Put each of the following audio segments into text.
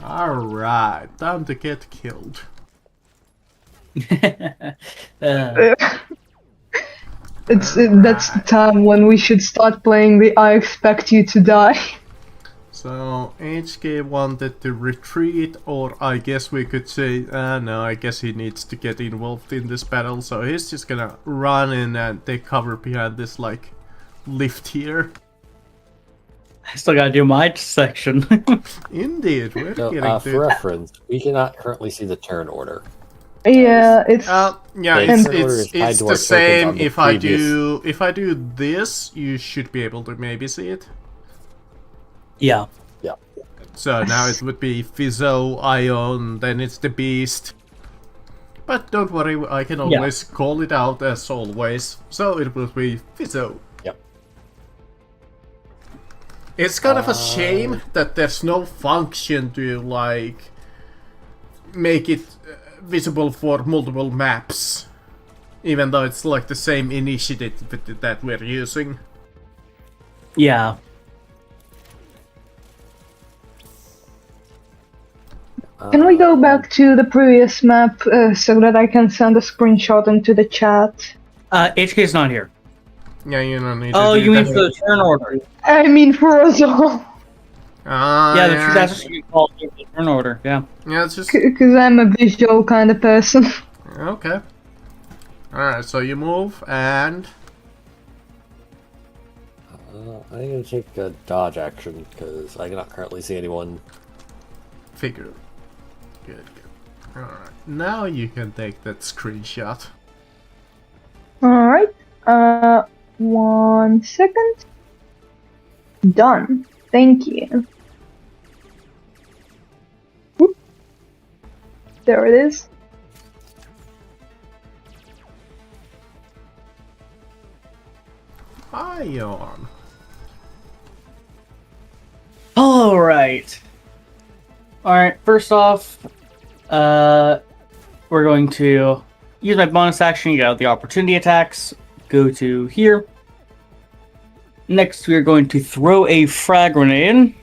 Alright, time to get killed. That's the time when we should start playing the I expect you to die. So HK wanted to retreat, or I guess we could say, no, I guess he needs to get involved in this battle, so he's just gonna run in and take cover behind this, like, lift here. I still gotta do my section. Indeed, we're getting for reference, we cannot currently see the turn order. Yeah, it's yeah, it's the same. If I do this, you should be able to maybe see it. Yeah. Yeah. So now it would be Fizzo, Ion, then it's the Beast. But don't worry, I can always call it out as always. So it will be Fizzo. Yep. It's kind of a shame that there's no function to, like, make it visible for multiple maps. Even though it's like the same initiative that we're using. Yeah. Can we go back to the previous map so that I can send a screenshot into the chat? HK's not here. Yeah, you don't need Oh, to do you mean that. for the turn order? I mean for us all. Yeah, that's what you call the turn order, yeah. Yeah, it's just... Because I'm a visual kind of person. Okay. Alright, so you move, and... I'm gonna take a dodge action, because I cannot currently see anyone. Figure. Good, good. Alright, now you can take that screenshot. Alright. 1 second. Done. Thank you. Whoop. There it is. Ion. Alright. Alright, first off, we're going to use my bonus action, you got the opportunity attacks, go to here. Next, we are going to throw a frag grenade.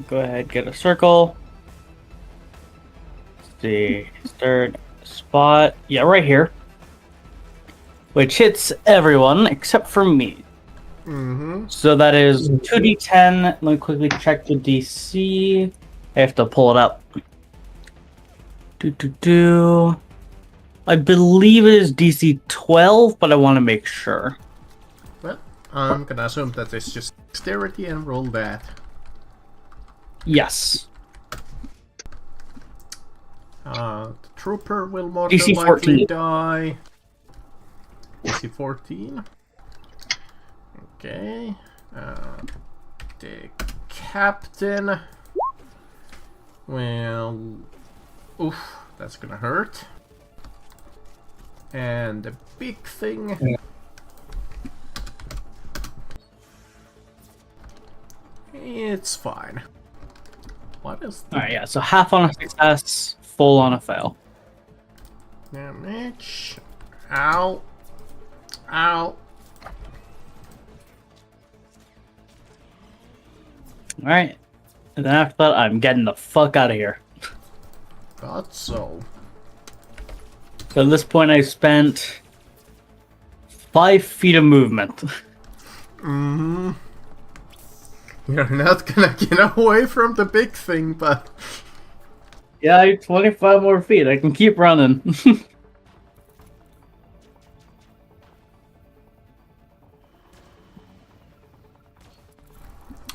Go ahead, get a circle. Let's see, third spot. Yeah, right here. Which hits everyone except for me. So that is 2d10. Let me quickly check the DC. I have to pull it up. I believe it is DC 12, but I want to make sure. Well, I'm gonna assume that it's just dexterity and roll that. Yes. The trooper will more DC than likely 14. die. DC 14. Okay. The captain. Well, oof, that's gonna hurt. And the big thing. It's fine. What is the Alright, yeah, so half on a success, full on a fail. damage? Ow. Ow. Alright. And then after that, I'm getting the fuck out of here. Thought so. So at this point, I spent 5 feet of movement. Mm-hmm. You're not gonna get away from the big thing, but... Yeah, 25 more feet. I can keep running.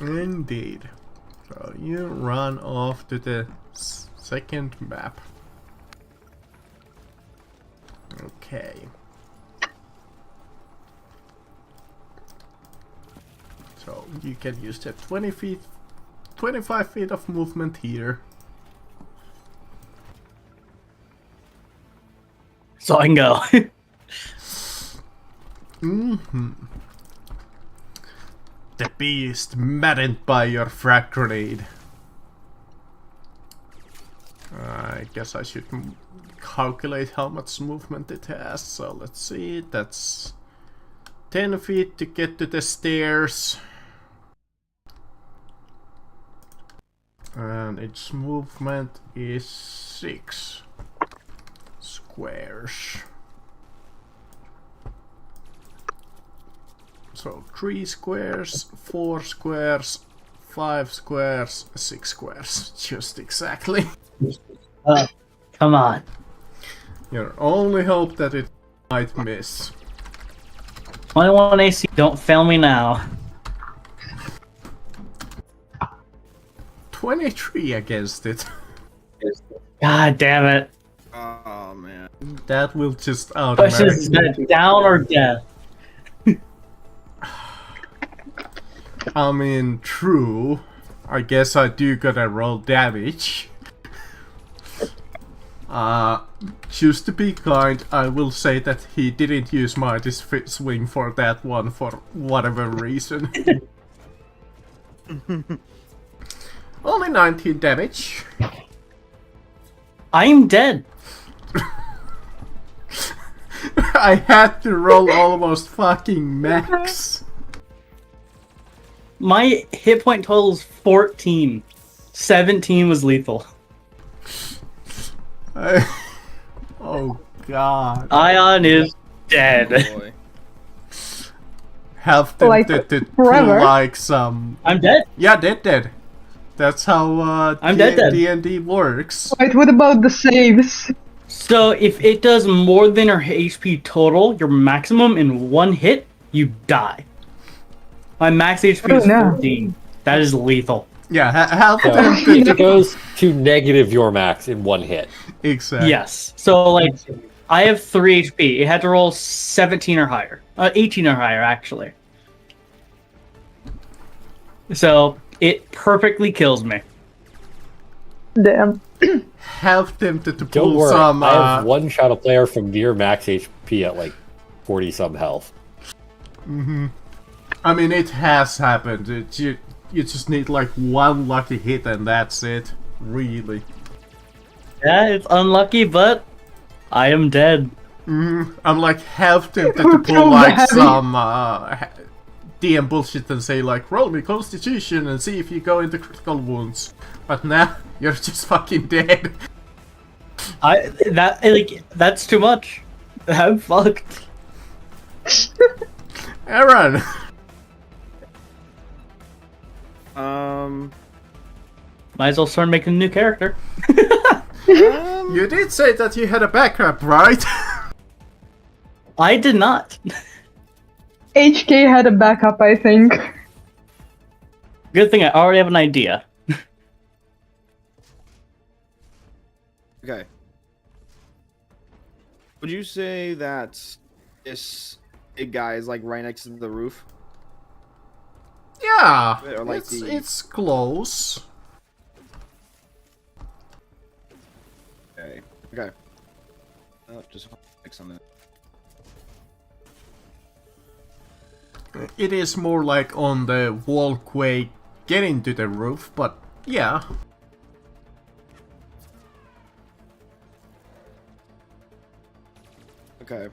Indeed. So you run off to the second map. Okay. So you can use that 25 feet of movement here. So I can go. The beast maddened by your frag grenade. I guess I should calculate how much movement it has. So let's see, that's 10 feet to get to the stairs. And its movement is 6 squares. So 3 squares, 4 squares, 5 squares, 6 squares. Just exactly. Come on. Your only hope that it might miss. 21 AC, don't fail me now. 23 against it. God damn it. Oh man. That will just Question is automatically... that down or death? I mean, true. I guess I do gotta roll damage. Just to be kind, I will say that he didn't use Mighty's Swing for that one for whatever reason. Only 19 damage. I'm dead. I had to roll almost fucking max. My hit point total is 14. 17 was lethal. Oh god. Ion is dead. Oh, boy. Have them Like, to pull forever? like some... I'm dead. Yeah, dead. That's how I'm dead. D&D works. Wait, what about the saves? So if it does more than your HP total, your maximum in one hit, you die. My max HP is Oh, no. 14. That is lethal. Yeah, have So, them if it goes to negative your max in one hit. Exactly. Yes. So like, I have 3 HP. It had to roll 17 or higher. 18 or higher, actually. So it perfectly kills me. Damn. Have them to Don't pull worry, some... I have one shot a player from near max HP at like 40 some health. I mean, it has happened. You just need like one lucky hit and that's it. Really. Yeah, it's unlucky, but I am dead. I'm like half tempted to Kill pull the like heavy. some DM bullshit and say like, roll me Constitution and see if you go into critical wounds. But nah, you're just fucking dead. That's too much. I'm fucked. Aaron! Might as well start making a new character. You did say that you had a backup, right? I did not. HK had a backup, I think. Good thing I already have an idea. Okay. Would you say that this big guy is like right next to the roof? Yeah, Or like it's close. Okay. Okay. Just fix on that. It is more like on the walkway getting to the roof, but yeah. Okay.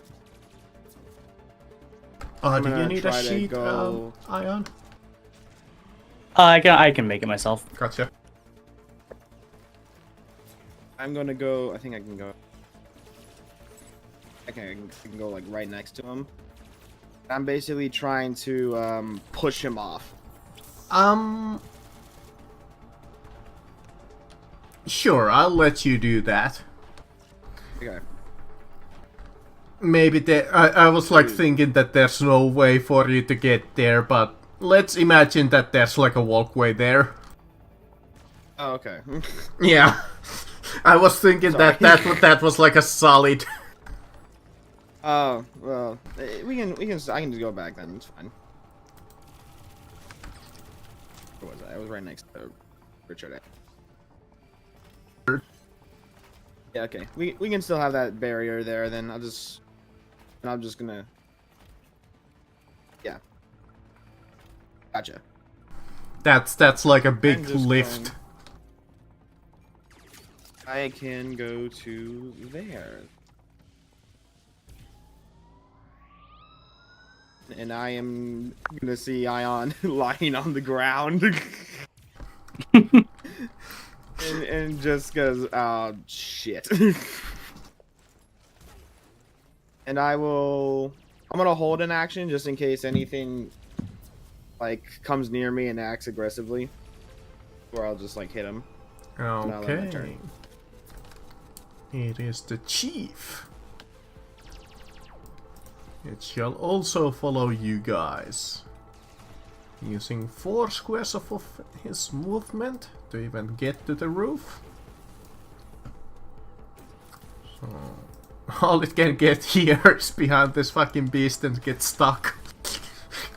Do you gonna need a try to sheet, go- Ion? I can make it myself. Gotcha. I'm gonna go. I think I can go. I can go like right next to him. I'm basically trying to push him off. Sure, I'll let you do that. Okay. Maybe I was like thinking that there's no way for you to get there, but let's imagine that there's like a walkway there. Oh, okay. Yeah. I was thinking Sorry. that was like a solid. Oh well, we can. I can just go back then. It's fine. Where was I? I was right next to Richard. Yeah. Okay. We can still have that barrier there. Then I'm just gonna. Yeah. Gotcha. That's like a big I'm just lift. going- I can go to there. And I am gonna see Ion lying on the ground. and just goes, oh shit. And I'm gonna hold an action just in case anything like comes near me and acts aggressively, or I'll just like hit him. Okay. It is the chief. It shall also follow you guys. Using 4 squares of his movement to even get to the roof. So all it can get here is behind this fucking beast and get stuck.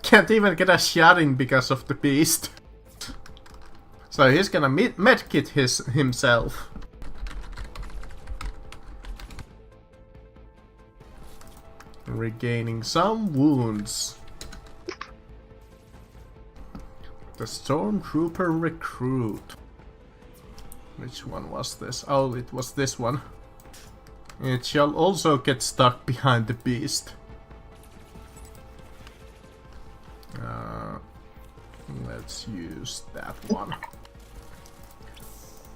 Can't even get a shot in because of the beast. So he's gonna medkit himself. Regaining some wounds. The Stormtrooper recruit. Which one was this? Oh, it was this one. It shall also get stuck behind the beast. Let's use that one.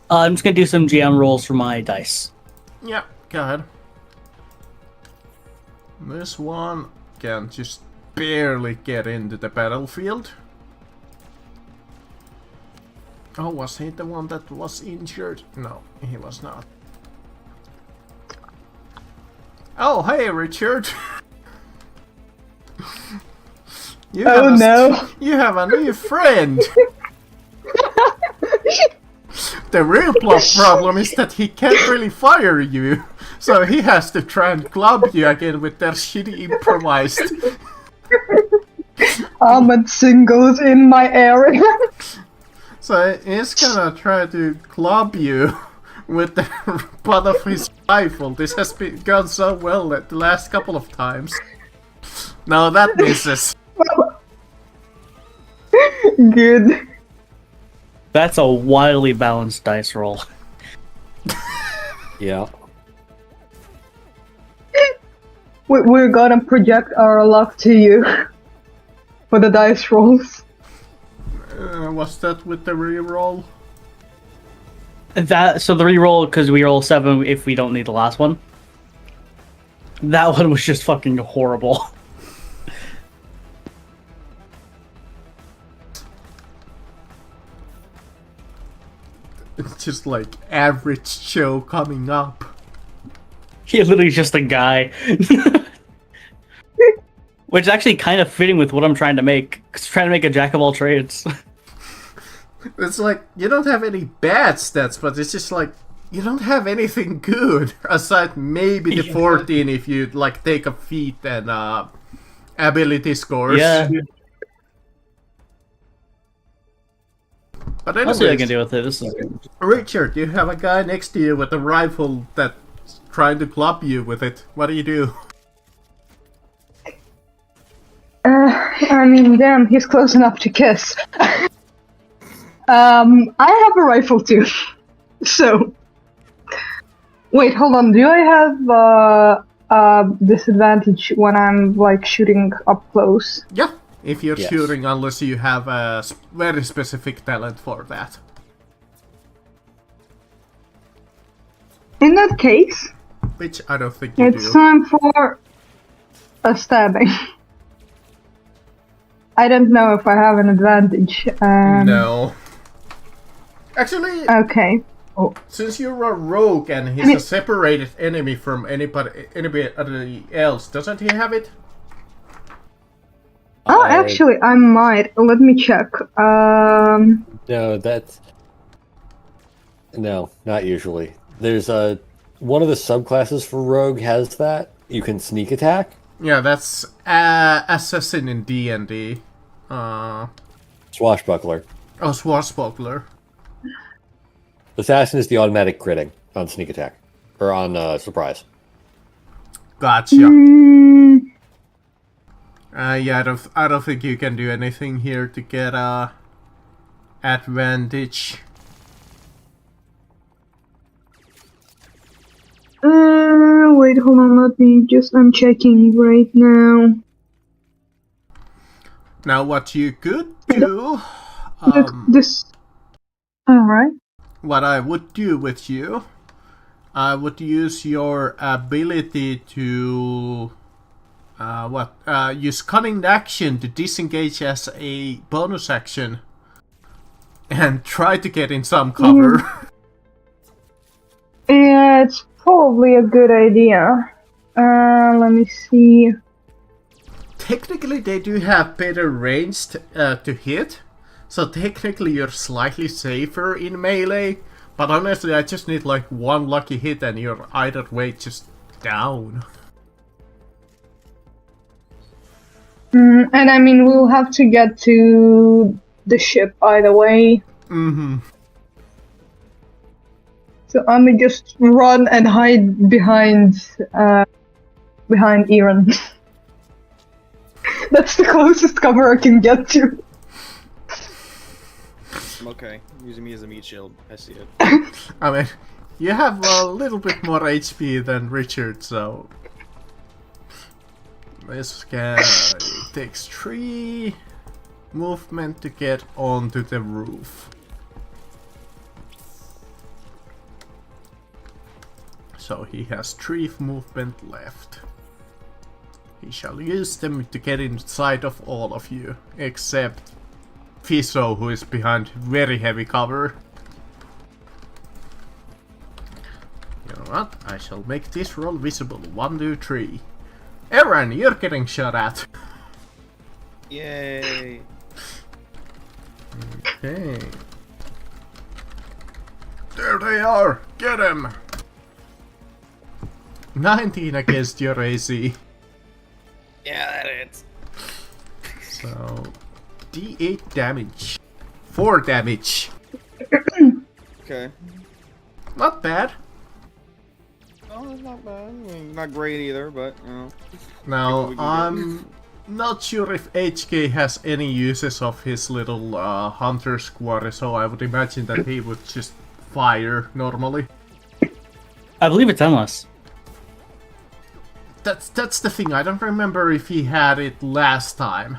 I'm just gonna do some GM rolls for my dice. Yeah, go ahead. This one can just barely get into the battlefield. Oh, was he the one that was injured? No, he was not. Oh, hey, Richard! You have a new friend! The real problem is that he can't really fire you, so he has to try and club you again with their shitty improvised. Armored singles in my area. So he's gonna try to club you with the butt of his rifle. This has gone so well the last couple of times. No, that misses. Good. That's a wildly balanced dice roll. Yeah. We're gonna project our luck to you for the dice rolls. Was that with the reroll? So the reroll, because we roll 7 if we don't need the last one. That one was just fucking horrible. It's just like average Joe coming up. He literally just a guy. Which is actually kind of fitting with what I'm trying to make. 'Cause I'm trying to make a jack of all trades. It's like, you don't have any bad stats, but it's just like, you don't have anything good. Aside maybe the 14 if you like take a feat and ability scores. Yeah. But I'll see what I anyways, can do with it. This is Richard, you have a guy next to you with a rifle that's trying to club you with it. What do you do? I mean, damn, he's close enough to kiss. I have a rifle too. So, wait, hold on. Do I have disadvantage when I'm like shooting up close? Yeah, if you're Yes. shooting, unless you have a very specific talent for that. In that case, Which I don't think you it's do. time for a stabbing. I don't know if I have an advantage. No. Actually, Okay. since you're a rogue and he's a separated enemy from anybody else, doesn't he have it? Oh, actually, I might. Let me check. No, that's... No, not usually. There's one of the subclasses for rogue has that. You can sneak attack. Yeah, that's assassin in D&D. Swashbuckler. Oh, swashbuckler. Assassin is the automatic critting on sneak attack. Or on surprise. Gotcha. mm, Yeah, I don't think you can do anything here to get advantage. wait, hold on. Let me just. I'm checking right now. Now, what you could do, Look, this. All right. what I would do with you, I would use your ability to use cunning action to disengage as a bonus action and try to get in some cover. Yeah, it's probably a good idea. Let me see. Technically, they do have better range to hit, so technically you're slightly safer in melee. But honestly, I just need like one lucky hit and you're either way just down. And I mean, we'll have to get to the ship either way. Mm-hmm. So I'm gonna just run and hide behind Aaron. That's the closest cover I can get to. I'm okay. Using me as a meat shield. I see it. I mean, you have a little bit more HP than Richard, so this guy takes 3 movement to get onto the roof. So he has 3 movement left. He shall use them to get inside of all of you, except Fiso, who is behind very heavy cover. You know what? I shall make this roll visible. 1, 2, 3. Aaron, you're getting shot at. Yay! Okay. There they are! Get him! 19 against your AC. Yeah, that hits. So, D8 damage. 4 damage. Okay. Not bad. Oh, it's not bad. I mean, not great either, but you know. Now, we can I'm not sure if HK has any uses of his little hunter squad, so I would imagine that he would just fire normally. I believe it's endless. That's the thing, I don't remember if he had it last time.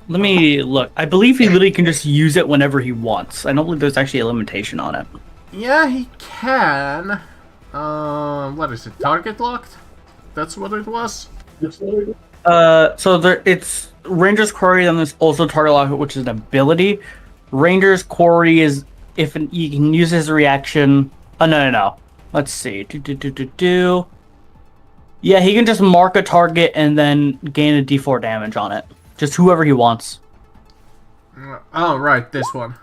Let me look. I believe he literally can just use it whenever he wants. I don't believe there's actually a limitation on it. Yeah, he can. What is it, target locked? That's what it was? So it's Ranger's Quarry, then there's also Target Lock, which is an ability. Ranger's Quarry is if you can use his reaction. Oh, no. Let's see. Yeah, he can just mark a target and then gain a d4 damage on it. Just whoever he wants. Oh, right, this one.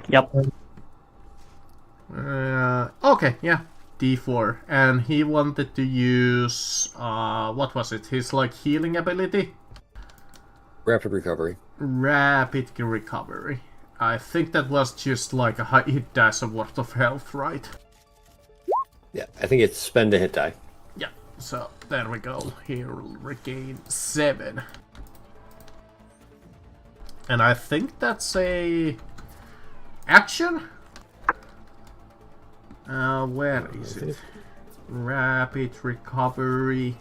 Yep. Okay, yeah. D4. And he wanted to use, what was it? His, like, healing ability? Rapid recovery. Rapid recovery. I think that was just like a hit dice worth of health, right? Yeah, I think it's spend a hit die. Yeah, so there we go. He'll regain 7. And I think that's a action? Where is it? Rapid recovery.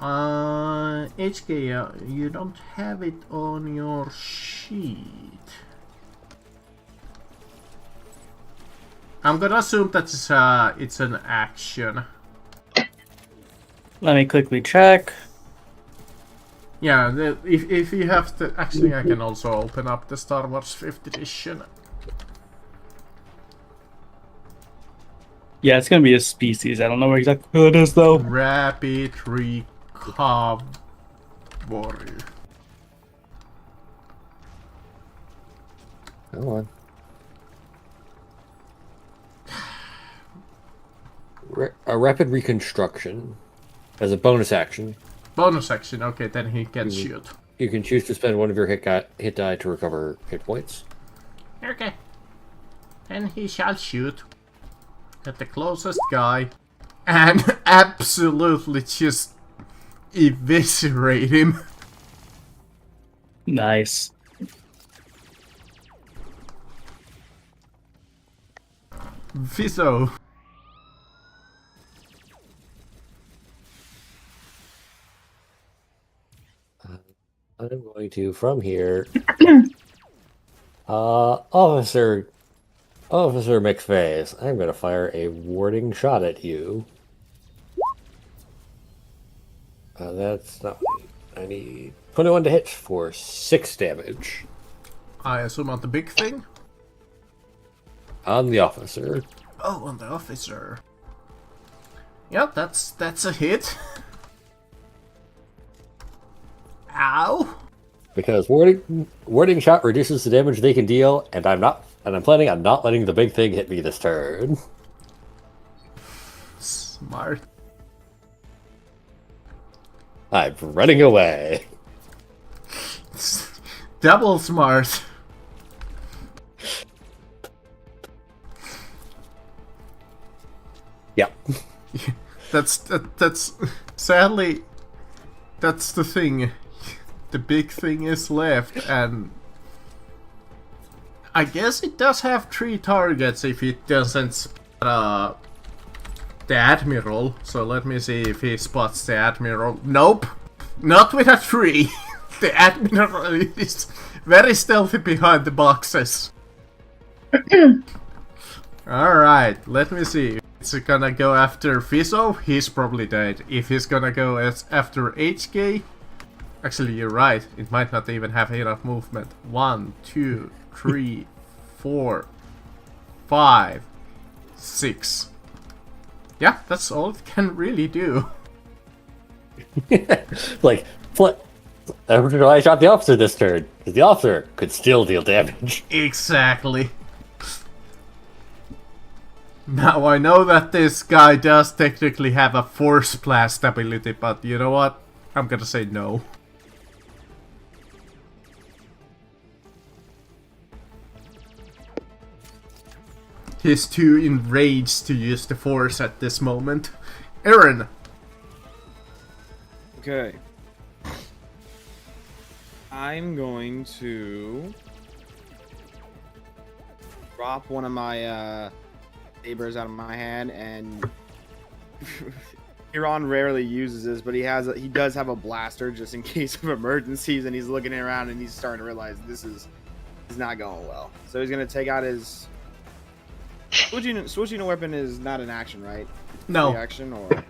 HK, you don't have it on your sheet. I'm gonna assume that it's an action. Let me quickly check. Yeah, if you have to... Actually, I can also open up the Star Wars 5th edition. Yeah, it's gonna be a species. I don't know exactly who it is though. Rapid recovery. Come on. A rapid reconstruction as a bonus action. Bonus action, okay, then he can shoot. You can choose to spend one of your hit die to recover hit points. Okay. And he shall shoot at the closest guy and absolutely just eviscerate him. Nice. Fiso. I'm going to, from here, Officer McFace, I'm going to fire a warding shot at you. That's not what I need. 21 to hit for 6 damage. I assume on the big thing? On the officer. Oh, on the officer. Yep, that's a hit. Ow! Because warding shot reduces the damage they can deal, and I'm planning on not letting the big thing hit me this turn. Smart. I'm running away. Double smart. Yeah. That's sadly that's the thing. The big thing is left, and I guess it does have 3 targets if it doesn't spot the Admiral. So let me see if he spots the Admiral. Nope, not with a 3. The Admiral is very stealthy behind the boxes. Alright, let me see. Is he gonna go after Fiso? He's probably dead. If he's gonna go after HK, actually you're right, it might not even have enough movement. 1, 2, 3, 4, 5, 6. Yeah, that's all it can really do. Like, I shot the officer this turn, because the officer could still deal damage. Exactly. Now I know that this guy does technically have a force blast ability, but you know what? I'm gonna say no. He's too enraged to use the force at this moment. Aaron! Okay. I'm going to drop one of my sabers out of my hand, and Iran rarely uses this, but he does have a blaster just in case of emergencies, and he's looking around and he's starting to realize this is not going well. So he's gonna take out his switching a weapon is not an action, right? No. Reaction or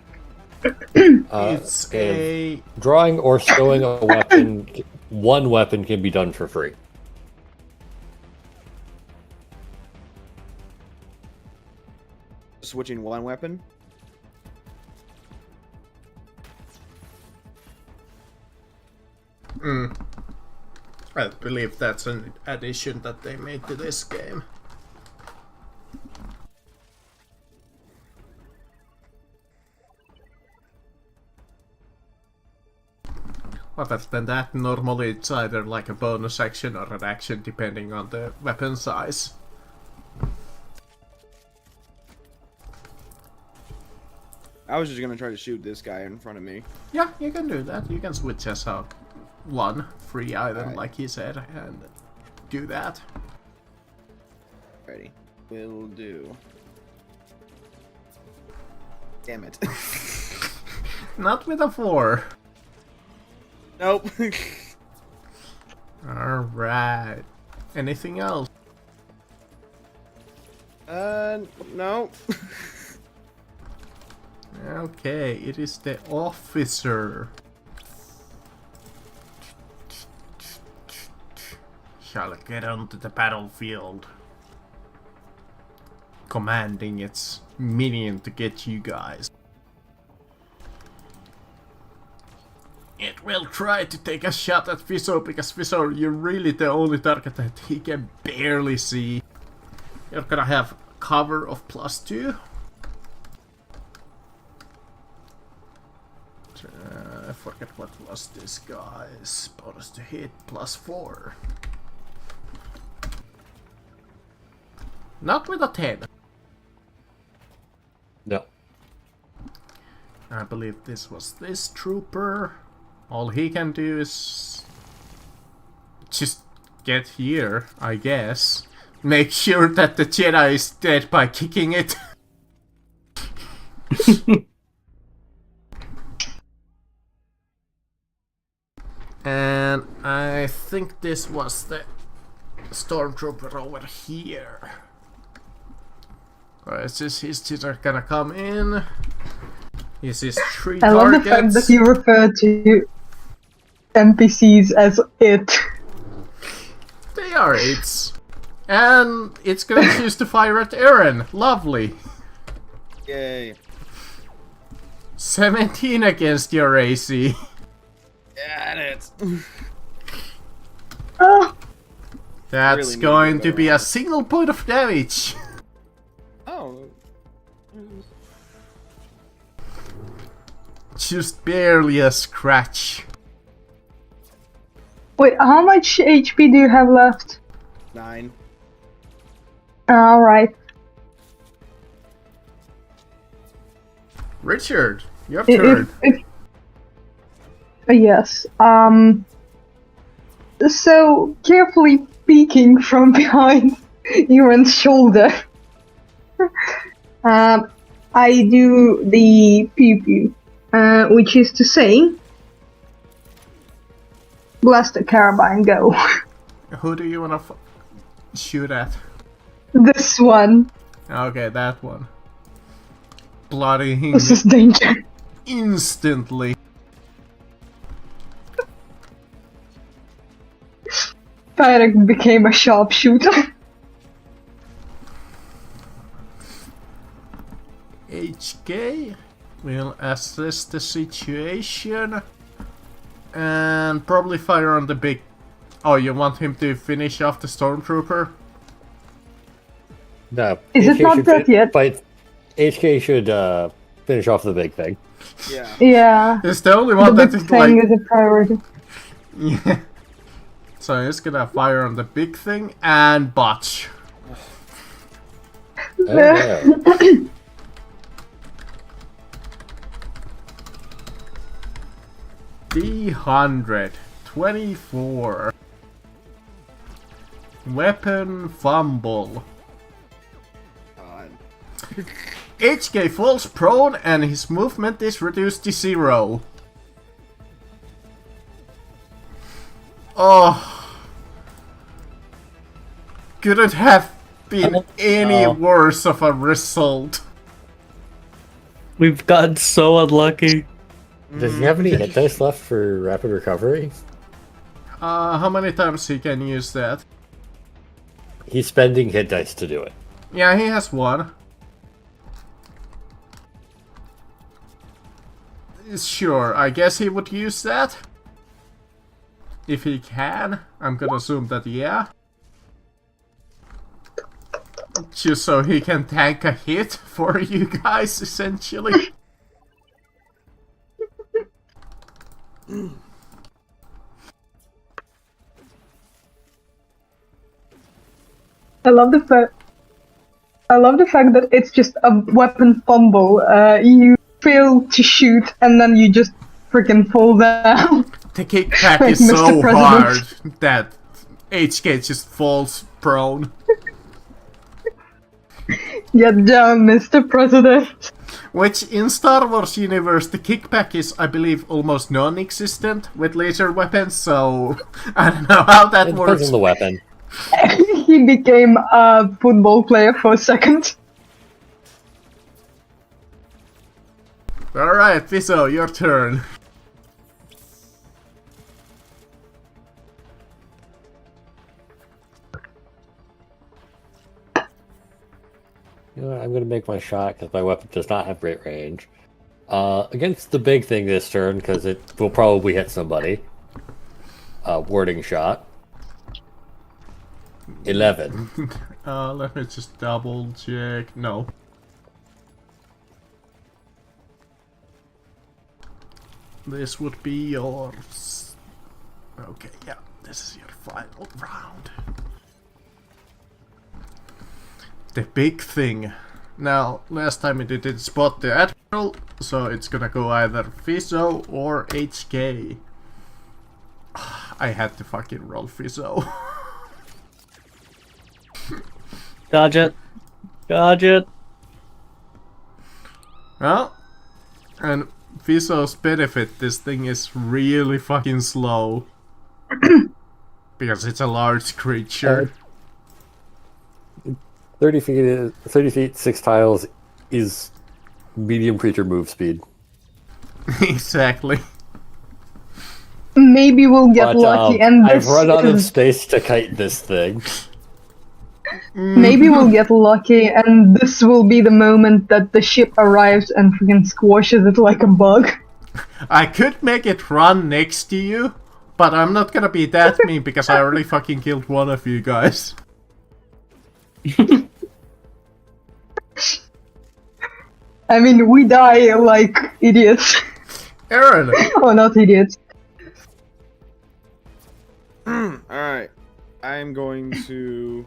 It's a... Drawing or stowing a weapon, one weapon can be done for free. switching one weapon. I believe that's an addition that they made to this game. Other than that, normally it's either like a bonus action or an action depending on the weapon size. I was just gonna try to shoot this guy in front of me. Yeah, you can do that. You can switch as a one free item, Alright. like he said, and do that. Ready. Will do. Damn it. Not with a 4. Nope. Alright. Anything else? No. Okay, it is the officer. Shall get onto the battlefield, commanding its minion to get you guys. It will try to take a shot at Fiso, because Fiso, you're really the only target that he can barely see. You're gonna have cover of +2. I forget what was this guy's bonus to hit, +4. Not with a 10. No. I believe this was this trooper. All he can do is just get here, I guess. Make sure that the Jedi is dead by kicking it. And think this was the stormtrooper over here. Is this his teacher gonna come in? Is his 3 I love the fact targets? that you refer to NPCs as it. They are it's. And it's gonna choose to fire at Aaron. Lovely. Yay. 17 against your AC. Got it. Oh, That's Really need going to to go be a around. single point of damage. Oh. Just barely a scratch. wait, how much HP do you have left? 9. Alright. Richard, your turn. Yes. So, carefully peeking from behind Euron's shoulder, I do the pew pew, which is to say, Blaster Carabine, go. Who do you wanna shoot at? This one. Okay, that one. Bloody him This is danger. instantly. Tarek became a sharpshooter. HK will assess the situation and probably fire on the big. Oh, you want him to finish off the stormtrooper? No. Is it not should dead yet? But HK should finish off the big thing. Yeah. Yeah. It's the only The one that big is thing like. is a priority. Yeah. So he's gonna fire on the big thing and botch. Oh, no. D100 24. Weapon fumble. God. HK falls prone and his movement is reduced to 0. Oh. Couldn't have been any Oh. worse of a result. We've gotten so unlucky. Does he have any hit dice left for rapid recovery? How many times he can use that? He's spending hit dice to do it. Yeah, he has one. Sure, I guess he would use that. If he can. I'm gonna assume that yeah. Just so he can tank a hit for you guys, essentially. I love the fact that it's just a weapon fumble. You fail to shoot and then you just freaking fall down. The kickback Like is Mr. so President. hard that HK just falls prone. Get down, Mr. President. Which in Star Wars universe, the kickback is, I believe, almost non-existent with laser weapons, so I don't know how that It depends works. on the weapon. He became a football player for a second. Alright, Fiso, your turn. You know what, I'm going to make my shot because my weapon does not have great range. Against the big thing this turn, because it will probably hit somebody. Warding shot. 11. Let me just double check. No. This would be yours. Okay, yeah, this is your final round. The big thing. Now, last time it didn't spot the Admiral, so it's gonna go either Fiso or HK. I had to fucking roll Fiso. Dodge it. Dodge it. Well, and Fiso's benefit, this thing is really fucking slow. Because it's a large creature. 30 feet, 6 tiles is medium creature move speed. Exactly. Maybe we'll get But lucky and I've this run out of is- space to kite this thing. maybe we'll get lucky and this will be the moment that the ship arrives and freaking squashes it like a bug. I could make it run next to you, but I'm not gonna be that mean because I already fucking killed one of you guys. I mean, we die like idiots. Aaron! Oh, not idiots. Alright. I'm going to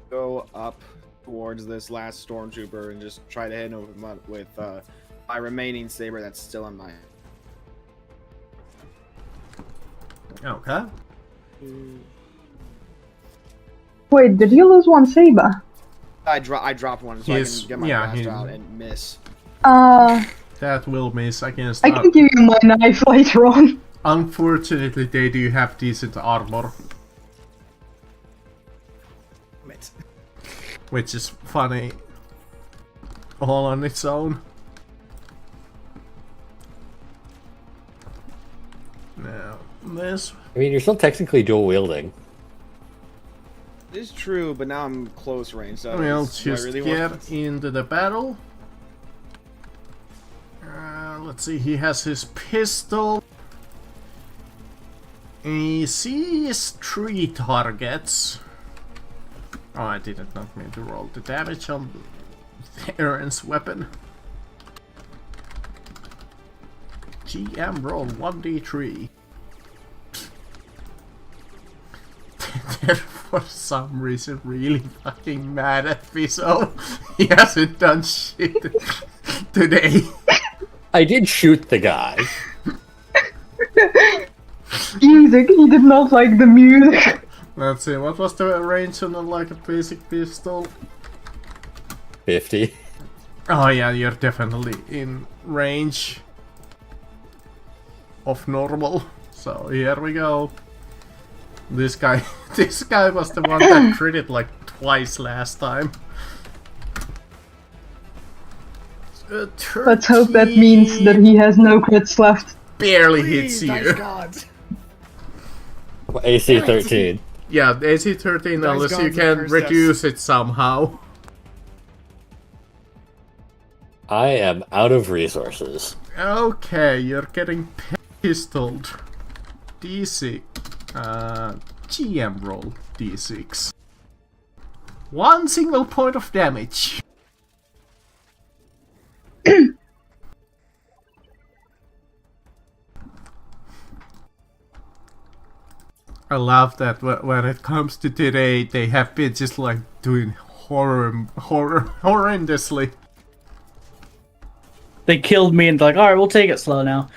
go up towards this last stormtrooper and just try to hit him with my remaining saber that's still in my hand. Okay. Wait, did you lose one saber? I dropped one so Yes, I can get my yeah, blaster out and miss. That will miss against... I can give you my knife later on. Unfortunately, they do have decent armor. Wait. Which is funny. All on its own. Now, this... I mean, you're still technically dual wielding. It's true, but now I'm close range, so We'll do I just really want get this? into the battle. Let's see, he has his pistol. He sees 3 targets. Oh, I did not mean to roll the damage on Aaron's weapon. GM roll 1d3. They're for some reason really fucking mad at me, so he hasn't done shit today. I did shoot the guy. Music, he did not like the music. Let's see, what was the range on like a basic pistol? 50. Oh yeah, you're definitely in range of normal. So here we go. This guy was the one that critted like twice last time. Let's hope that means that he has no crits left. Barely hits you. Gods. AC 13. Yeah, AC 13 Dice unless you gods can curse reduce it somehow. I am out of resources. Okay, you're getting pistoled. D6. GM roll D6. 1 single point of damage. I love that when it comes to today, they have been just like doing horrendously. They killed me and like, alright, we'll take it slow now.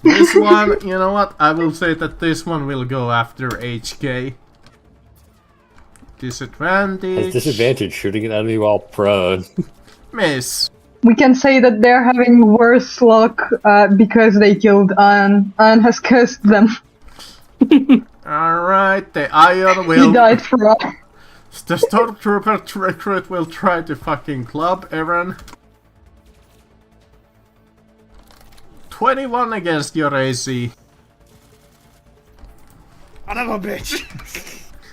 This one, you know what? I will say that this one will go after HK. Disadvantage. Has disadvantage shooting an enemy while prone. Miss. We can say that they're having worse luck because they killed Anne. Anne has cursed them. Alright, the Ion He will... died for us. The Stormtrooper recruit will try to fucking club Aaron. 21 against your AC. Son of a bitch!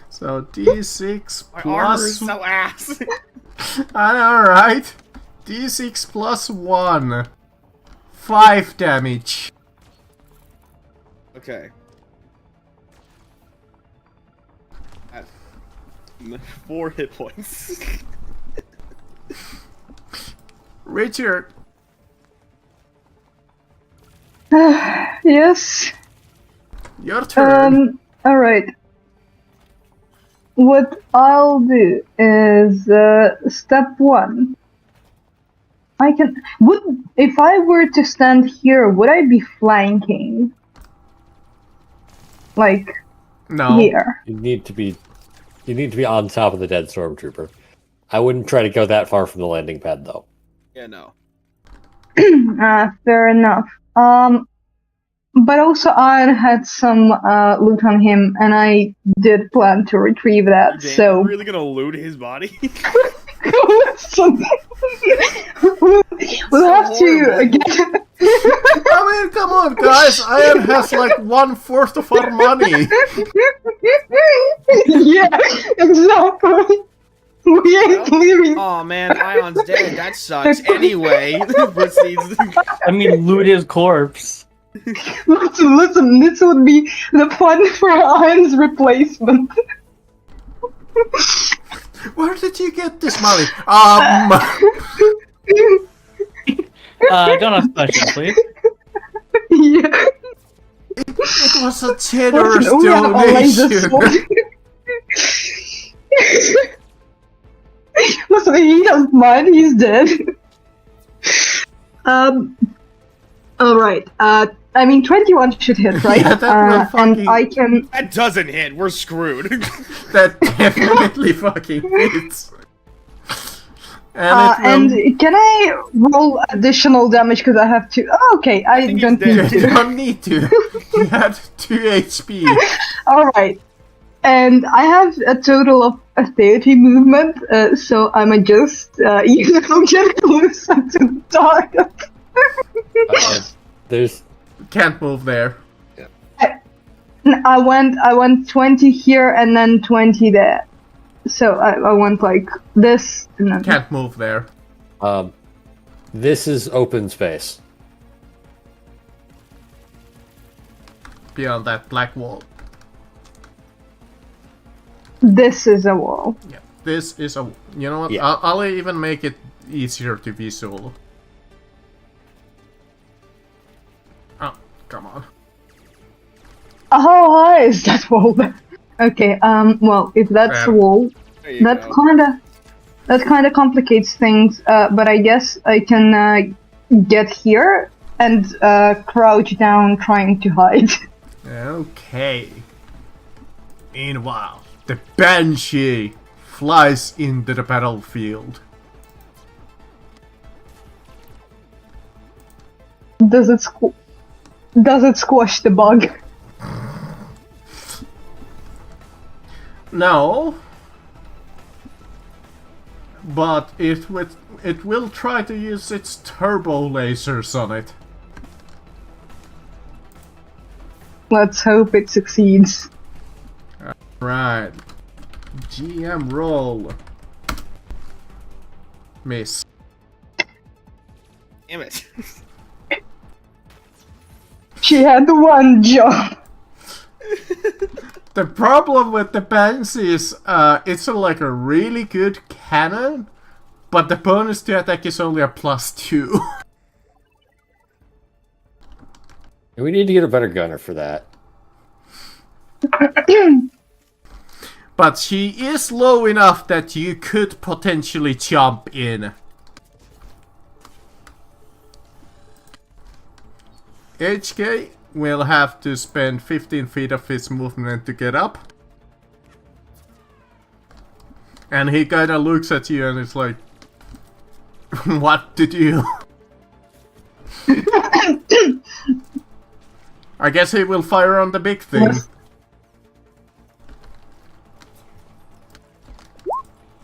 So D6 My armor is plus... so ass! I know, right? D6 plus 1. 5 damage. Okay. At 4 hit points. Richard. Yes. Your turn. Alright. What I'll do is, step 1. If I were to stand here, would I be flanking? Like, No. here. You need to be on top of the dead stormtrooper. I wouldn't try to go that far from the landing pad though. Yeah, no. Fair enough. But also, I had some loot on him, and I did plan to retrieve that. You're So really gonna loot his body? Listen, we'll have to horrible. get. I mean, come on, guys. Ian has like 1/4 of our money. Yeah, exactly. We ain't leaving. Oh man, Ion's dead. That sucks. Anyway, proceeds. I mean, loot his corpse. Listen. This would be the fun for Iron's replacement. Where did you get this money? Don't ask questions, please. Yeah. It was a generous We have a laser donation. sword. Listen, he doesn't mind. He's dead. All right. I mean, 21 should hit, right? Yeah, that will and fucking- I can. That doesn't hit. We're screwed. That definitely fucking hits. And it will... And can I roll additional damage because I have to? Oh, okay, I think don't he's need dead. You to. don't need to. You had 2 HP. All right. And I have a total of 30 movement, so I might just, get closer to the target. There's Can't move there. I went 20 here and then 20 there. So I went like this and then. Can't move there. this is open space. Beyond that black wall. This is a wall. Yeah. This is a... You know what? Yeah. I'll even make it easier to visual. Oh, come on. How high is that wall then? Okay, well, if that's a wall, There you that go. kinda complicates things, but I guess I can get here and crouch down trying to hide. Okay. Meanwhile, the Banshee flies into the battlefield. Does it squash the bug? No. But it will try to use its turbo lasers on it. Let's hope it succeeds. Right. GM roll. Miss. Damn it. She had the one job. The problem with the Banshee is it's like a really good cannon, but the bonus to attack is only a +2. We need to get a better gunner for that. But she is low enough that you could potentially jump in. HK will have to spend 15 feet of his movement to get up. And he kinda looks at you and is like, what to do? I guess he will fire on the big thing.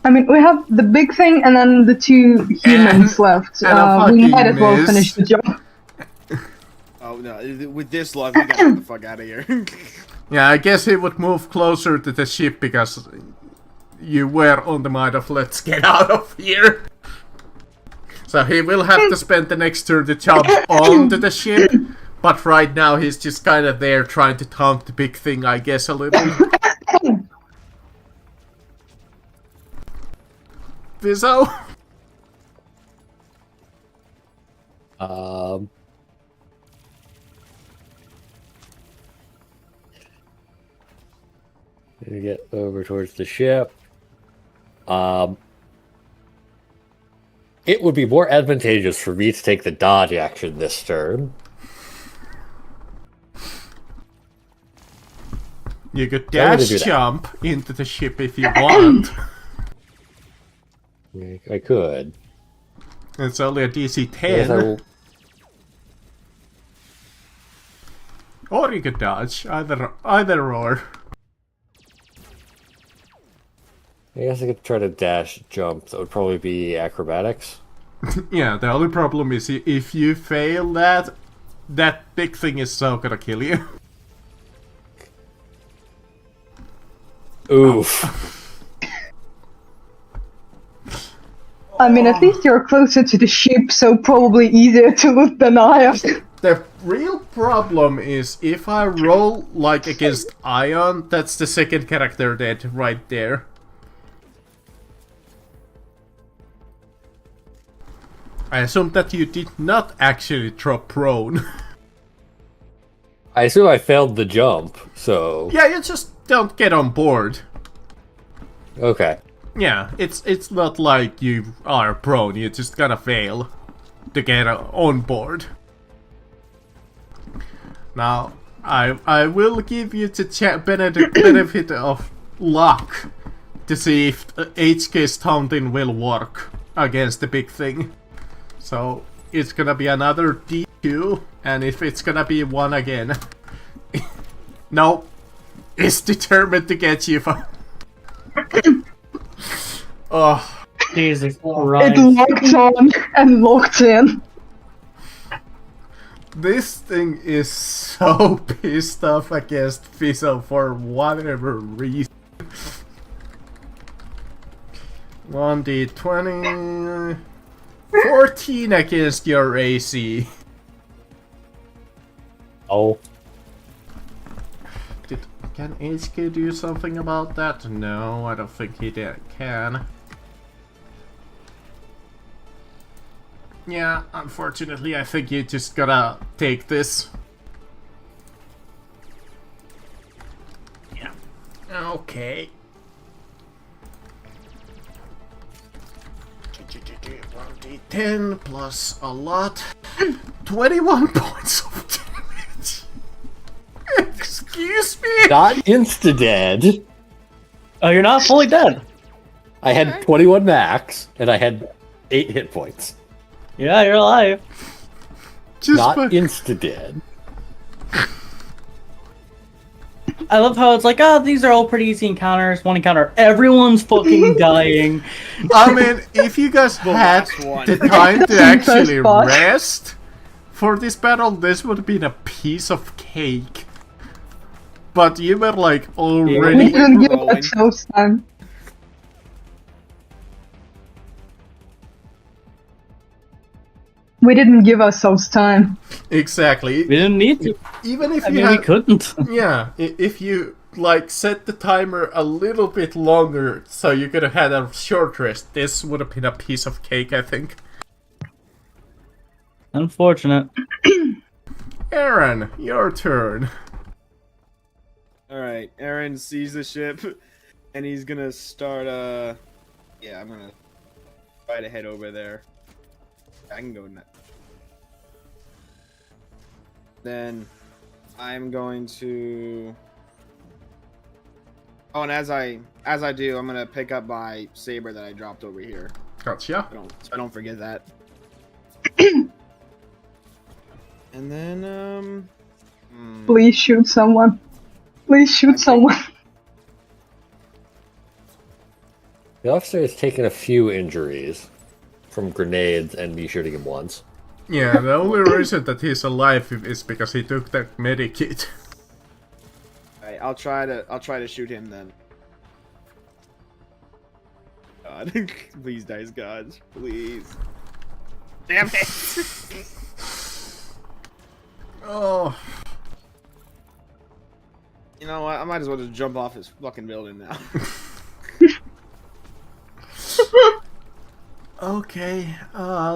I mean, we have the big thing and then the two humans left. and a We fucking might as well miss. finish the job. Oh no, with this luck, we gotta get the fuck out of here. Yeah, I guess he would move closer to the ship because you were on the mind of let's get out of here. So he will have to spend the next turn to jump onto the ship. But right now he's just kind of there trying to taunt the big thing, I guess, a little. Vizzo? Gonna get over towards the ship. It would be more advantageous for me to take the dodge action this turn. You could I'm gonna dash do that. jump into the ship if you want. I could. It's only a DC Yes, I 10. will. Or you could dodge, either or. I guess I could try to dash jump. That would probably be acrobatics. Yeah, the only problem is if you fail that, that big thing is so gonna kill you. Oof. I mean, at least you're closer to the ship, so probably easier to loot than I am. The real problem is if I roll like against Ion, that's the second character dead right there. I assume that you did not actually drop prone. I assume I failed the jump, so... Yeah, you just don't get on board. Okay. Yeah, it's not like you are prone, you just gotta fail to get on board. Now, I will give you the benefit of luck to see if HK's taunting will work against the big thing. So, it's gonna be another D2, and if it's gonna be 1 again... no, it's determined to get you. Oh, Jesus It Christ. locked on and locked in. this thing is so pissed off against Fizzle for whatever reason. 1d20... 14 against your AC. Oh. Can HK do something about that? No, I don't think he can. Yeah, unfortunately, I think you just gotta take this. Yeah. Okay. 1d10 plus a lot. 21 points of damage. Excuse me? Not insta-dead. Oh, you're not fully dead. I had 21 max, and I had 8 hit points. Yeah, you're alive. Just Not by- insta-dead. I love how it's like, these are all pretty easy encounters. One encounter, everyone's fucking dying. I mean, if you guys had last one. the time to First actually boss. rest for this battle, this would have been a piece of cake. But you were like We already... didn't give rolling. ourselves time. We didn't give ourselves time. Exactly. We didn't need to. Even if I you mean, we had... couldn't. Yeah, if you like set the timer a little bit longer so you could have had a short rest, this would have been a piece of cake, I think. Unfortunate. Aaron, your turn. Alright, Aaron sees the ship, and he's gonna start, yeah, I'm gonna try to head over there. I can go next. Then, I'm going to... Oh, and as I do, I'm gonna pick up my saber that I dropped over here. Gotcha. So I don't forget that. And then, Please shoot someone. Please shoot someone. The officer has taken a few injuries from grenades and me shooting him once. Yeah, the only reason that he's alive is because he took that medikit. Alright, I'll try to shoot him then. God, please, dice gods, please. Damn it! Oh, You know what? I might as well just jump off this fucking building now. okay.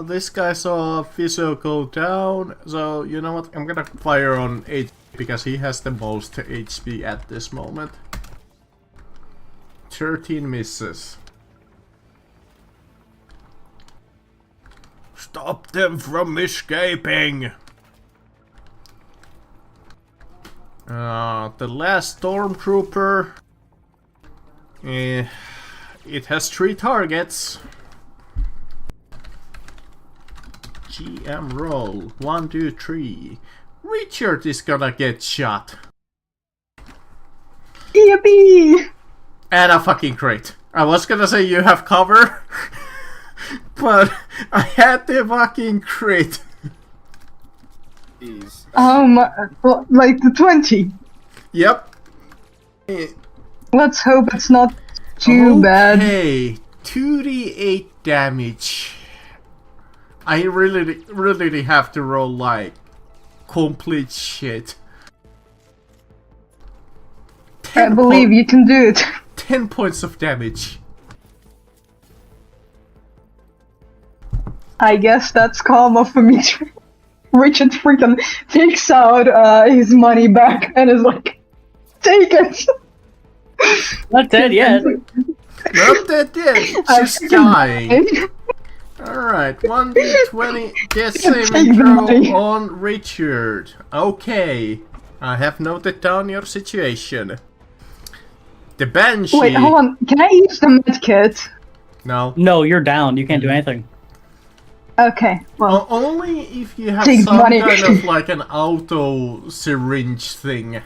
This guy saw Fizzle go down, so you know what? I'm gonna fire on HP because he has the most HP at this moment. 13 misses. Stop them from escaping! The last stormtrooper. It has 3 targets. GM roll. 1, 2, 3. Richard is gonna get shot. Yippee! And a fucking crate. I was gonna say you have cover, but I had the fucking crate. Jeez. Like the 20. Yep. Let's hope it's not too bad. Okay, 2d8 damage. I really have to roll like complete shit. I believe you can do it. 10 points of damage. I guess that's karma for me. Richard freaking takes out his money back and is like, take it! Not dead yet. Not that yet. She's dying. Alright, 1d20 death saving throw on Richard. Okay, I have noted down your situation. The Banshee. Wait, hold on. Can I use the med kit? No. No, you're down. You can't do anything. Okay, well. Only if you have Take some money. kind of like an auto syringe thing.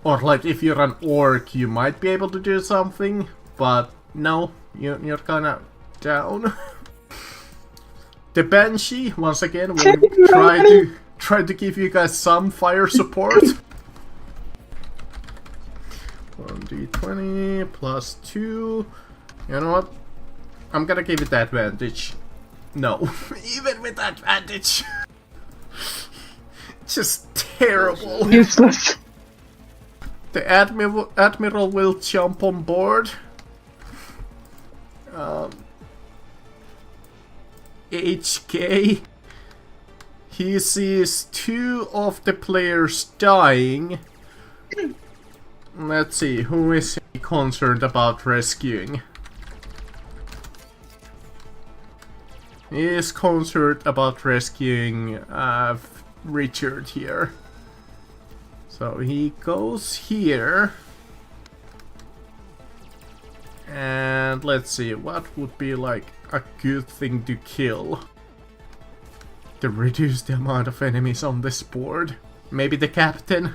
Or like if you're an orc, you might be able to do something. But no, you're kinda down. The Banshee, once again, will try to give you guys some fire support. 1d20 plus 2. You know what? I'm gonna give it the advantage. No, even with advantage. Just terrible. Useless. The admiral will jump on board. HK. He sees 2 of the players dying. Let's see, who is he concerned about rescuing? He is concerned about rescuing Richard here. So he goes here. And let's see, what would be like a good thing to kill? To reduce the amount of enemies on this board. Maybe the captain?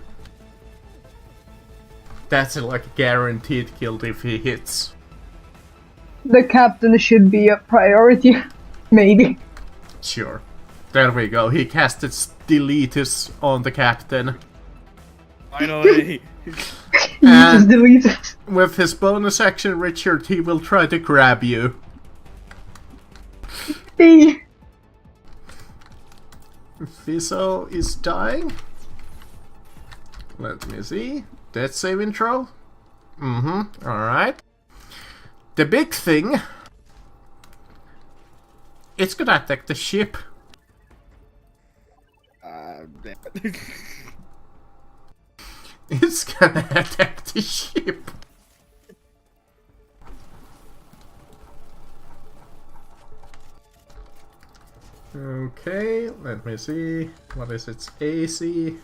That's like a guaranteed kill if he hits. The captain should be a priority. Maybe. Sure. There we go. He casted Deletus on the captain. Finally. You just And delete it. with his bonus action, Richard, he will try to grab you. Hey. Fizzle is dying. Let me see. Death saving throw. Alright. The big thing. It's gonna attack the ship. Damn. It's gonna attack the ship. Okay, let me see. What is its AC?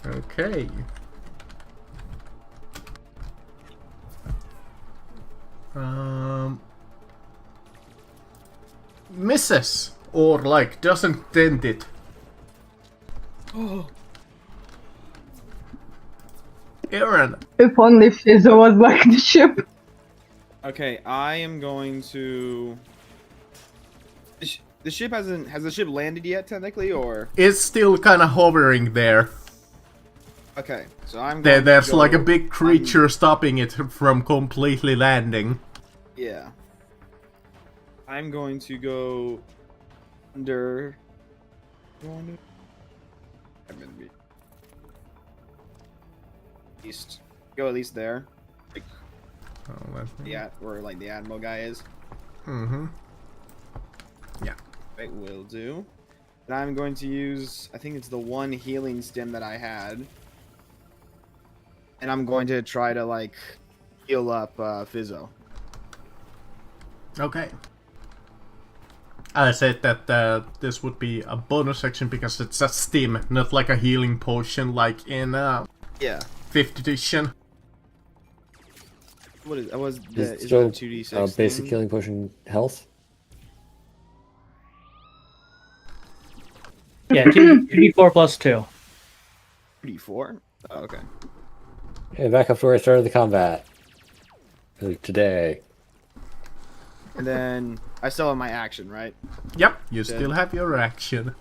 Okay. Misses, or like doesn't dent it. Aaron. If only Fizzo was like the ship. Okay, I am going to. The ship has the ship landed yet technically, or It's still kind of hovering there. okay? So I'm. Going There's to go, like a big creature stopping it from completely landing. Yeah. I'm going to go under. I'm gonna be east. Go at least there. Like, yeah, where like the admiral guy is. Mm-hmm. Right, will do. And I'm going to use, I think it's the one healing stem that I had. And I'm going to try to, like, heal up Fizzo. Okay. I said that this would be a bonus action because it's a stim, not like a healing potion like in Yeah. 5th edition. What is, is that a So, 2d6 basic thing? healing potion health. Yeah, 2d4 plus 2. D4? Oh, okay. Hey, back up to where I started the combat. Today. And then I still have my action, right? Yep, you still have your action.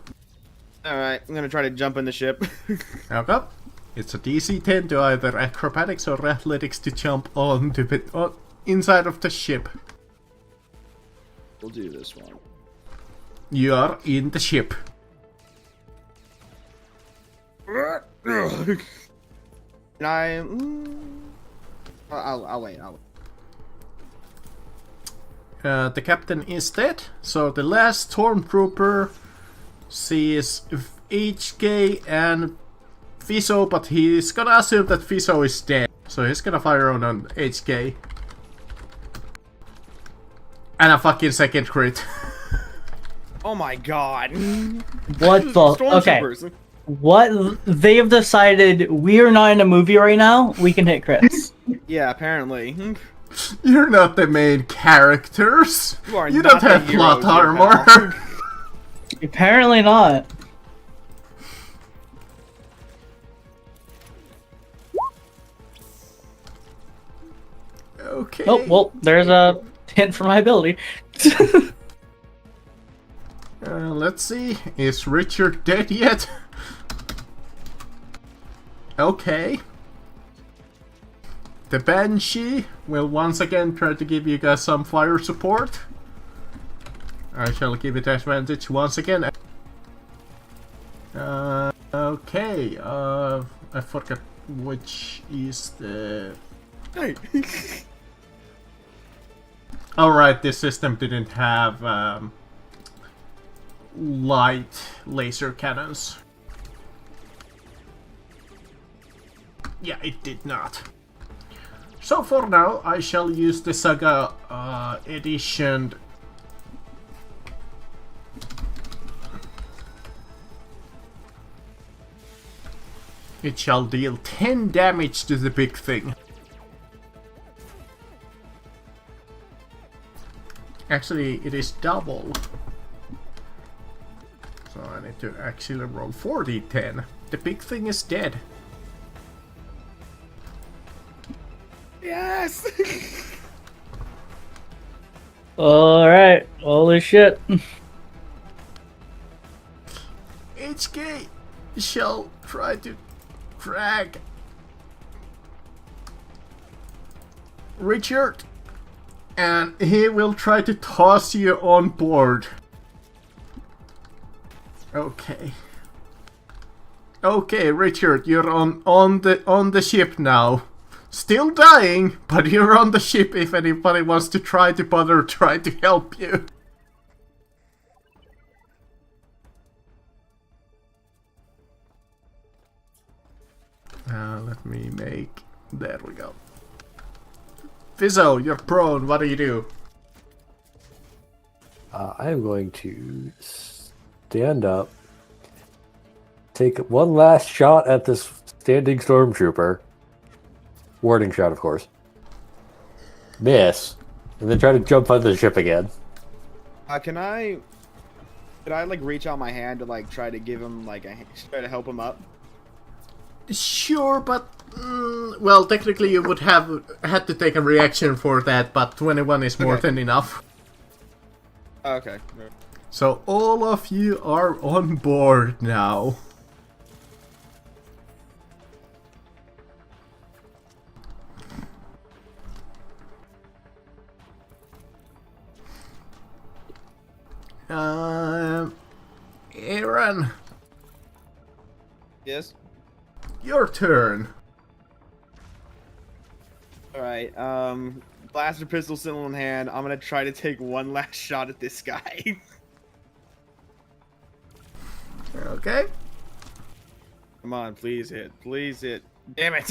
Alright, I'm gonna try to jump in the ship. Okay. It's a DC 10 to either acrobatics or athletics to jump onto the inside of the ship. We'll do this one. You are in the ship. And I'll wait. The captain is dead, so the last stormtrooper sees HK and Fiso, but he's gonna assume that Fiso is dead, so he's gonna fire on HK. And a fucking second crit. Oh my god. What the? Okay. Stormtroopers. What? They've decided we are not in a movie right now. We can hit crits. Yeah, apparently. You're not the main characters. You don't have plot armor. Apparently not. Okay. Oh, well, there's a hint for my ability. Let's see. Is Richard dead yet? Okay. The Banshee will once again try to give you guys some fire support. I shall give it advantage once again. Okay. I forgot which is the... Hey. Alright, this system didn't have light laser cannons. Yeah, it did not. So for now, I shall use the Saga edition. It shall deal 10 damage to the big thing. Actually, it is double. So I need to actually roll 4d10. The big thing is dead. Yes. Alright, holy shit. HK shall try to drag Richard, and he will try to toss you on board. Okay. Okay, Richard, you're on the ship now. Still dying, but you're on the ship if anybody wants to try to help you. Let me make... There we go. Fizzo, you're prone, what do you do? I am going to stand up, take one last shot at this standing stormtrooper. Warding shot, of course. Miss. And then try to jump on the ship again. Could I like reach out my hand to like try to give him like try to help him up? Sure, but well, technically you would have had to take a reaction for that, but 21 is more than enough. Okay. So all of you are on board now. Aaron, Yes. your turn. All right. Blaster pistol still in hand. I'm gonna try to take one last shot at this guy. Okay. Come on, please hit. Please hit. Damn it.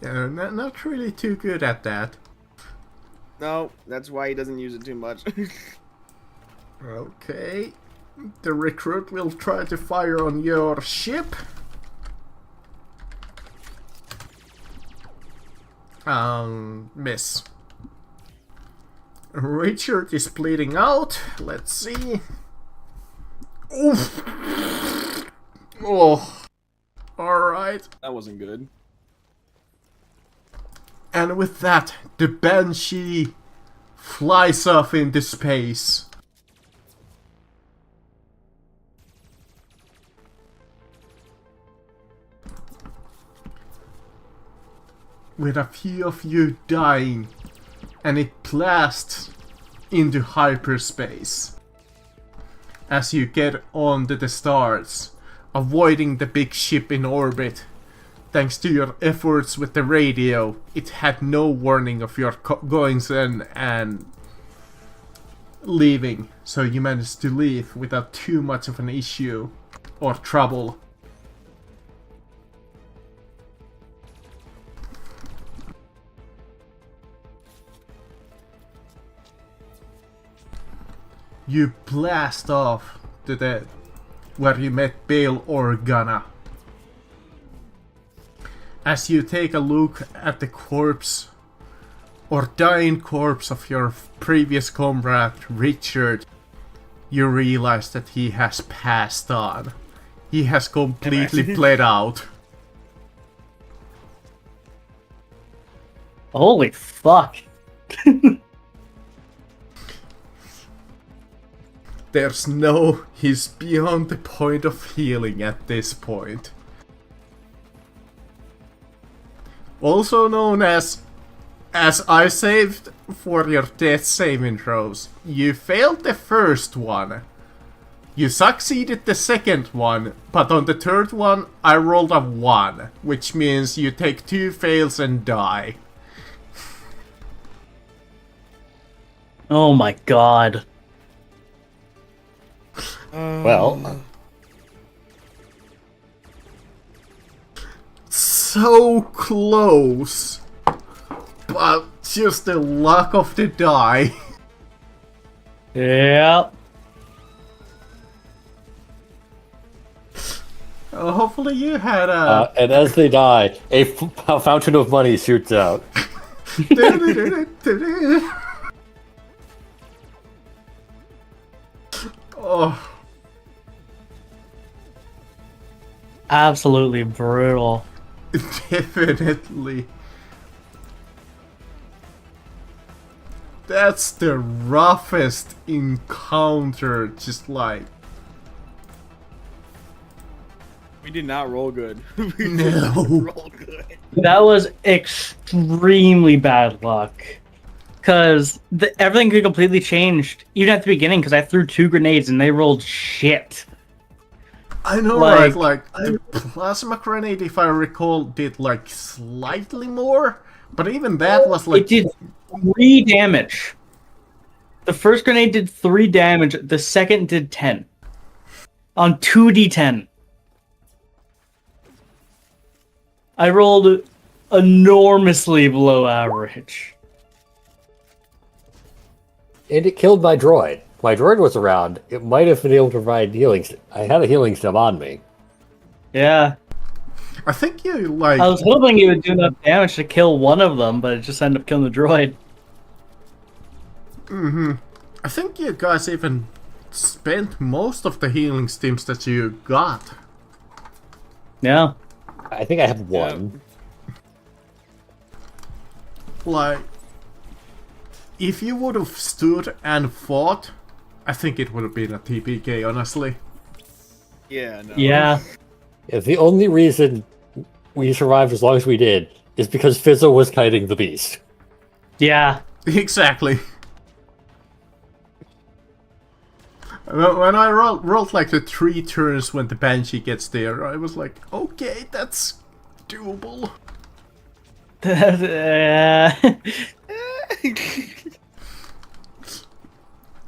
Not really too good at that. No, that's why he doesn't use it too much. Okay. The recruit will try to fire on your ship. Miss. Richard is bleeding out. Let's see. Oof. Oh. Alright. That wasn't good. And with that, the Banshee flies off into space. With a few of you dying, and it blasts into hyperspace. As you get onto the stars, avoiding the big ship in orbit. Thanks to your efforts with the radio, it had no warning of your goings in and leaving, so you managed to leave without too much of an issue or trouble. You blast off to the where you met Bail Organa. As you take a look at the corpse or dying corpse of your previous comrade Richard, you realize that he has passed on. He has completely bled out. Holy fuck. He's beyond the point of healing at this point. Also known as I saved for your death saving throws. You failed the first one. You succeeded the second one, but on the third one, I rolled a 1, which means you take 2 fails and die. Oh my god. Well, So close, but just the luck of the die. Yep. Hopefully you had a... and as they die, a fountain of money shoots out. Oh, Absolutely brutal. definitely. That's the roughest encounter, just like... We did not roll good. We did No. not roll good. That was extremely bad luck. Because everything could completely changed, even at the beginning, because I threw 2 grenades and they rolled shit. I know, right? Like, the plasma grenade, if I recall, did like slightly more, but even that was like... It did 3 damage. The first grenade did 3 damage, the second did 10. On 2d10. I rolled enormously below average. And it killed my droid. My droid was around. It might have been able to provide healing. I had a healing stem on me. Yeah. I think you, like... I was hoping it would do enough damage to kill one of them, but it just ended up killing the droid. I think you guys even spent most of the healing stims that you got. Yeah. I think I have 1. Like, if you would have stood and fought, I think it would have been a TPK, honestly. Yeah, no. Yeah. Yeah, the only reason we survived as long as we did is because Fizzo was kiting the beast. Yeah. Exactly. When I rolled like the 3 turns when the Banshee gets there, I was like, okay, that's doable.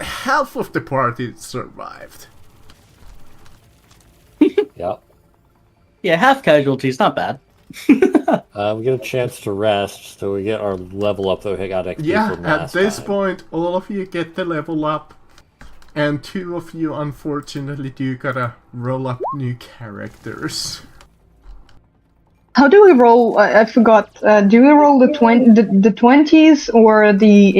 Half of the party survived. Yep. Yeah, half casualties, not bad. We get a chance to rest, so we get our level up that we got XP Yeah, from at last this time. point, all of you get the level up. And 2 of you, unfortunately, do gotta roll up new characters. How do we roll? I forgot. Do we roll the 20s or the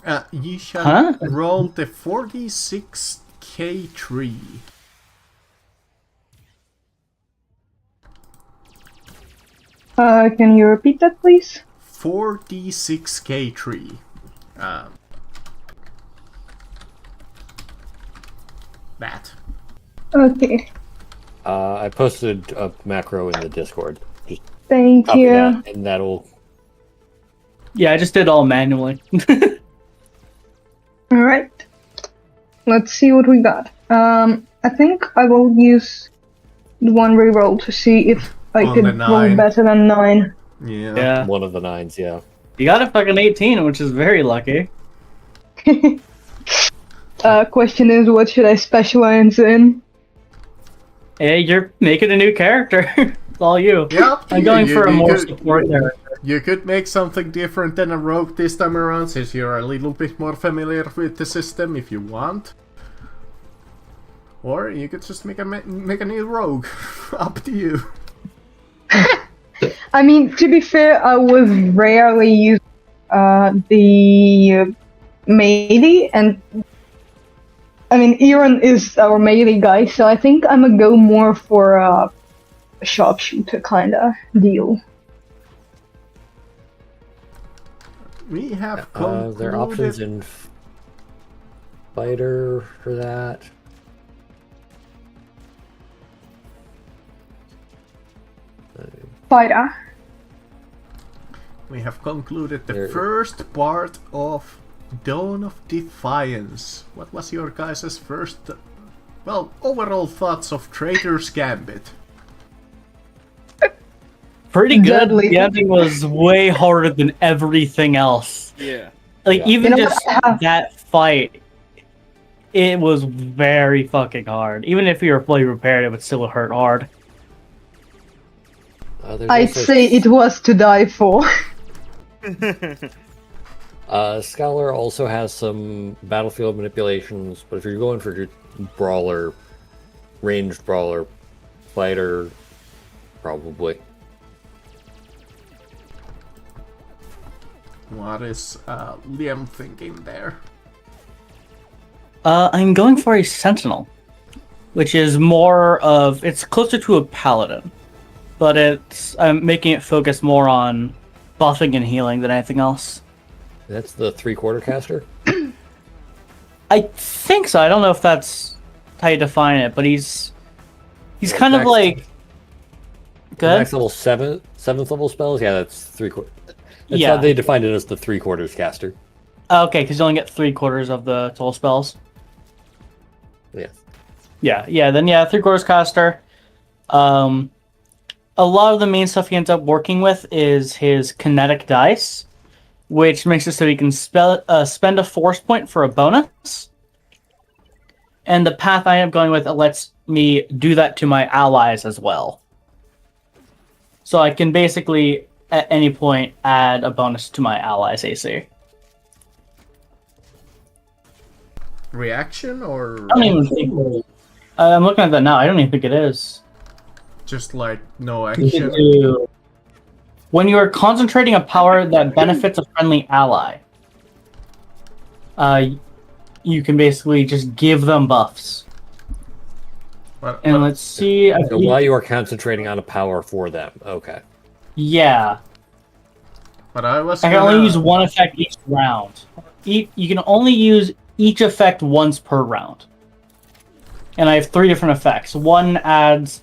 8s? You shall Huh? roll the 46k tree. Can you repeat that, please? 4d6k3. That. Okay, I posted a macro in the Discord. Just thank copy you. that, and that'll. Yeah, I just did all manually. Alright. Let's see what we got. I think I will use the one reroll to see if I On could the roll 9. better than 9. Yeah. Yeah. One of the 9s, yeah. You got a fucking 18, which is very lucky. Question is, what should I specialize in? Hey, you're making a new character. It's all you. Yeah. I'm going for a more could, support character. you could make something different than a rogue this time around, since you're a little bit more familiar with the system if you want. Or you could just make a new rogue. Up to you. I mean, to be fair, I was rarely using the melee, and I mean, Aaron is our melee guy, so I think I'm gonna go more for a sharpshooter kinda deal. We have There are options in fighter for that. Fighter. We have concluded the There- first part of Dawn of Defiance. What was your guys' first, overall thoughts of Traitor's Gambit? Pretty good. Deadly. The ending was way harder than everything else. Yeah. Like, Yeah. even You know just what? that fight, it was very fucking hard. Even if you were fully prepared, it would still hurt hard. There's I'd also say it was to die for. Scholar also has some battlefield manipulations, but if you're going for your brawler, ranged brawler, fighter, probably. What is Liam thinking there? I'm going for a sentinel, which is more of, it's closer to a paladin, but I'm making it focus more on buffing and healing than anything else. That's the 3/4 caster. I think so. I don't know if that's how you define it, but he's kind of Max- like good. Max level 7th level spells. Yeah, that's 3/4. That's Yeah. how they defined it as the 3/4 caster. Okay, because you only get 3/4 of the total spells. Yes. Yeah. Then 3/4 caster. A lot of the main stuff he ends up working with is his kinetic dice, which makes it so he can spend a force point for a bonus. And the path I am going with, it lets me do that to my allies as well. So I can basically, at any point, add a bonus to my allies' AC. Reaction or I don't even think... I'm looking at that now. I don't even think it is. just like no You can action? do... When you are concentrating a power that benefits a friendly ally, you can basically just give them buffs. And let's see. So while you are concentrating on a power for them, okay. Yeah, But I was I can gonna... only use one effect each round. You can only use each effect once per round. And I have 3 different effects. One adds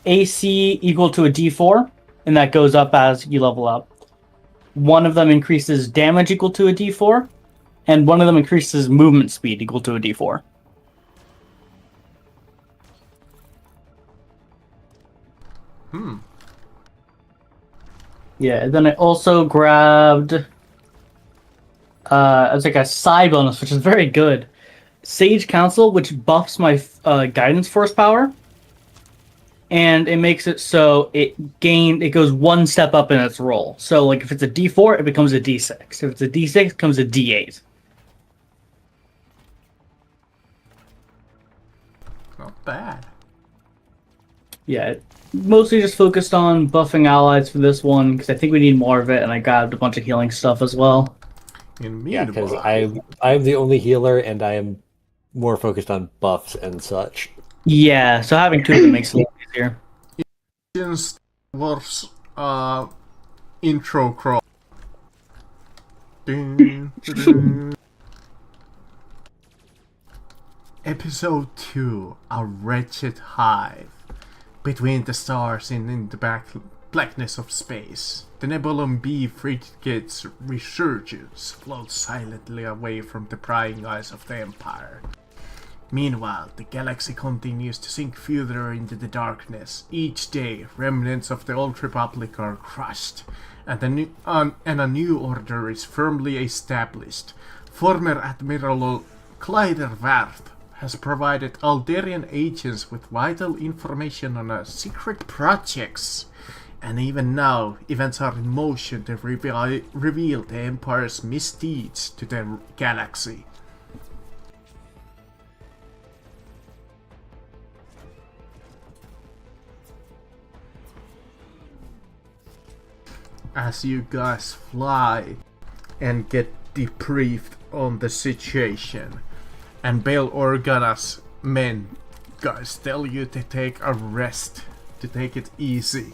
AC equal to a D4, and that goes up as you level up. One of them increases damage equal to a D4, and one of them increases movement speed equal to a D4. Yeah, and then I also grabbed as like a side bonus, which is very good. Sage Council, which buffs my guidance force power, and it makes it so it goes one step up in its roll. So like if it's a D4, it becomes a D6. If it's a D6, it becomes a D8. Not bad. Yeah, mostly just focused on buffing allies for this one because I think we need more of it, and I grabbed a bunch of healing stuff as well. In Yeah, because meanwhile, I'm the only healer, and I am more focused on buffs and such. Yeah, so having 2 of them makes it a lot easier. since was intro crawl. Dun, dun, dun. Episode 2, A Wretched Hive. Between the stars and in the blackness of space, the Nebulon B frigate's resurgence floats silently away from the prying eyes of the Empire. Meanwhile, the galaxy continues to sink further into the darkness. Each day, remnants of the Old Republic are crushed, and a new order is firmly established. Former Admiral Kleider Werth has provided Alderian agents with vital information on secret projects. And even now, events are in motion to reveal the Empire's misdeeds to the galaxy. As you guys fly and get debriefed on the situation, and Bail Organa's men guys tell you to take a rest, to take it easy.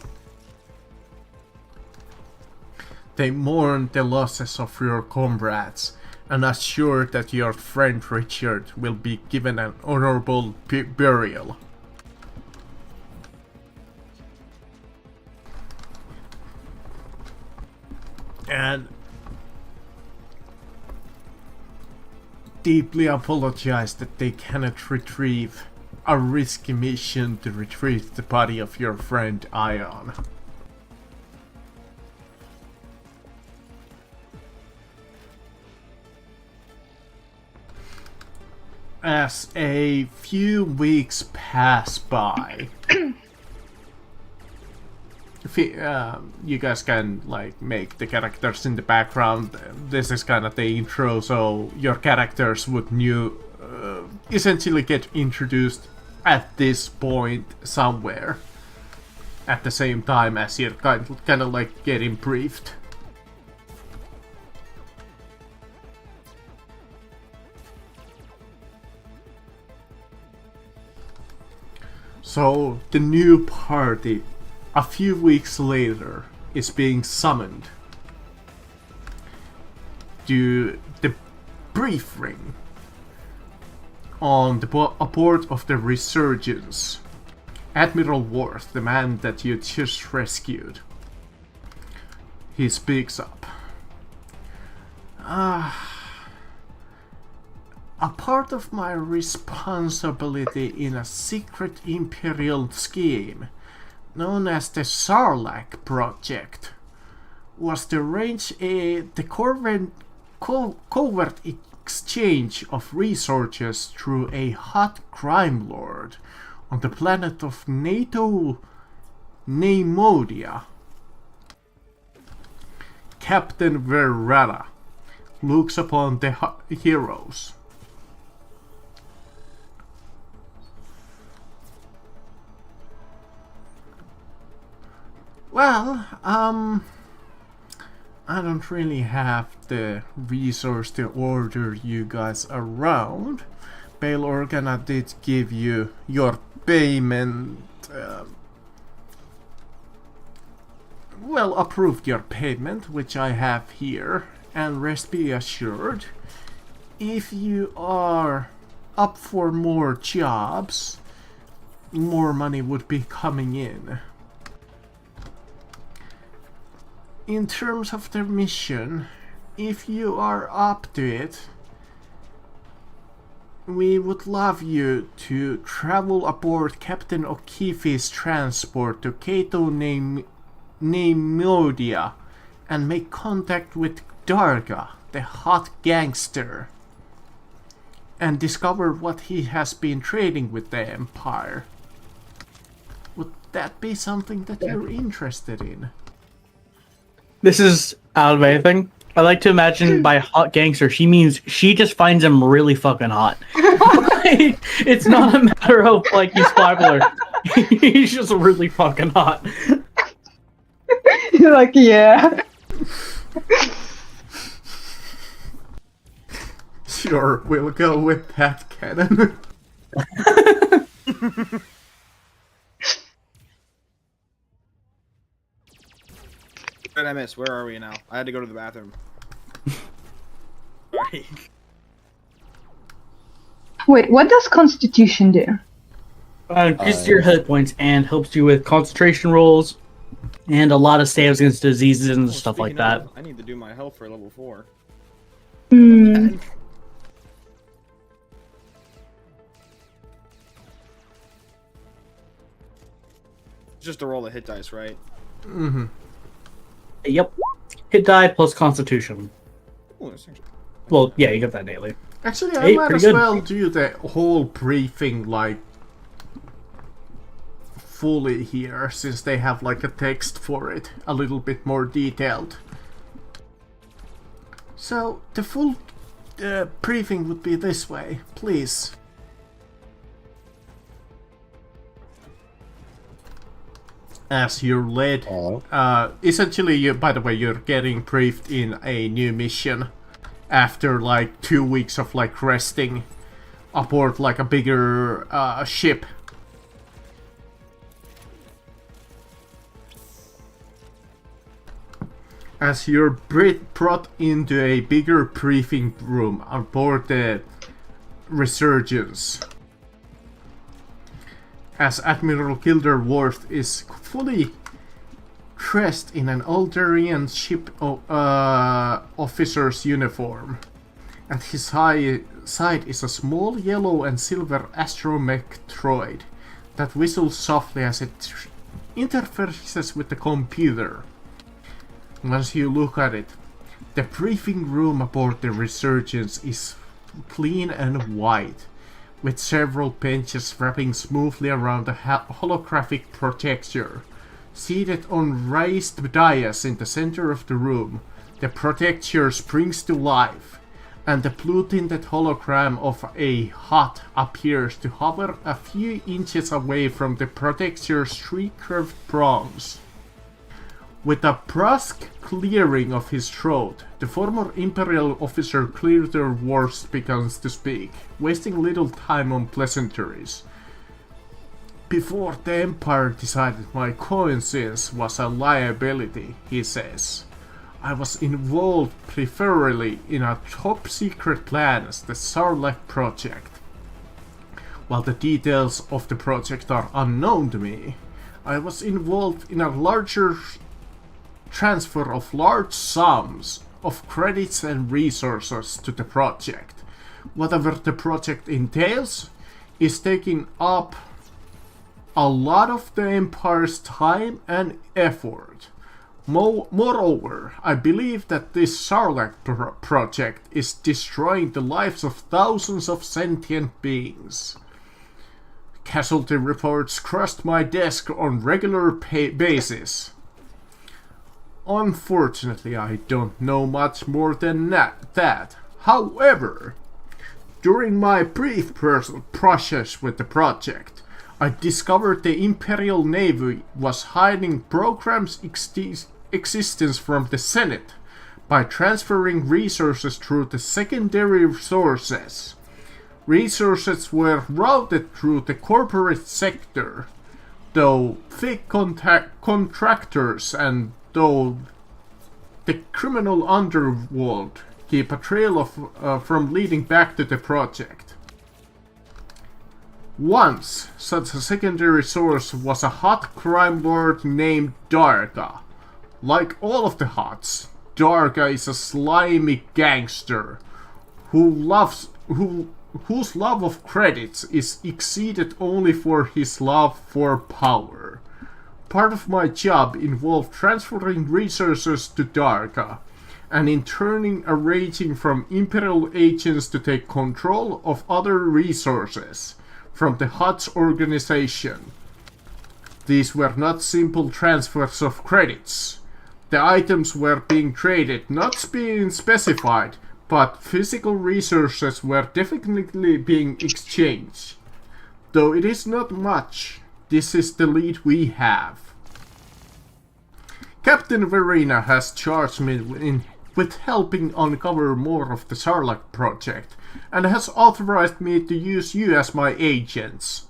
They mourn the losses of your comrades and assure that your friend Richard will be given an honorable burial. And deeply apologize that they cannot retrieve a risky mission to retrieve the body of your friend Ion. As a few weeks pass by, you guys can like make the characters in the background. This is kind of the intro, so your characters would essentially get introduced at this point somewhere at the same time as you're kind of like getting briefed. So the new party, a few weeks later, is being summoned to the briefing on aboard of the Resurgence. Admiral Worth, the man that you just rescued, he speaks up. A part of my responsibility in a secret Imperial scheme known as the Sarlacc Project was to arrange the covert exchange of resources through a hot crime lord on the planet of NATO Neimodia. Captain Verrella looks upon the heroes. Well, I don't really have the resource to order you guys around. Bail Organa did give you your payment, approved your payment, which I have here, and rest be assured, if you are up for more jobs, more money would be coming in. In terms of the mission, if you are up to it, we would love you to travel aboard Captain O'Keefe's transport to Cato Neimodia and make contact with Darga, the hot gangster, and discover what he has been trading with the Empire. Would that be something that you're interested in? This is out of anything. I like to imagine by hot gangster, she means she just finds him really fucking hot. It's not a matter of like he's popular. He's just really fucking hot. You're like, yeah. Sure, we'll go with that cannon. What did I miss? Where are we now? I had to go to the bathroom. Sorry. Wait, what does Constitution do? Increases your hit points and helps you with concentration rolls and a lot of saves against diseases and Well, stuff like speaking that. of, I need to do my health for level 4. Hmm. Just to roll the hit dice, right? Mm-hmm. Yep. Hit die plus constitution. Ooh, that's actually... Well, yeah, you get that daily. Actually, I Hey, might pretty as good. well do the whole briefing, like, fully here, since they have, like, a text for it, a little bit more detailed. So, the full briefing would be this way, please. As you're led, essentially, by the way, you're getting briefed in a new mission after like 2 weeks of like resting aboard like a bigger ship. As you're brought into a bigger briefing room aboard the Resurgence, as Admiral Gilderworth is fully dressed in an Alderian ship officer's uniform. At his side is a small yellow and silver astromech droid that whistles softly as it interfaces with the computer. Once you look at it, the briefing room aboard the Resurgence is clean and white, with several benches wrapping smoothly around a holographic projector. Seated on raised dais in the center of the room, the projector springs to life, and the blue-tinted hologram of a hut appears to hover a few inches away from the projector's three curved prongs. With a brusque clearing of his throat, the former Imperial officer Gilderworth begins to speak, wasting little time on pleasantries. Before the Empire decided my conscience was a liability, he says, I was involved preferably in a top-secret plan as the Sarlacc project. While the details of the project are unknown to me, I was involved in a larger transfer of large sums of credits and resources to the project. Whatever the project entails is taking up a lot of the Empire's time and effort. Moreover, I believe that this Sarlacc project is destroying the lives of thousands of sentient beings. Casualty reports crust my desk on regular basis. Unfortunately, I don't know much more than that. However, during my brief process with the project, I discovered the Imperial Navy was hiding programs' existence from the Senate by transferring resources through the secondary sources. Resources were routed through the corporate sector, though fake contractors and though the criminal underworld keep a trail of from leading back to the project. Once, such a secondary source was a hot crime lord named Darga. Like all of the Huts, Darga is a slimy gangster whose love of credits is exceeded only for his love for power. Part of my job involved transferring resources to Darga, and in turning arranging from Imperial agents to take control of other resources from the Hutt's organization. These were not simple transfers of credits. The items were being traded, not being specified, but physical resources were definitely being exchanged. Though it is not much, this is the lead we have. Captain Verena has charged me with helping uncover more of the Sarlacc project, and has authorized me to use you as my agents.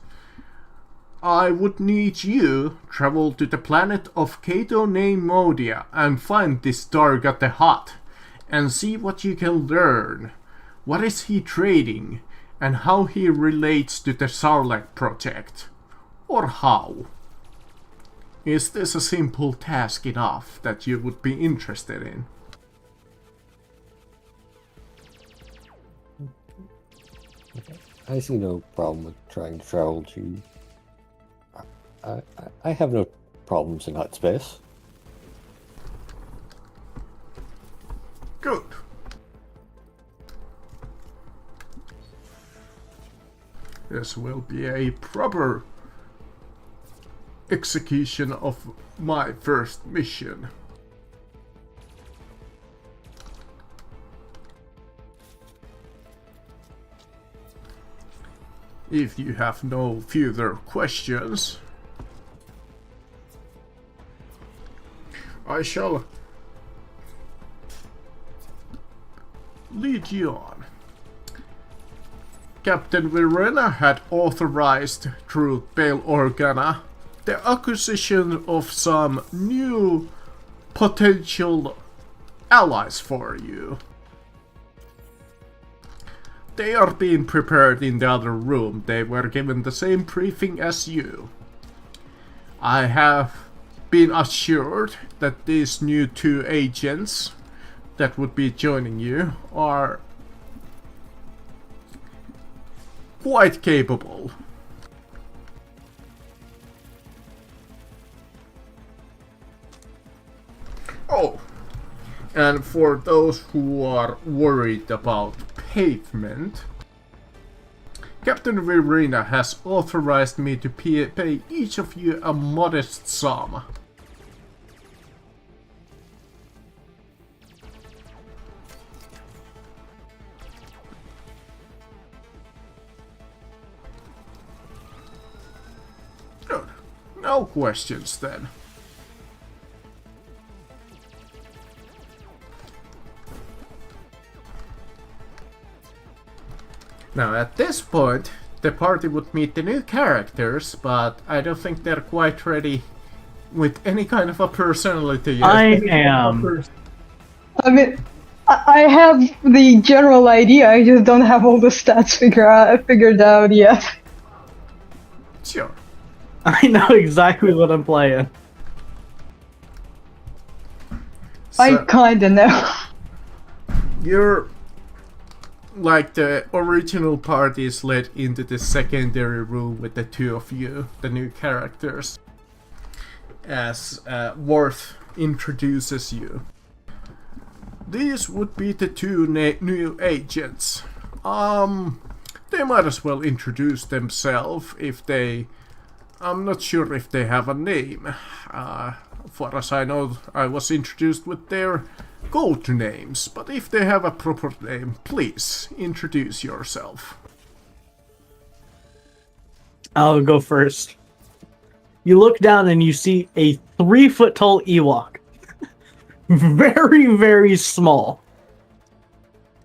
I would need you travel to the planet of Kato Neimodia and find this Darga the Hutt and see what you can learn. What is he trading and how he relates to the Sarlacc project? Or how? Is this a simple task enough that you would be interested in? I see no problem with trying to travel to. I have no problems in hut space. Good. This will be a proper execution of my first mission. If you have no further questions, I shall lead you on. Captain Verena had authorized through Bail Organa the acquisition of some new potential allies for you. They are being prepared in the other room. They were given the same briefing as you. I have been assured that these new 2 agents that would be joining you are quite capable. Oh, and for those who are worried about pavement, Captain Verena has authorized me to pay each of you a modest sum. Good. No questions then. Now at this point, the party would meet the new characters, but I don't think they're quite ready with any kind of a personality yet. I am. I mean, I have the general idea, I just don't have all the stats figured out yet. Sure. I know exactly what I'm playing. I So, kinda know. you're like the original party is led into the secondary room with the 2 of you, the new characters, as Worth introduces you. These would be the 2 new agents. They might as well introduce themselves if they... I'm not sure if they have a name. For as I know, I was introduced with their go-to names, but if they have a proper name, please introduce yourself. I'll go first. You look down and you see a 3-foot tall Ewok. Very, very small.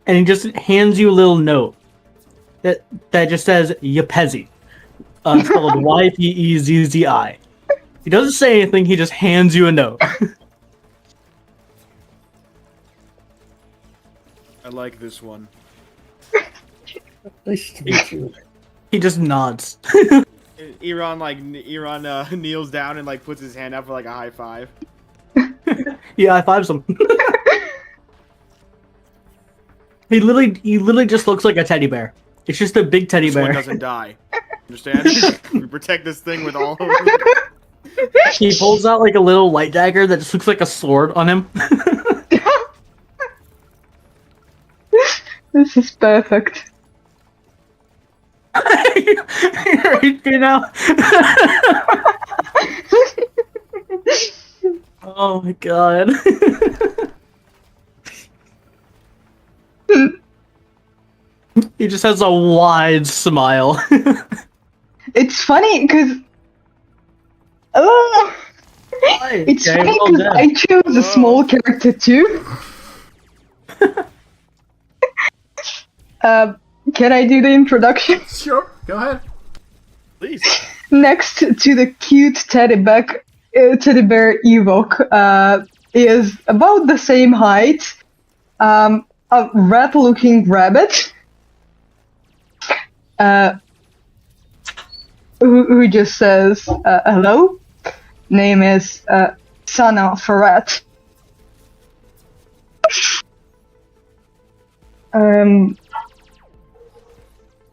And he just hands you a little note that just says Yepezi. Spelled Y-P-E-Z-Z-I. He doesn't say anything, he just hands you a note. I like this one. Nice to meet you. He just nods. Iran kneels down and puts his hand up for a high five. He high fives him. He literally just looks like a teddy bear. It's just a big teddy This one bear. doesn't die. Understand? We protect this thing with all. He pulls out a little light dagger that just looks like a sword on him. This is perfect. You know? Oh my god. He just has a wide smile. It's funny because it's Okay, funny well because done. I chose a small character too. Can I do the introduction? Sure, go ahead. Please. next to the cute teddy bear Ewok is about the same height. A rat-looking rabbit. Who just says hello? Name is Sana Ferret.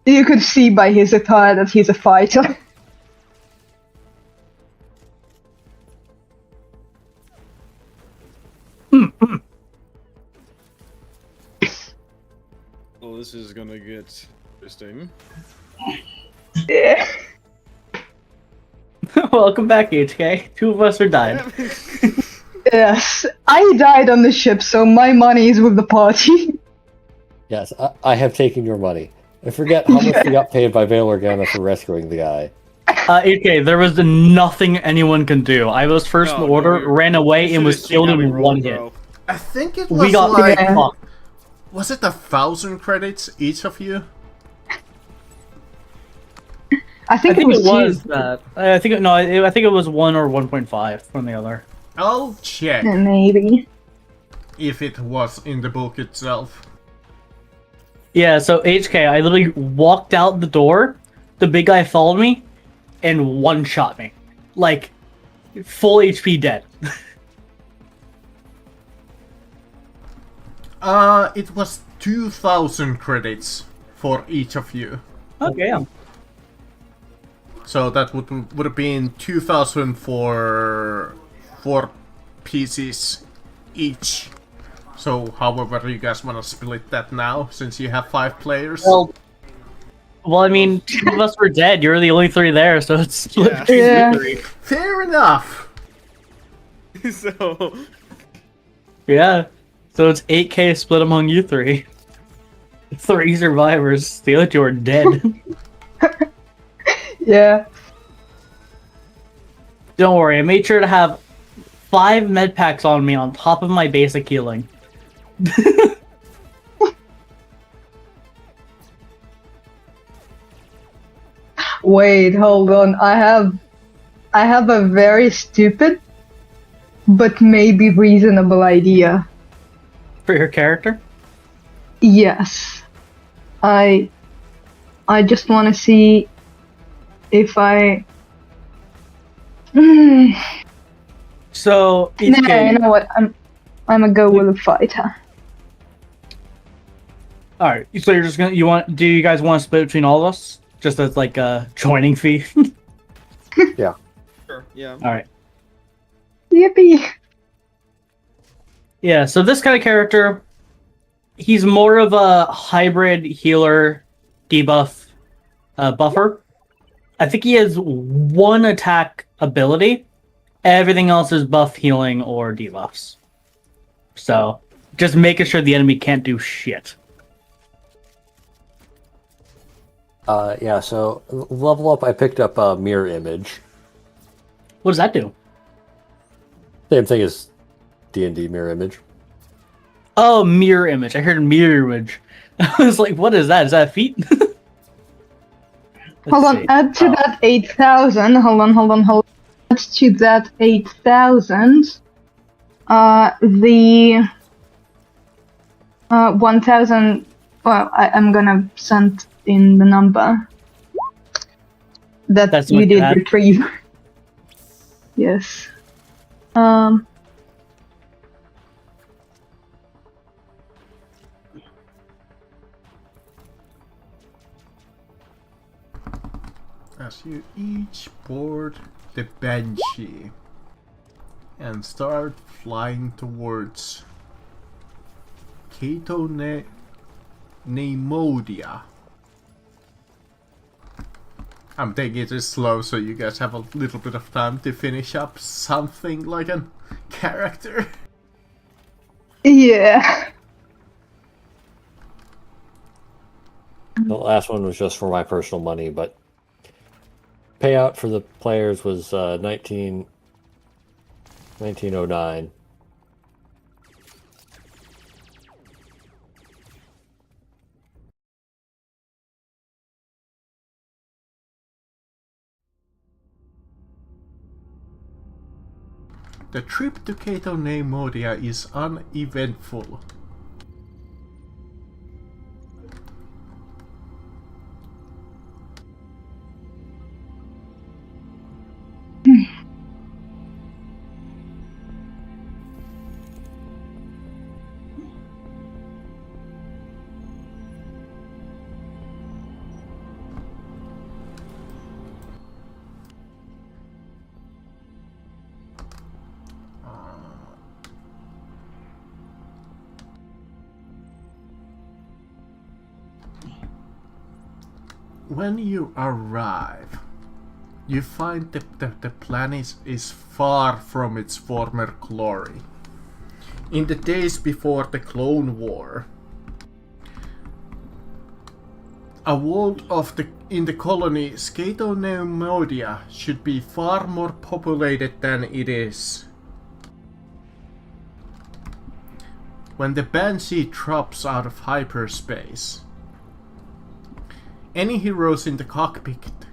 You could see by his attire that he's a fighter. Well, this is gonna get interesting. Yeah. Welcome back, HK. Two of us are dying. Yes, I died on the ship, so my money is with the party. Yes, I have taken your money. I forget how much we got paid by Bail Organa for rescuing the guy. HK, there was nothing anyone can do. I was first in order, ran away, and was killed in one hit. I think it was We got like... fucked. Was it 1,000 credits each of you? I think it was that. I think it was 1 or 1.5 from the other. I'll check maybe. if it was in the book itself. Yeah, so HK, I literally walked out the door, the big guy followed me, and one-shot me. Like, full HP dead. It was 2,000 credits for each of you. Okay, yeah. So that would have been 2,000 for 4 pieces each. So however you guys want to split that now, since you have 5 players. Well, I mean, 2 of us were dead. You're the only 3 there, so it's split between Yeah. you 3. Fair enough! So, Yeah. So it's 8k split among you 3. 3 survivors. The other 2 are dead. Yeah. Don't worry, I made sure to have 5 med packs on me on top of my basic healing. Wait, hold on. I have a very stupid but maybe reasonable idea. For your character? Yes. I just want to see if I So, Nah, you know what? I'm gonna go with a fighter. Alright, so you're just gonna do you guys want to split between all of us? Just as like a joining fee? Yeah. sure, yeah. Alright. Yippee! Yeah, so this kind of character, he's more of a hybrid healer debuff buffer. I think he has 1 attack ability. Everything else is buff, healing, or debuffs. So, just making sure the enemy can't do shit. Yeah, so level up, I picked up a mirror image. What does that do? Same thing as D&D mirror image. Oh, mirror image. I heard mirror image. I was like, what is that? Is that a feat? Hold on, add to that 8,000. Hold on. Add to that 8,000. The 1,000. Well, I'm gonna send in the number that That's you what did that- retrieve. Yes. As you each board the Banshee and start flying towards Kato Neimodia. I'm taking it slow so you guys have a little bit of time to finish up something like a character. Yeah. The last one was just for my personal money, but payout for the players was 1909. The trip to Cato Neimodia is uneventful. When you arrive, you find that the planet is far from its former glory. In the days before the Clone War, a world in the colony Scato Neimodia should be far more populated than it is. When the Banshee drops out of hyperspace, any heroes in the cockpit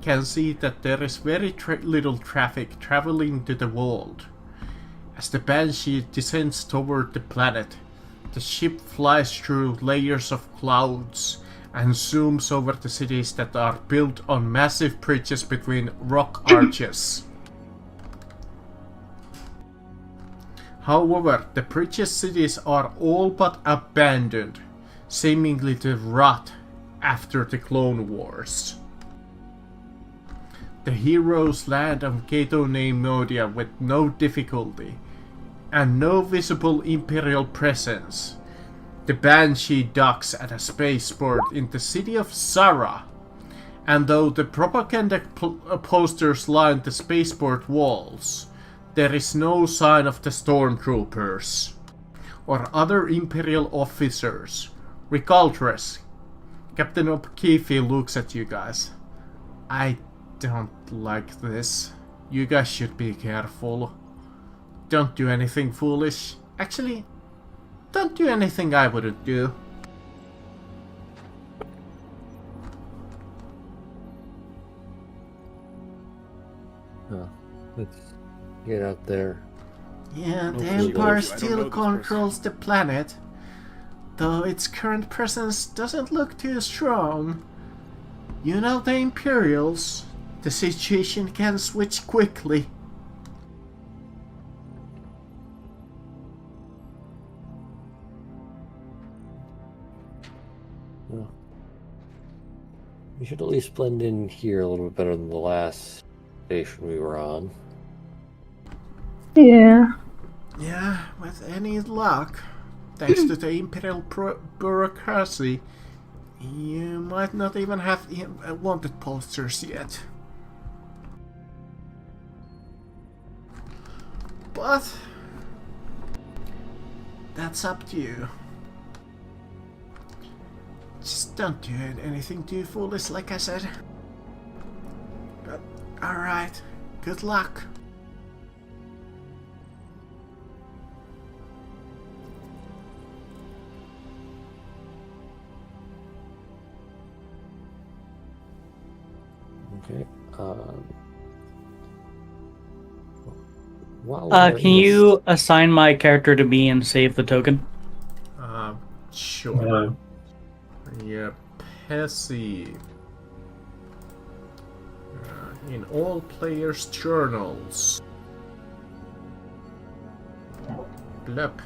can see that there is very little traffic traveling to the world. As the Banshee descends toward the planet, the ship flies through layers of clouds and zooms over the cities that are built on massive bridges between rock arches. However, the bridges cities are all but abandoned, seemingly to rot after the Clone Wars. The heroes land on Cato Neimodia with no difficulty, and no visible Imperial presence. The Banshee docks at a spaceport in the city of Zara, and though the propaganda posters line the spaceport walls, there is no sign of the stormtroopers or other Imperial officers. Regardless, Captain O'Keefe looks at you guys. I don't like this. You guys should be careful. Don't do anything foolish. Actually, don't do anything I wouldn't do. Let's get out there. Yeah, the Hopefully Empire I don't know still this controls the planet, though its current presence doesn't look too strong. You know the Imperials. The situation can switch quickly. Well, we should at least blend in here a little bit better than the last station we were on. Yeah. Yeah, with any luck, thanks to the Imperial bureaucracy, you might not even have wanted posters yet. But that's up to you. Just don't do anything too foolish, like I said. But alright, good luck. Okay. While we're Can in this- you assign my character to me and save the token? Sure. Yeah, Pessy. In all players' journals. Blup.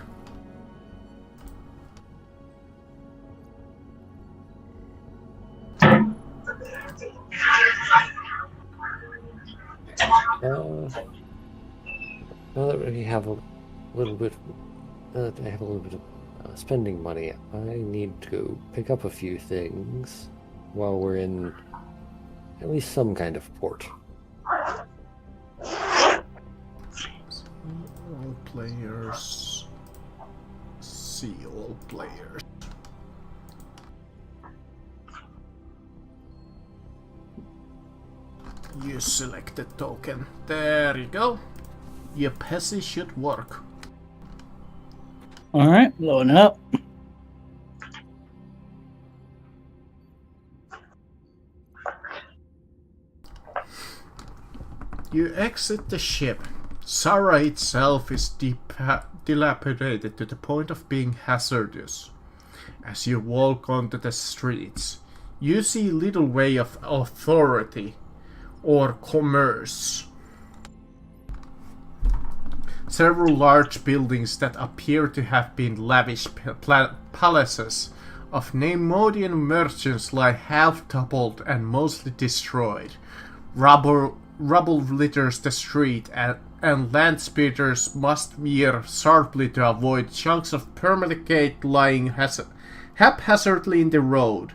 Now that we have a little bit, I have a little bit of spending money, I need to pick up a few things while we're in at least some kind of port. All players. See all players. You select the token. There you go. Your Pessy should work. Alright, loading up. You exit the ship Sarah itself is dilapidated to the point of being hazardous. As you walk onto the streets, you see little way of authority or commerce. Several large buildings that appear to have been lavish palaces of Neimoidian merchants lie half toppled and mostly destroyed. Rubble litters the street, and land speeders must veer sharply to avoid chunks of permalicate lying haphazardly in the road.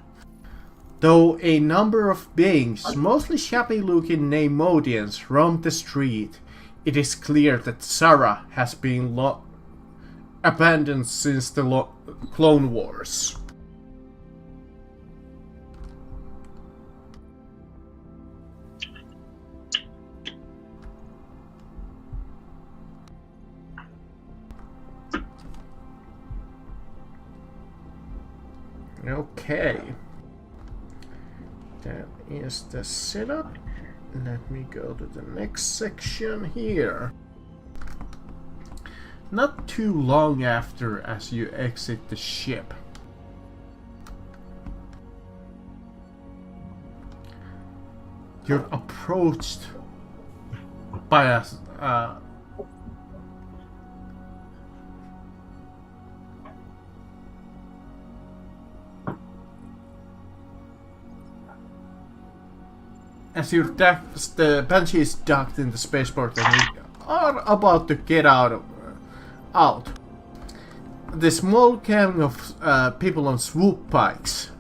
Though a number of beings, mostly shabby-looking Neimoidians, roam the street, it is clear that Sarah has been abandoned since the Clone Wars. Okay. That is the setup. Let me go to the next section here. Not too long after as you exit the ship, you're approached by a as the Banshee is docked in the spaceport and you are about to get out. The small gang of people on swoop bikes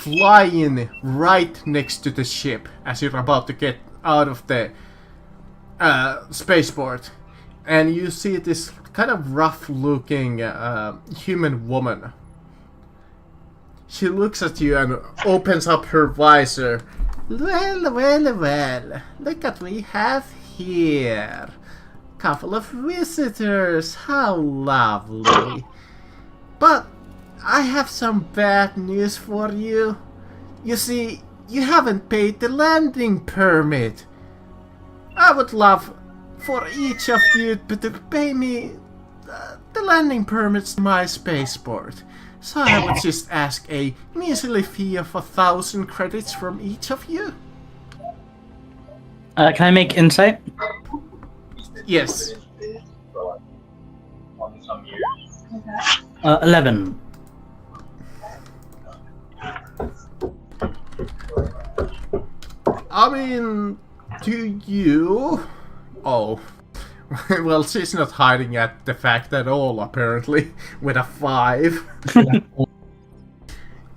fly in right next to the ship as you're about to get out of the spaceport, and you see this kind of rough-looking human woman. She looks at you and opens up her visor. Well, look what we have here. Couple of visitors, how lovely. But I have some bad news for you. You see, you haven't paid the landing permit. I would love for each of you to pay me the landing permits to my spaceport. So I would just ask a measly fee of 1,000 credits from each of you. Can I make insight? Yes. 11. I mean, to you... Oh. Well, she's not hiding at the fact at all, apparently, with a 5.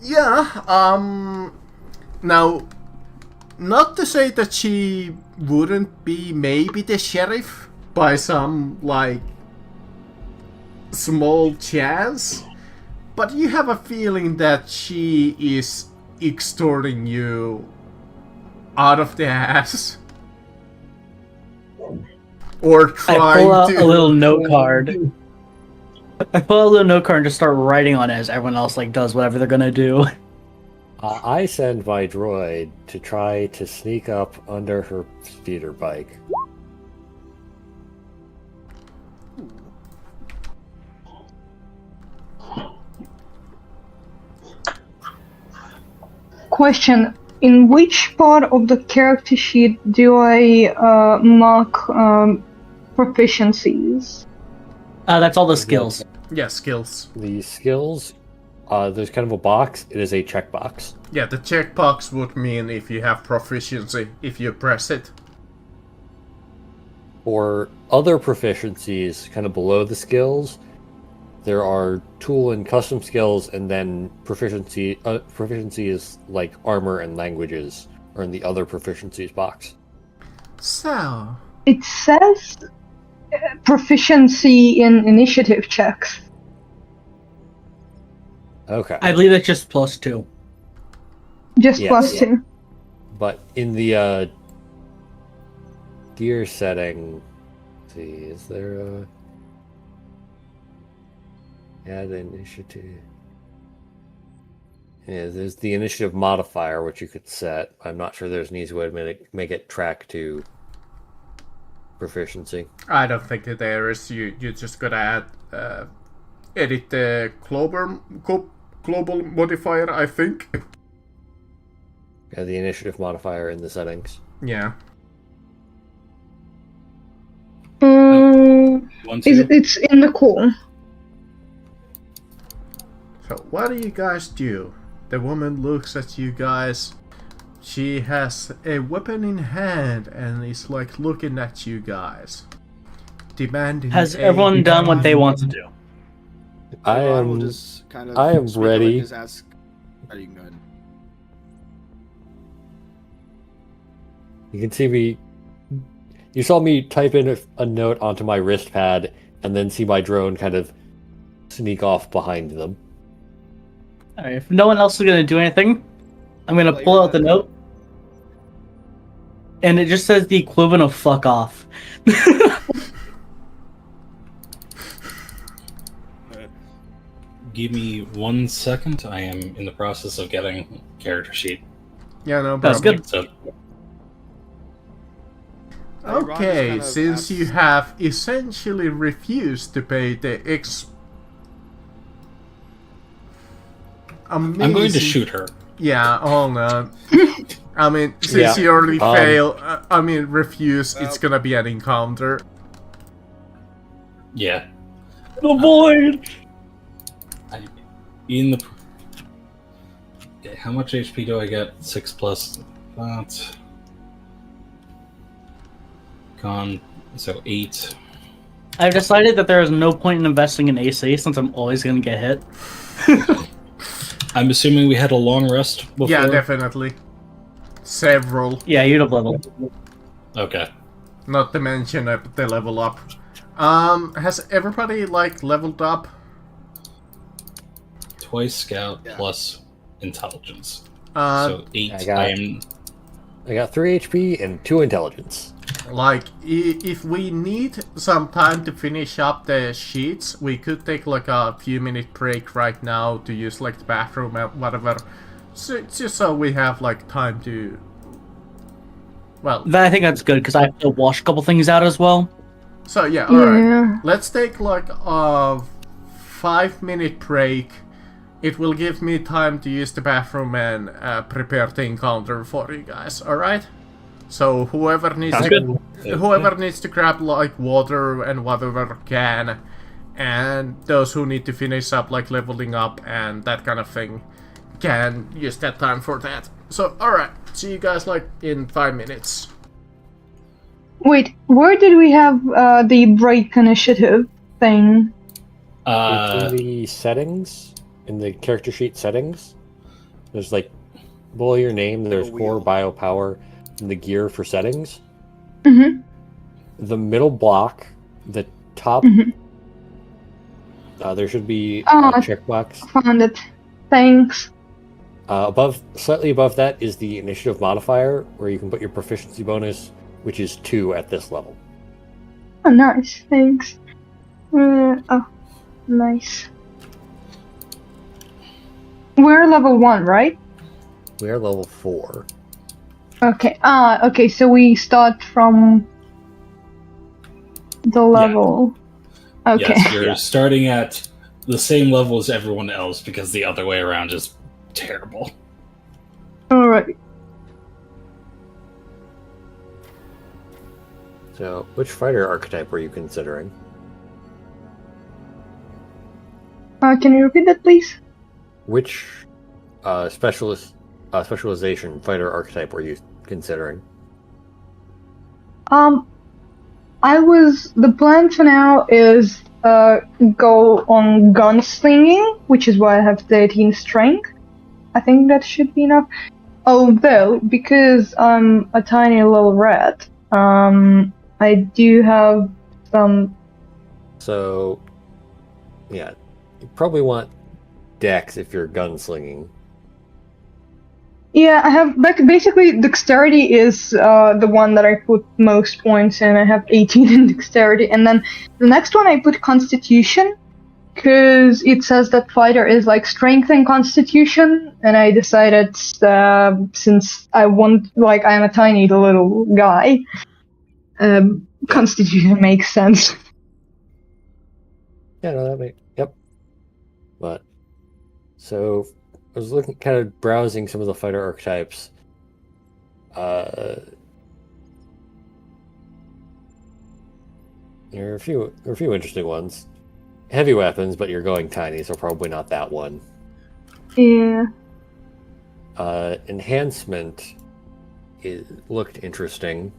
Yeah, now, not to say that she wouldn't be maybe the sheriff by some, like, small chance, but you have a feeling that she is extorting you out of the ass. Or trying I pull out to... a little note card. I pull out a little note card and just start writing on it as everyone else does whatever they're gonna do. I send my droid to try to sneak up under her speeder bike. Question: in which part of the character sheet do I mark proficiencies? That's all the skills. Yeah, skills. The skills, there's kind of a box. It is a checkbox. Yeah, the checkbox would mean if you have proficiency, if you press it. For other proficiencies, kind of below the skills, there are tool and custom skills, and then proficiency is like armor and languages are in the other proficiencies box. So... It says proficiency in initiative checks. Okay. I believe it's just +2. Just Yes. +2. But in the gear setting, let's see, is there a add initiative? Yeah, there's the initiative modifier, which you could set. I'm not sure there's an easy way to make it track to proficiency. I don't think that there is. You just gotta edit the global modifier, I think. Yeah, the initiative modifier in the settings. Yeah. It's in the call. So what do you guys do? The woman looks at you guys. She has a weapon in hand and is like looking at you guys, demanding. Has everyone done what they want to do? I Ron will am. just kind of I am speak up and ready. Just ask. Oh, you can go ahead. You can see me. You saw me type in a note onto my wrist pad, and then see my drone kind of sneak off behind them. Alright, if no one else is gonna do anything, I'm gonna pull out the note. And it just says the equivalent of fuck off. Give me 1 second. I am in the process of getting character sheet. Yeah, no That's problem. good. So Ron just Okay, kind of since asks- you have essentially refused to pay the I'm going to amazing- shoot her. Yeah, hold on. I mean, since Yeah, you already um, refuse, it's Well- gonna be an encounter. Yeah. Avoid! In the. Okay, how much HP do I get? 6 plus that. Con. So 8. I've decided that there is no point in investing in AC since I'm always gonna get hit. I'm assuming we had a long rest before. Yeah, definitely. Several. Yeah, you'd have leveled. Okay. Not to mention the level up. Has everybody like leveled up? Twice scout Yeah. plus intelligence. Uh, So 8. I got- I am. I got 3 HP and 2 intelligence. like if we need some time to finish up the sheets, we could take like a few minute break right now to use like the bathroom or whatever. So just so we have like time to. Well, I think that's good because I have to wash a couple things out as well. so yeah, alright. Yeah. Let's take like a 5-minute break. It will give me time to use the bathroom and prepare the encounter for you guys, alright? So whoever needs Sounds to good. whoever needs to grab like water and whatever can, and those who need to finish up like leveling up and that kind of thing can use that time for that. So alright, see you guys like in 5 minutes. Wait, where did we have the break initiative thing? It's in the settings, in the character sheet settings. There's like below your name. There's core, bio, power, and the gear for settings. Mm-hmm. The middle block, the top. Mhm. There should be Oh, a checkbox. Found it. Thanks. Slightly above that is the initiative modifier, where you can put your proficiency bonus, which is 2 at this level. Oh, nice. Thanks. Oh, nice. We're level 1, right? We are level 4. Okay. Okay. So we start from the level. Okay. Yes, you're Yeah. starting at the same level as everyone else because the other way around is terrible. All right. So, which fighter archetype were you considering? Can you repeat that, please? Which specialization fighter archetype were you considering? The plan for now is go on gunslinging, which is why I have 13 strength. I think that should be enough. Although, because I'm a tiny little rat, I do have some. So, yeah, you probably want Dex if you're gunslinging. Yeah, I have basically dexterity is the one that I put most points in. I have 18 in dexterity, and then the next one I put constitution, because it says that fighter is like strength and constitution, and I decided since I want, like, I'm a tiny little guy, Constitution makes sense. Yeah, no, that makes yep. But so I was looking, kind of browsing some of the fighter archetypes. There are a few interesting ones. Heavy weapons, but you're going tiny, so probably not that one. Yeah. Enhancement looked interesting.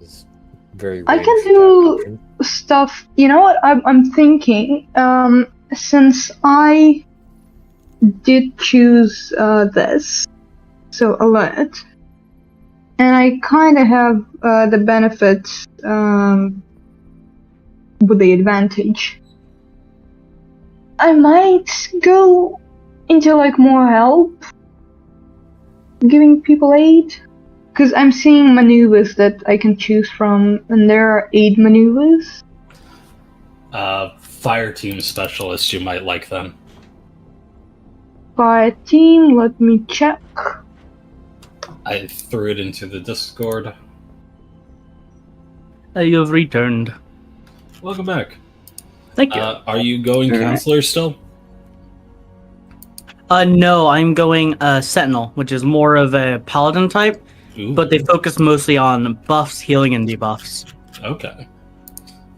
It's very I can ranged do option. stuff. You know what? I'm thinking. Since I did choose this, so alert, and I kind of have the benefits with the advantage. I might go into like more help, giving people aid, because I'm seeing maneuvers that I can choose from, and there are 8 maneuvers. Fire team specialist, you might like them. Fire team, let me check. I threw it into the Discord. You have returned. Welcome back. Thank you. Are you going Alright. counselor still? No, I'm going Sentinel, which is more of a paladin type, Ooh, but they focus mostly on buffs, healing, and debuffs. okay.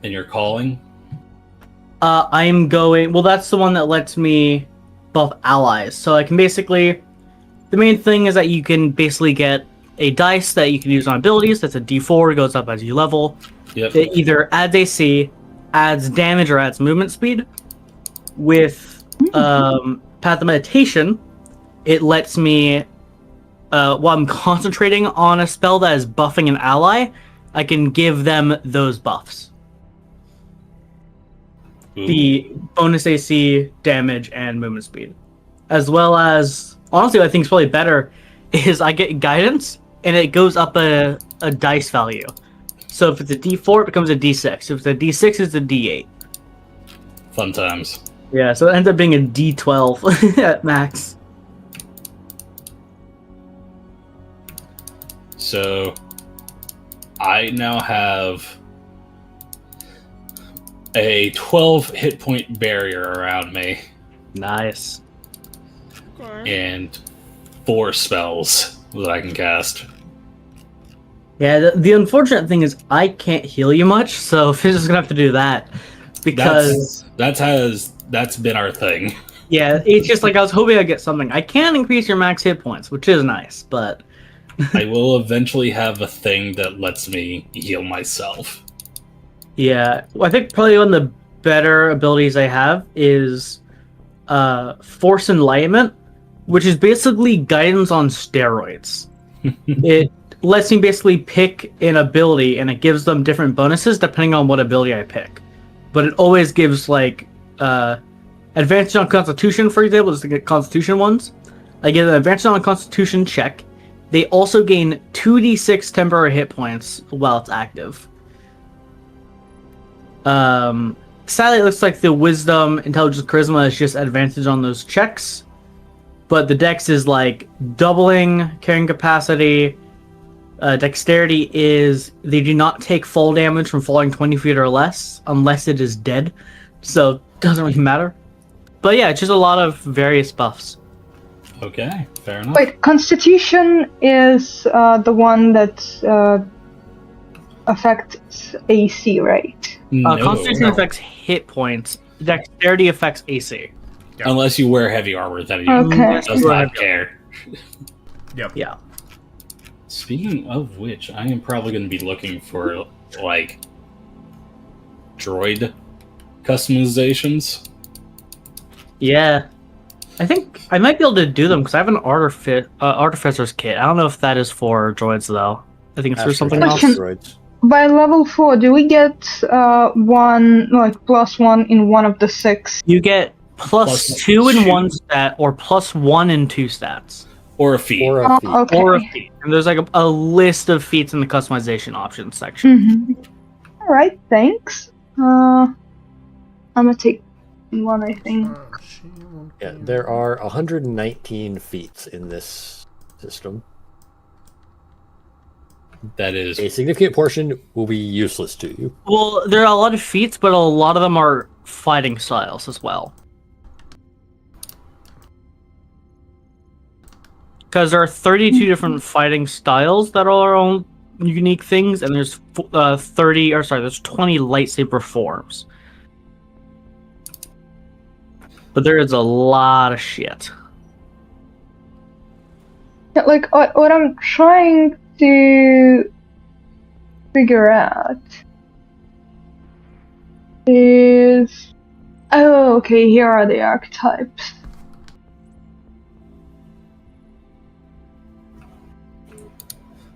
And you're calling? I'm going. Well, that's the one that lets me buff allies. So I can basically. The main thing is that you can basically get a dice that you can use on abilities. That's a D4. It goes up as you level. Yep. It either adds AC, adds damage, or adds movement speed. With Path of Meditation, it lets me. While I'm concentrating on a spell that is buffing an ally, I can give them those buffs. Ooh. The bonus AC, damage, and movement speed. As well as, honestly, what I think is probably better is I get guidance, and it goes up a dice value. So if it's a D4, it becomes a D6. If it's a D6, it's a D8. Fun times. Yeah, so it ends up being a D12 at max. So, I now have a 12 hit point barrier around me Nice. and 4 spells that I can cast. Yeah, the unfortunate thing is I can't heal you much, so Fizz is gonna have to do that. Because, That's been our thing. yeah, it's just like I was hoping I'd get something. I can increase your max hit points, which is nice, but... I will eventually have a thing that lets me heal myself. Yeah, well, I think probably one of the better abilities I have is Force Enlightenment, which is basically guidance on steroids. It lets me basically pick an ability, and it gives them different bonuses depending on what ability I pick. But it always gives, like, advantage on Constitution, for example, just to get Constitution ones. I get an advantage on a Constitution check. They also gain 2d6 temporary hit points while it's active. Sadly, it looks like the Wisdom, Intelligence, Charisma is just advantage on those checks. But the Dex is like doubling carrying capacity. Dexterity is they do not take fall damage from falling 20 feet or less unless it is dead. So it doesn't really matter. But yeah, it's just a lot of various buffs. Okay, fair enough. Wait, Constitution is the one that affects AC, right? No. Constitution affects hit points. Dexterity affects AC. Unless you wear heavy armor, then you Okay. does not care. Yeah. Speaking of which, I am probably going to be looking for, like, droid customizations. Yeah. I think I might be able to do them because I have an Artificer's kit. I don't know if that is for droids, though. I think it's for something else. Asteroids. By level 4, do we get +1 in one of the 6? You get plus Plus 2 in two. 1 stat or plus 1 in 2 stats. Or a feat. Or a feat. Okay. Or a feat. And there's like a list of feats in the customization options section. Mm-hmm. Alright, thanks. I'm gonna take one, I think. Yeah, there are 119 feats in this system. That is A significant portion will be useless to you. Well, there are a lot of feats, but a lot of them are fighting styles as well. Because there are 32 different fighting styles that are their own unique things, and there's 30, or sorry, there's 20 lightsaber forms. But there is a lot of shit. Yeah, like what I'm trying to figure out is, oh, okay, here are the archetypes.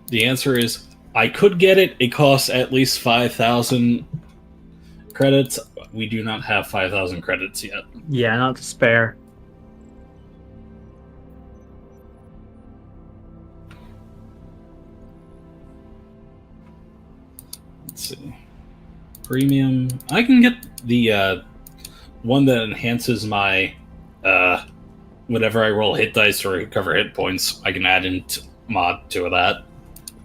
the answer is I could get it. It costs at least 5,000 credits. We do not have 5,000 credits yet. Yeah, not to spare. Let's see. Premium. I can get the one that enhances my whenever I roll hit dice or recover hit points. I can add in mod to that,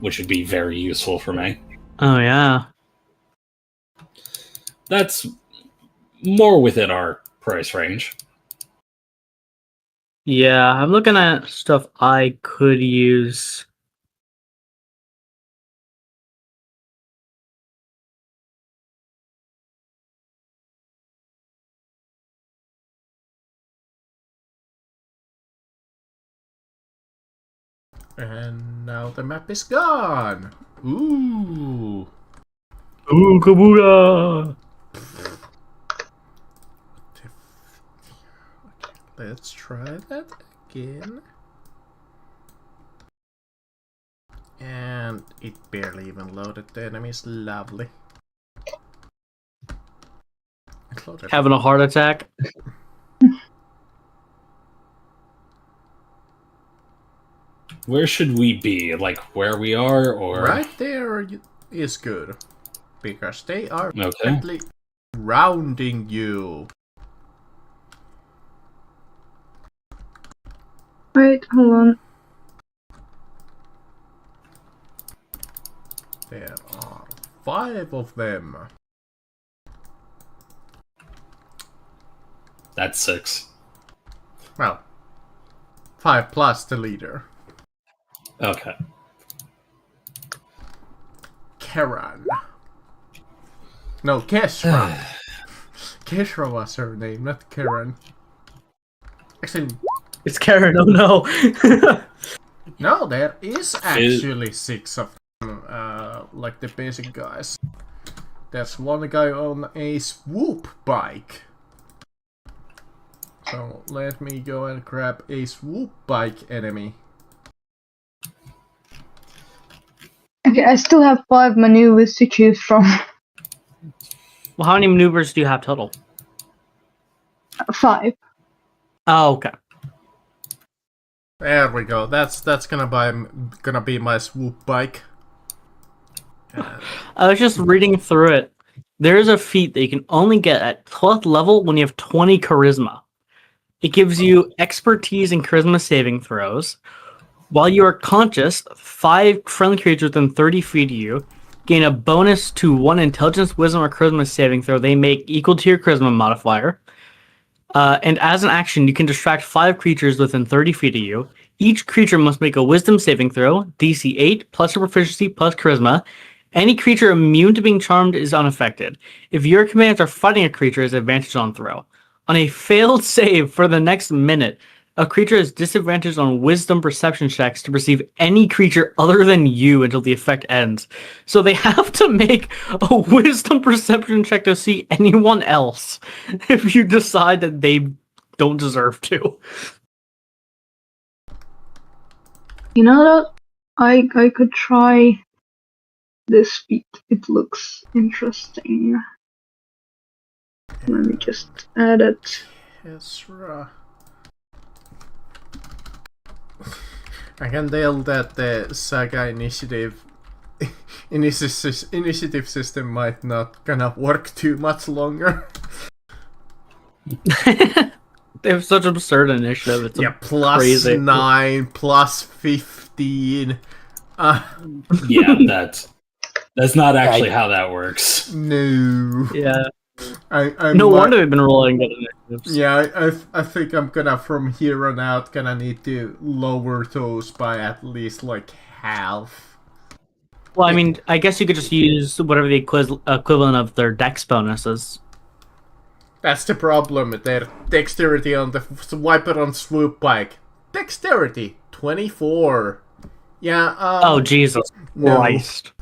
which would be very useful for me. Oh, yeah. That's more within our price range. Yeah, I'm looking at stuff I could use. And now the map is gone. Ooh. Ooh, Kabuga! Let's try that again. And it barely even loaded the enemies. Lovely. It loaded. Having a heart attack? Where should we be? Like where we are, or Right there is good. Because they are Okay. perfectly rounding you. Wait, hold on. There are 5 of them. That's 6. Well, 5 plus the leader. Okay. Karen. No, Keshra. Keshra was her name, not Karen. Actually, It's Karen, oh no! no, there is actually 6 of them, like the basic guys. There's one guy on a swoop bike. So let me go and grab a swoop bike enemy. Okay, I still have 5 maneuvers to choose from. Well, how many maneuvers do you have total? 5. Oh, okay. There we go. That's gonna be my swoop bike. I was just reading through it. There is a feat that you can only get at 12th level when you have 20 charisma. It gives you expertise in charisma saving throws. While you are conscious, 5 friendly creatures within 30 feet of you gain a bonus to 1 intelligence, wisdom, or charisma saving throw they make equal to your charisma modifier. And as an action, you can distract 5 creatures within 30 feet of you. Each creature must make a wisdom saving throw, DC 8, plus your proficiency, plus charisma. Any creature immune to being charmed is unaffected. If your commands are fighting a creature, it has advantage on throw. On a failed save for the next minute, a creature has disadvantage on wisdom perception checks to perceive any creature other than you until the effect ends. So they have to make a wisdom perception check to see anyone else if you decide that they don't deserve to. You know what? I could try this feat. It looks interesting. Let me just add it. Ezra. I can tell that the Saga initiative system might not gonna work too much longer. They have such absurd initiative. It's Yeah, plus crazy. 9, plus 15. Yeah, that's not actually how that works. No. Yeah. I No might- wonder we've been rolling good initiatives. Yeah, I think I'm gonna from here on out gonna need to lower those by at least like half. Well, I mean, I guess you could just use whatever the equivalent of their dex bonuses. That's the problem. Their dexterity on the Viper on swoop bike. Dexterity 24. Yeah. Oh, Jesus no. Christ.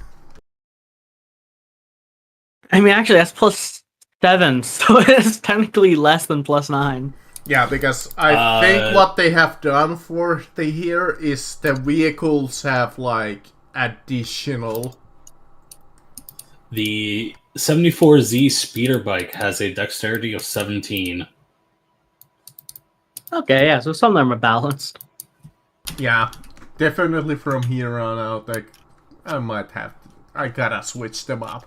I mean, actually, that's +7, so it's technically less than +9. Yeah, because I think what they have done for the here is the vehicles have like additional. The 74Z speeder bike has a dexterity of 17. Okay, yeah, so some of them are balanced. Yeah, definitely from here on out, like I gotta switch them up.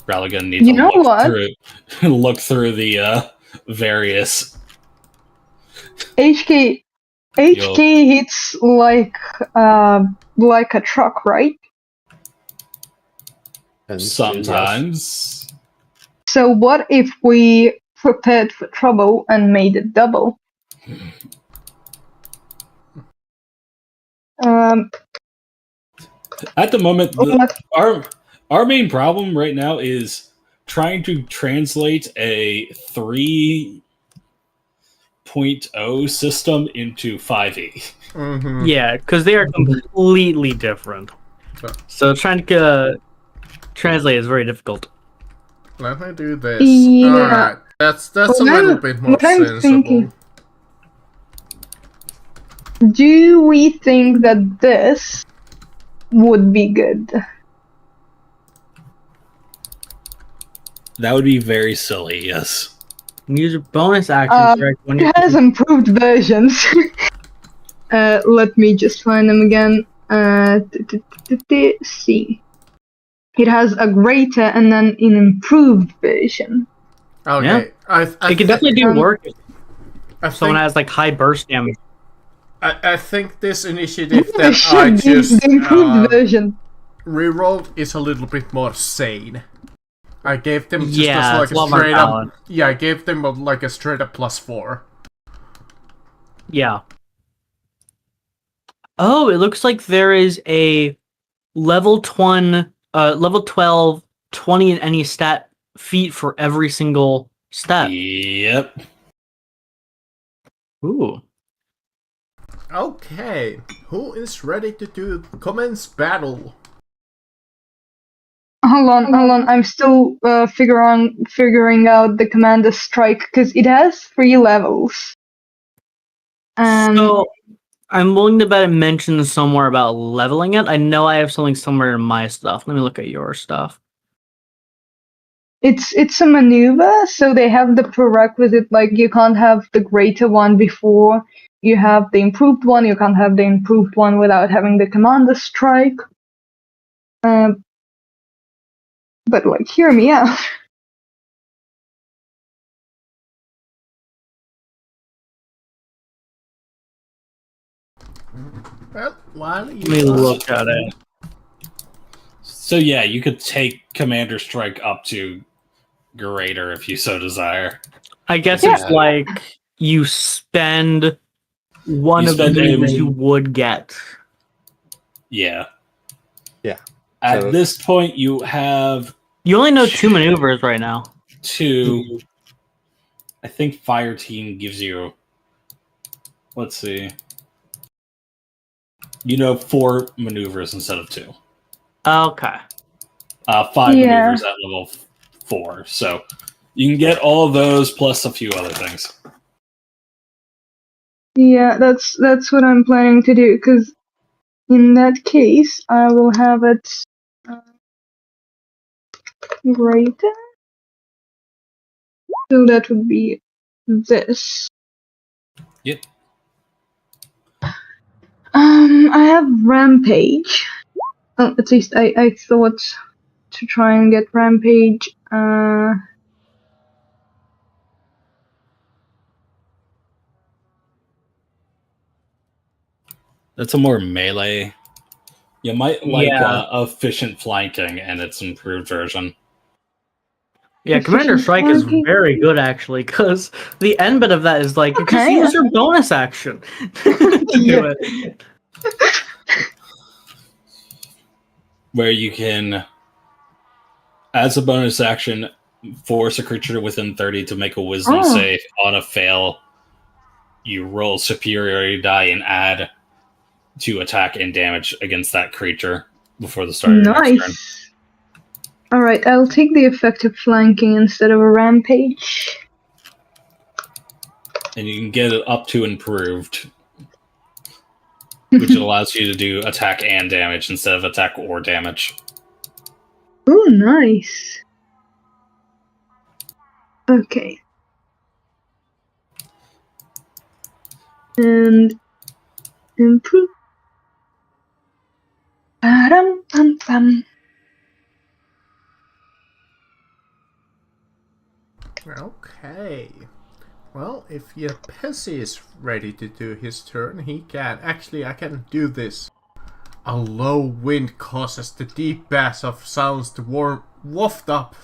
Probably gonna need You to know look what? look through the various. HK hits like a truck, right? And Sometimes. So what if we prepared for trouble and made it double? At the moment, What- our main problem right now is trying to translate a 3.0 system into 5e. Mm-hmm. Yeah, because they are completely different. So trying to translate is very difficult. Let me do this. Yeah. Alright, that's a What little I'm- bit more what I'm sensible. thinking- Do we think that this would be good? That would be very silly, yes. Use your bonus actions direct when you It has improved versions. Let me just find them again. See. It has a greater and then an improved version. Okay, I It can definitely do work if I someone think, has like high burst damage. I think this initiative It that I should be just the improved version. rerolled is a little bit more sane. I gave them just Yeah, as it's like a lot a more straight up. balanced. Yeah, I gave them like a straight up +4. Yeah. Oh, it looks like there is a level 12, 20 in any stat feat for every single step. Yep. Ooh. Okay, who is ready to commence battle? Hold on. I'm still figuring out the commander strike because it has 3 levels. So I'm willing to bet it mentions somewhere about leveling it. I know I have something somewhere in my stuff. Let me look at your stuff. It's a maneuver, so they have the prerequisite like you can't have the greater one before you have the improved one. You can't have the improved one without having the commander strike. But like, hear me out. Well, while Let me look at it. So yeah, you could take Commander Strike up to greater if you so desire. I guess Yeah. it's like you spend one You of the spend maneuvers a- you would get. Yeah. Yeah. At So- this point, you have You only know 2 maneuvers right now. 2. I think Fire Team gives you. Let's see. You know 4 maneuvers instead of 2. Okay. 5 Yeah. maneuvers at level 4. So you can get all of those plus a few other things. Yeah, that's what I'm planning to do. Because in that case, I will have it greater. So that would be this. Yep. I have Rampage. At least I thought to try and get Rampage. That's a more melee. You might like Yeah. efficient flanking and its improved version. Yeah, Commander Efficient Strike is flanking. very good actually, because the end bit of that is like just Okay, use yeah. your bonus action to Yeah. do it. Where you can, as a bonus action, force a creature within 30 to make a wisdom Oh. save. On a fail, you roll superiority die and add 2 attack and damage against that creature before the start of your next turn. Nice. Alright, I'll take the effective flanking instead of a rampage. And you can get it up to improved, which allows you to do attack and damage instead of attack or damage. Oh, nice. Okay. And improve. Param pam pam. Okay. Well, if Yepesi is ready to do his turn, he can. Actually, I can do this. A low wind causes the deep bass of sounds to waft up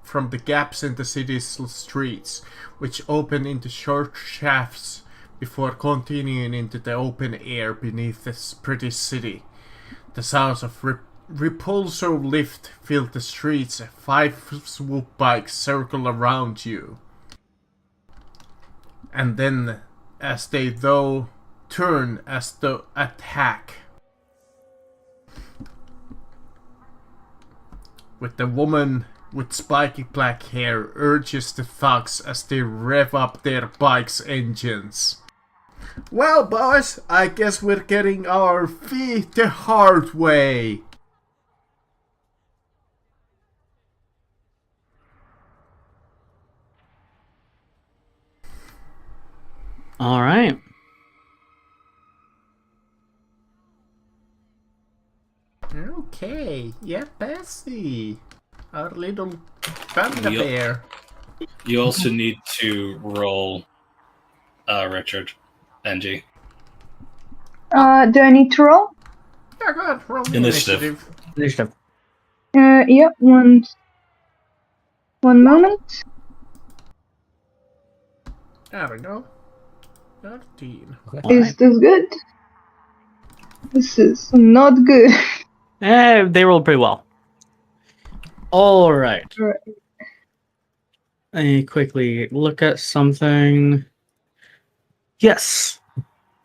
from the gaps in the city's streets, which open into short shafts before continuing into the open air beneath this pretty city. The sounds of repulsor lift fill the streets. 5 swoop bikes circle around you. And then, as they turn as the attack, with the woman with spiky black hair urges the thugs as they rev up their bikes' engines. Well, boys, I guess we're getting our feet the hard way. All right. Okay, yeah, Bessie. Our little panda bear. You also need to roll, Richard, NG. Do I need to roll? Yeah, go ahead, roll me Initiative. Initiative. Yeah, one moment. There we go. 13. Is this good? This is not good. They rolled pretty well. All right. Right. Let me quickly look at something. Yes.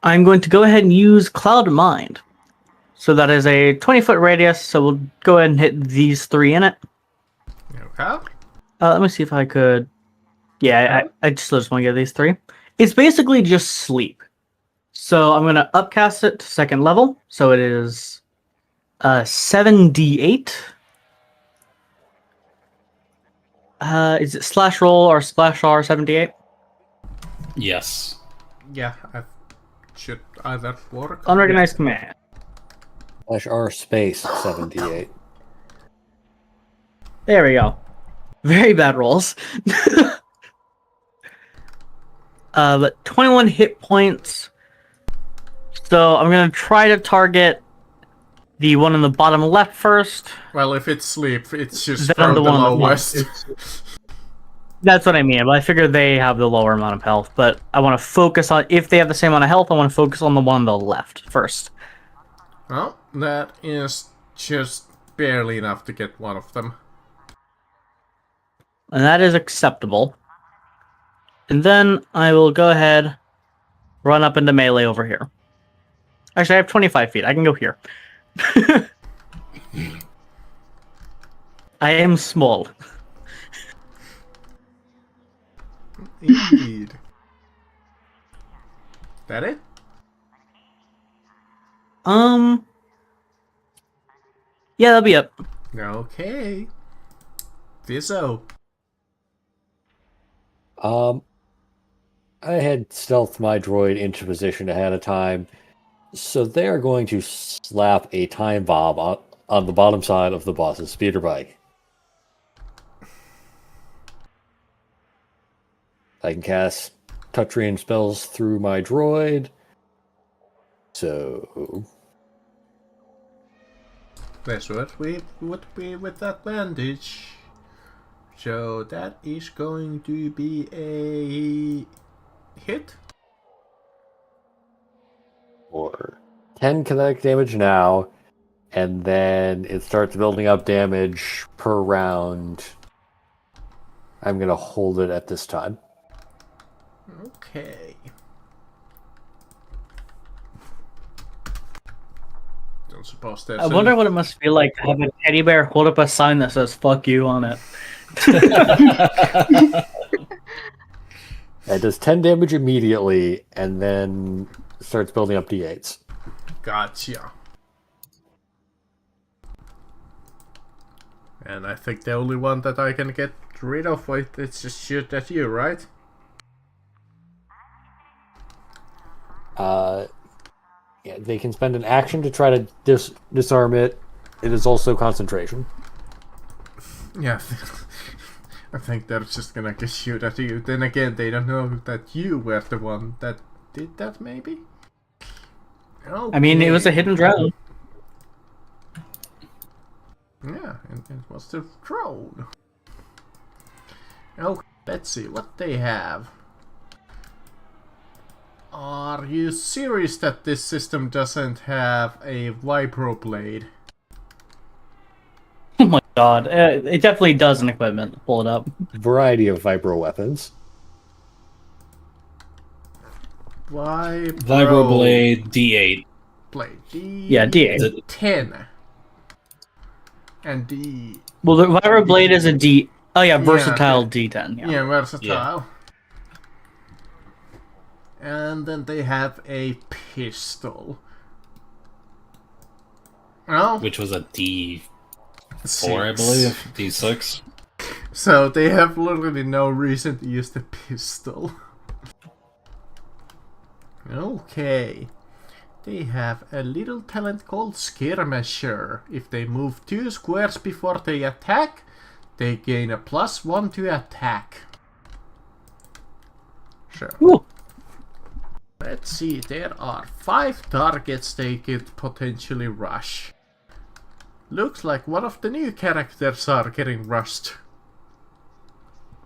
I'm going to go ahead and use Cloud Mind. So that is a 20-foot radius, so we'll go ahead and hit these 3 in it. Okay. Let me see if I could... Yeah, I just want to get these 3. It's basically just sleep. So I'm going to upcast it to 2nd level. So it is 7d8. Is it slash roll or slash R 7d8? Yes. Yeah, I should either work. Unrecognized command. /R space 78. There we go. Very bad rolls. But 21 hit points. So I'm going to try to target the one on the bottom left first. Well, if it's sleep, it's just Then from the the one on the lowest. That's what I mean, but I figure they have the lower amount of health. But I want to focus on, if they have the same amount of health, I want to focus on the one on the left first. Well, that is just barely enough to get one of them. And that is acceptable. And then I will go ahead, run up into melee over here. Actually, I have 25 feet. I can go here. I am small. Indeed. That it? Yeah, that'll be it. Okay. Vizzo. I had stealthed my droid into position ahead of time, so they are going to slap a time bomb on the bottom side of the boss's speeder bike. I can cast touch range spells through my droid. So That's what we would be with advantage. So that is going to be a hit. or 10 kinetic damage now, and then it starts building up damage per round. I'm gonna hold it at this time. Okay. Don't suppose there's I wonder what it must feel like to have a teddy bear hold up a sign that says "fuck you" on it. It does 10 damage immediately, and then starts building up d8s. Gotcha. And I think the only one that I can get rid of with is just shoot at you, right? Yeah, they can spend an action to try to disarm it. It is also concentration. Yeah. I think they're just gonna get shoot at you. Then again, they don't know that you were the one that did that, maybe? Okay. I mean, it was a hidden drone. Yeah, it was the drone. Oh, let's see what they have. Are you serious that this system doesn't have a vibroblade? Oh my god, it definitely does in equipment. Pull it up. Variety of vibro weapons. Vibroblade D8. Blade. Yeah, D8. D10. And D... Well, the Vibroblade is a D. Oh yeah, versatile okay. D10. Yeah. Yeah, versatile. And then they have a pistol. Oh, Which was a D4, I six. believe. D6. So they have literally no reason to use the pistol. Okay. They have a little talent called Skirmisher. If they move 2 squares before they attack, they gain a +1 to attack. So, Ooh. let's see, there are 5 targets they could potentially rush. Looks like one of the new characters are getting rushed.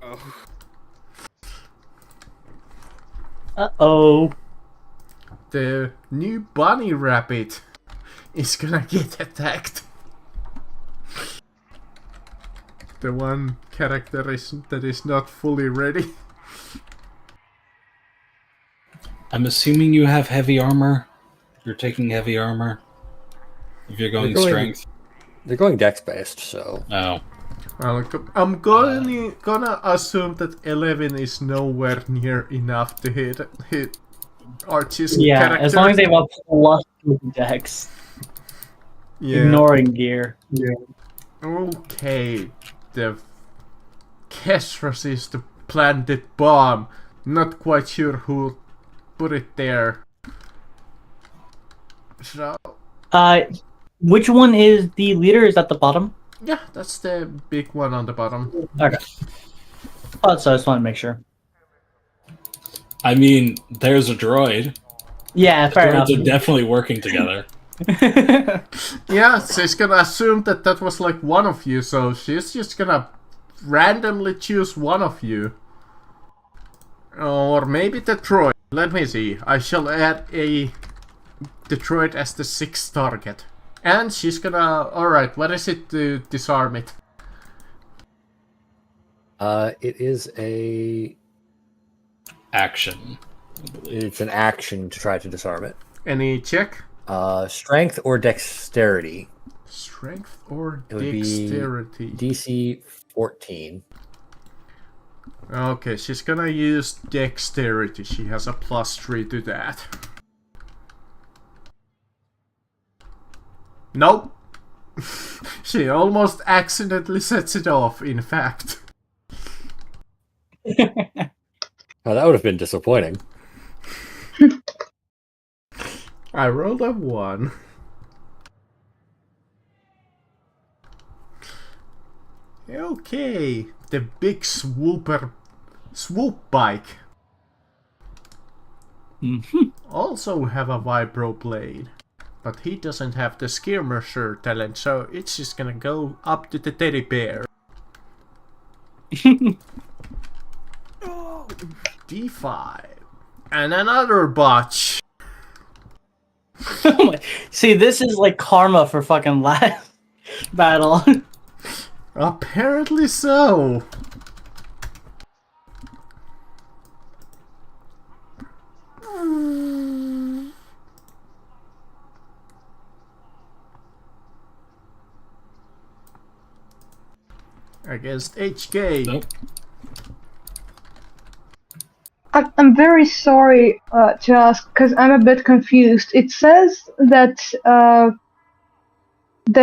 Oh. Uh-oh. The new bunny rabbit is gonna get attacked. The one character that is not fully ready. I'm assuming you have heavy armor. You're taking heavy armor. If you're going strength. They're going dex based, so. Oh. I'm gonna assume that 11 is nowhere near enough to hit Archie's Yeah, character. as long as they have a +2 dex. Yeah. Ignoring gear. Yeah. Okay, the Keshras is the planted bomb. Not quite sure who put it there. So Which one is the leader? Is at the bottom? yeah, that's the big one on the bottom. Okay. Oh, so I just want to make sure. I mean, there's a droid. Yeah, fair enough. Droids are definitely working together. Yeah, she's gonna assume that that was like one of you, so she's just gonna randomly choose one of you. Or maybe the droid. Let me see. I shall add the droid as the 6th target. And she's gonna... Alright, what is it to disarm it? It is a... Action. It's an action to try to disarm it. Any check? Strength or dexterity. Strength or It would dexterity? be DC 14. Okay, she's gonna use dexterity. She has a +3 to that. Nope. She almost accidentally sets it off, in fact. Oh, that would have been disappointing. I rolled a 1. Okay, the big swoop bike. Mhm. also have a Vibro Blade. But he doesn't have the Skirmisher talent, so it's just gonna go up to the teddy bear. D5. And another botch. Oh my- See, this is like karma for fucking last battle. Apparently so. Against HK. Nope. I'm very sorry to ask because I'm a bit confused. It says that the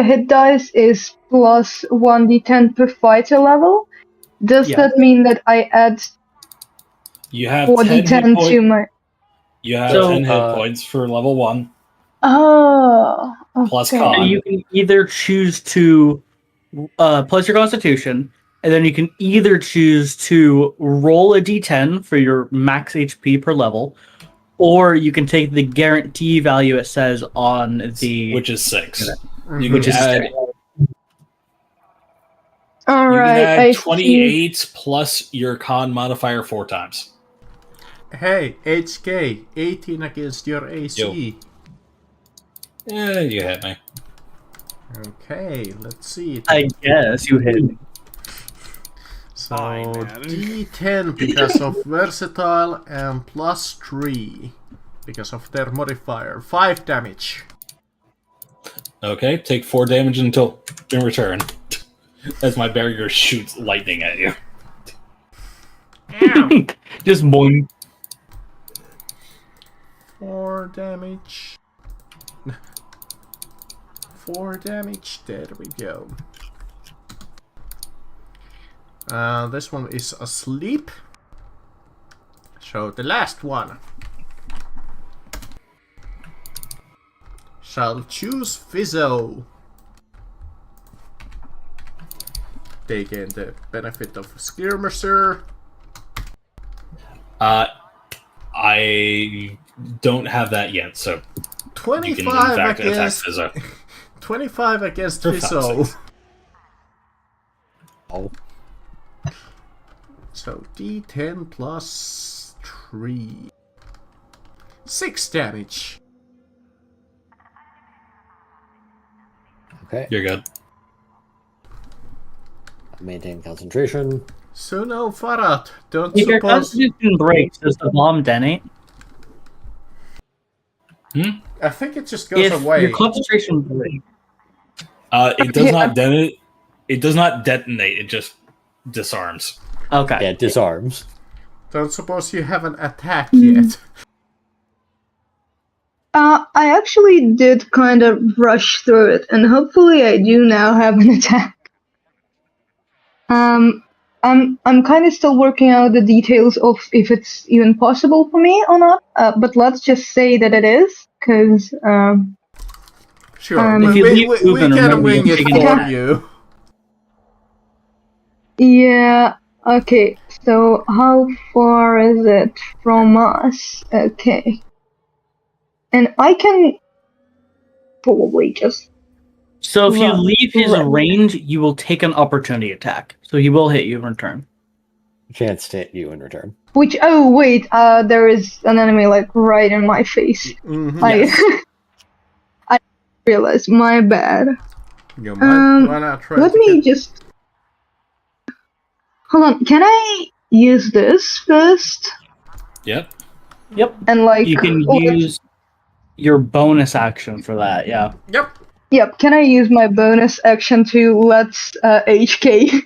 hit dice is plus 1d10 per fighter level. Does Yeah. that mean that I add You have 10 hit 4d10 points. to my... You have So, 10 hit points for level 1. Oh, okay. Plus And con. you can either choose to plus your constitution, and then you can either choose to roll a d10 for your max HP per level, or you can take the guarantee value it says on the Which is 6. Mhm. You which can is add, All you right, can I add see. 28 plus your con modifier 4 times. Hey, HK, 18 against your AC. Yeah, you hit me. Okay, let's see. I guess you hit. So Fine, man. D10 because of versatile and plus 3 because of their modifier. 5 damage. Okay, take 4 damage until in return. As my barrier shoots lightning at you. Just boing. 4 damage. 4 damage. There we go. This one is asleep. So the last one shall choose Fizzo. Taking the benefit of Skirmisher. I don't have that yet, so you can in 25 fact attack against Fizzo. 25 against For fuck's Fizzo. sakes. Oh, So D10 plus 3. 6 damage. okay. You're good. Maintain concentration. So no, Farad, don't If your suppose... constitution breaks, does the bomb detonate? I think it just goes If away. your concentration breaks, It does not detonate. It does not detonate. It just disarms. okay. Yeah, it disarms. Don't suppose you have an attack yet. I actually did kind of rush through it, and hopefully I do now have an attack. I'm kind of still working out the details of if it's even possible for me or not. But let's just say that it is, because Sure, If we, you we, leave we, we movement, can remember wing you're it taking for attack. you. yeah. Okay, so how far is it from us? Okay, and I can probably just So if you Run. leave his Run. range, you will take an opportunity attack. So he will hit you in return. Chance to hit you in return. Which, oh wait, there is an enemy like right in my face. Mhm. I realized, my bad. You might wanna try Let to me get... just hold on. Can I use this first? Yep. Yep. And like, You can use your bonus action for that, yeah. Yep. Yep. Can I use my bonus action to let HK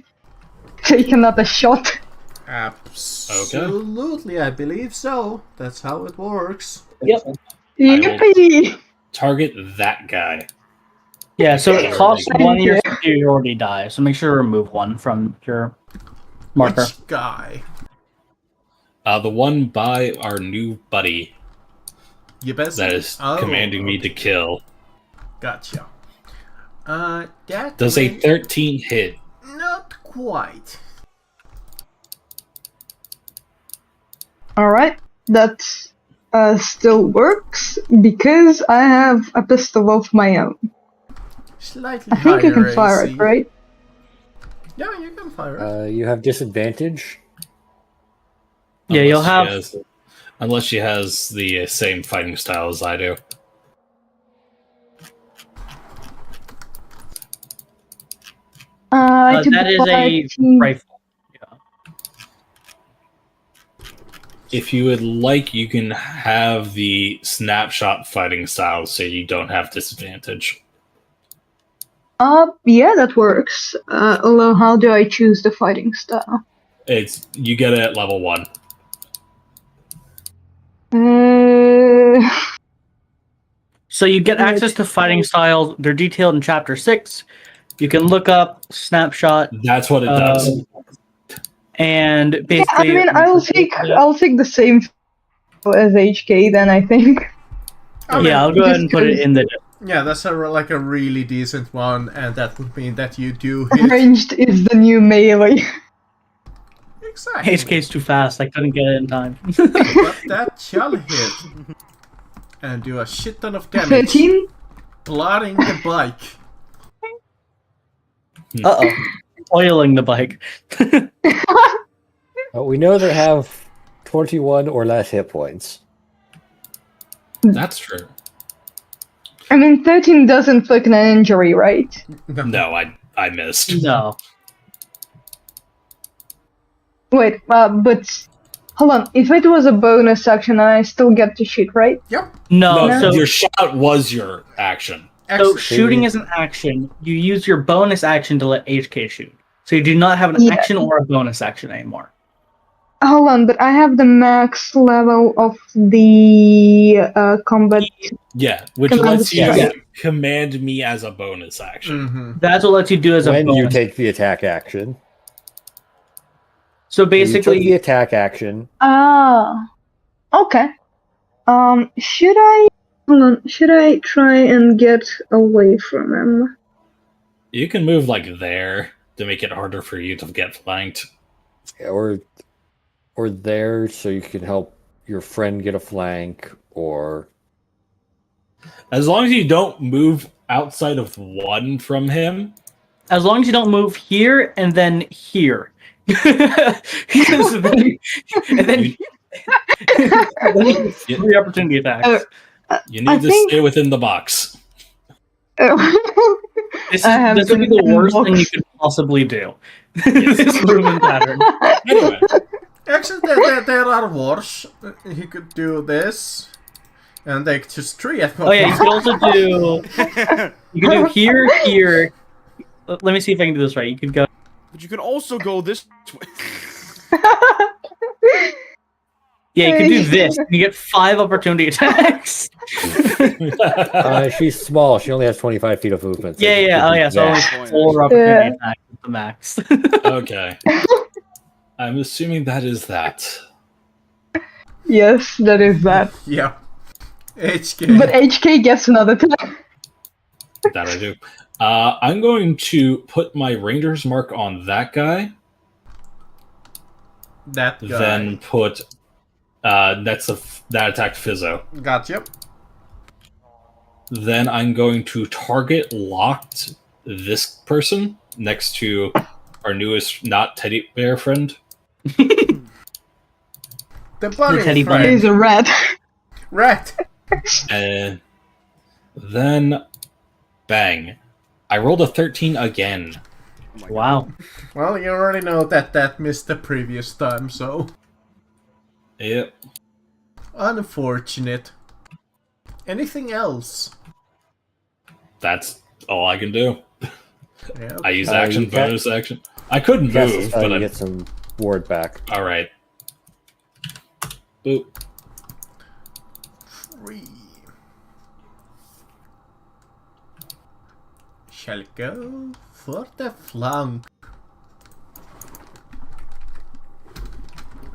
take another shot? Absolutely, I believe so. That's how it works. Yep. Yippee! Target that guy. Yeah, so it costs Thank one of your you. superiority die, so make sure to remove one from your marker. Which guy? The one by our new buddy You best... that is Oh, commanding me to kill. Gotcha. That Does a may- 13 hit? Not quite. All right. That's still works because I have a pistol of my own. Slightly I think I higher can fire AC. it, right? Yeah, you can fire it. You have disadvantage. Yeah, you'll have. Unless she has the same fighting style as I do. I took That the is a 5. rifle. Yeah. If you would like, you can have the snapshot fighting style so you don't have disadvantage. Yeah, that works. Although, how do I choose the fighting style? You get it at level 1. So you get access to fighting styles. They're detailed in Chapter 6. You can look up snapshot. That's what it does. And Yeah, basically, I mean, I'll take the same as HK then. I think. I mean, yeah, I'll go ahead and put it in the. Yeah, that's like a really decent one, and that would mean that you do hit. Ranged is the new melee. Exactly. HK's too fast. I couldn't get it in time. But that shall hit. And do a shit ton of damage. 13. Blotting the bike. Uh-oh. Oiling the bike. We know they have 21 or less hit points. That's true. I mean, 13 doesn't inflict an injury, right? No, I missed. No. Wait, but hold on. If it was a bonus action, I still get to shoot, right? Yep. No, No, so, your shot was your action. so Excellent. shooting is an action. You use your bonus action to let HK shoot. So you do not have an Yeah. action or a bonus action anymore. Hold on, but I have the max level of the combat. Yeah, which Command lets you Yeah. command me as a bonus action. Mm-hmm. That's what lets you do as a When bonus. you take the attack action. So You took the basically, attack action. Ah, okay. Should I? Hold on. Should I try and get away from him? You can move like there to make it harder for you to get flanked. Or there so you can help your friend get a flank, or As long as you don't move outside of 1 from him. as long as you don't move here and then here. Because then, and then, three opportunity attacks. You need I to think- stay within the box. This I have would be the some worst thing you box. could possibly do. This movement pattern. Anyway, Actually, there are worse. He could do this. And take just 3 at Oh yeah, you could also do. You could do here, here. Let me see if I can do this right. You could go. But you can also go this way. Yeah, you could do this. You get 5 opportunity attacks. she's small. She only has 25 feet of movement. So Yeah, she yeah. could Oh do yeah. So only that. 4 opportunity Yeah. attacks at the max. okay. I'm assuming that is that. Yes, that is that. Yeah. HK. But HK gets another time. That I do. I'm going to put my ranger's mark on that guy. That guy. Then put that attacked Fizzo. Gotcha. Then I'm going to target locked this person next to our newest not teddy bear friend. The bunny teddy bear. friend. He's a rat. Right. And then bang. I rolled a 13 again. Oh my Wow. Well, you already know that missed the previous time, so... Yep. Unfortunate. Anything else? That's all I can do. Yeah. I use You action, can't- bonus action. I couldn't Cast move, a spell, but you I... get some ward back. Alright. Boop. 3. Shall go for the flank.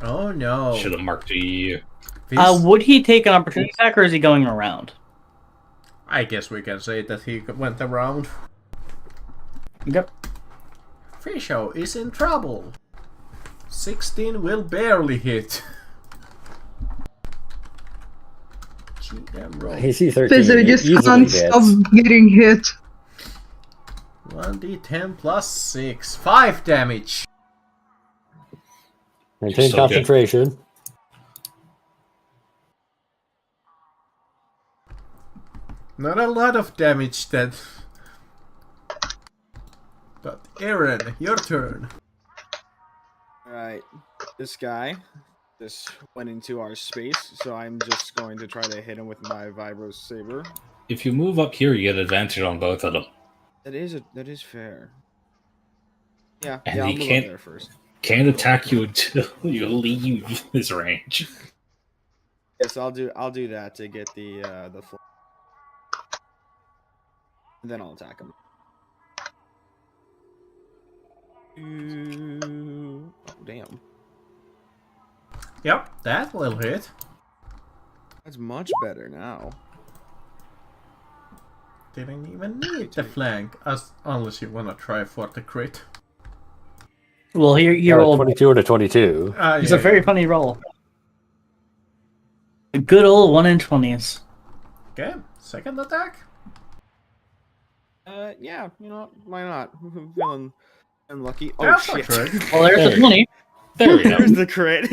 Oh no. Should have marked you. This- Would he take an opportunity attack, or is he going around? I guess we can say that he went around. Yep. Fisho is in trouble. 16 will barely hit. GM roll. AC 13. Fizzo It just easily can't hits. stop getting hit. 1d10 plus 6. 5 damage. Maintain Still good. concentration. Not a lot of damage then. But Aaron, your turn. Alright. This guy just went into our space, so I'm just going to try to hit him with my Vibro Saber. If you move up here, you get advantage on both of them. That is fair. Yeah, And yeah, I'll he move can't- up there first. Can't attack you until you leave his range. Yes, I'll do that to get the full. And then I'll attack him. Oh damn. Yep, that will hit. That's much better now. Didn't even need the flank, unless you wanna try for the crit. Well, you Oh, rolled. 22 or to 22. It's a very funny roll. A good old 1 in 20s. Okay, second attack. Yeah, you know, why not? I'm feeling unlucky. Oh That's a shit. crit. Well, there's There the you 20. There we go. There's the crit.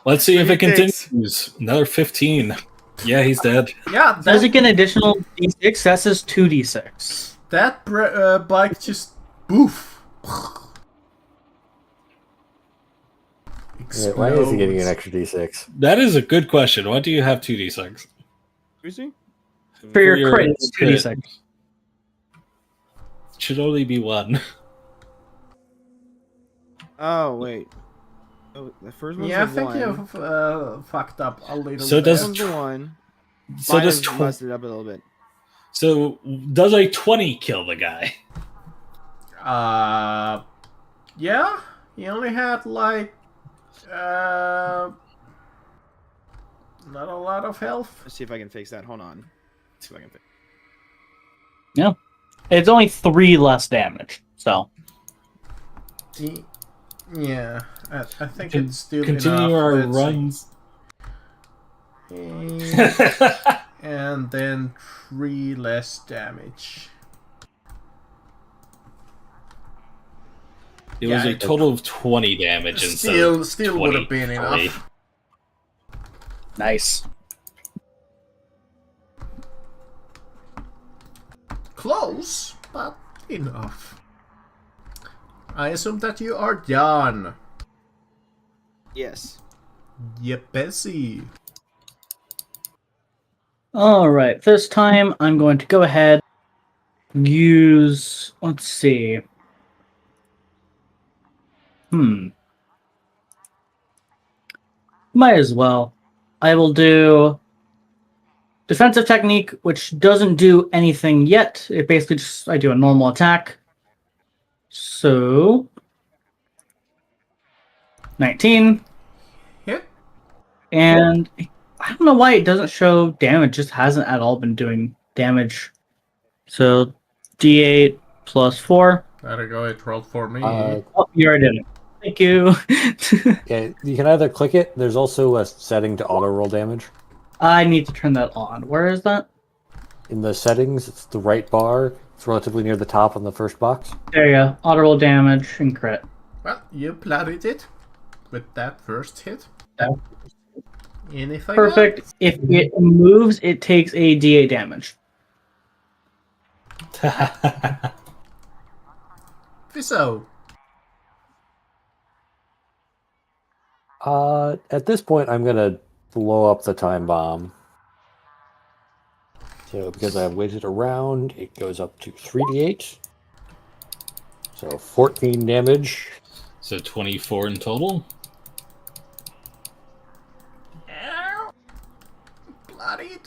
Let's see if it Thanks. continues. Another 15. Yeah, he's dead. Yeah, Does it that, get an additional d6? That says 2d6. that bike just boof. Wait, why is he getting an Explodes. extra d6? That is a good question. Why do you have 2d6? You see? For your crit, it's crit. 2d6. Should only be 1. Oh wait. Oh, the first one's Yeah, I the think 1. you've fucked up a little So bit. does- One's the 1. So Mine does has messed it up a little bit. so does a 20 kill the guy? Yeah, he only had like, not a lot of health. Let's see if I can fix that. Hold on. Let's see if I can fix. It's only 3 less damage, so. Yeah, I think Con- it's still Continue enough. our Let's see. runs. And then 3 less damage. It was Yeah, a total of 20 damage instead Still, of still would have been 23. enough. Nice. Close, but enough. I assume that you are done. Yes. Yep, Bessie. Alright, this time I'm going to go ahead use. Let's see. Might as well. I will do defensive technique, which doesn't do anything yet. It basically just I do a normal attack. So 19. Hit. And I don't know why it doesn't show damage, just hasn't at all been doing damage. So D8 plus 4. There you go, it rolled for me. Oh, you already did it. Thank you. Yeah, you can either click it. There's also a setting to auto roll damage. I need to turn that on. Where is that? In the settings, it's the right bar. It's relatively near the top on the first box. There you go. Auto roll damage and crit. Well, you planted it with that first hit. Yeah. Anything Perfect. else? If it moves, it takes a D8 damage. Fiso. At this point, I'm gonna blow up the time bomb. So because I've waited around, it goes up to 3d8. So 14 damage. So 24 in total. Ow. Bloodied.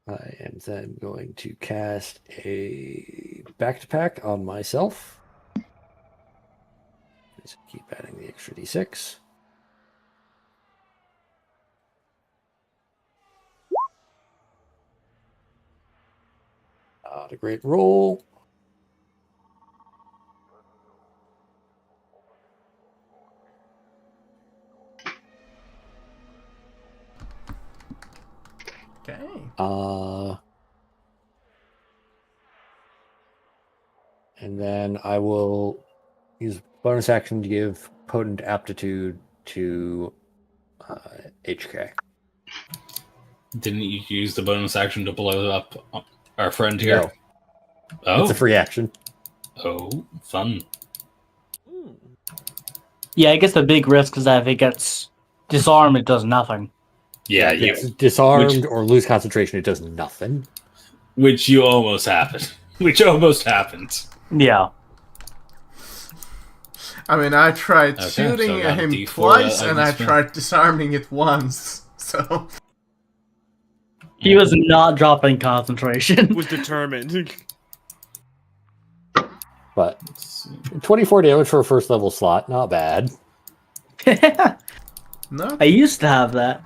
I am then going to cast a back-to-pack on myself. Just keep adding the extra d6. Not a great roll. Okay. And then I will use bonus action to give potent aptitude to HK. Didn't you use the bonus action to blow up our friend here? No, Oh, it's a free action. oh, fun. Yeah, I guess the big risk is that if it gets disarmed, it does nothing. Yeah, If you, it's disarmed or lose concentration, it does nothing. which you almost happened. Which almost happened. Yeah. I mean, I tried Okay, shooting so I at got a him D4 twice, and I against me. tried disarming it once. So He was not dropping concentration. Was determined. But Let's see. 24 damage for a first level slot, not bad. not I used to have that.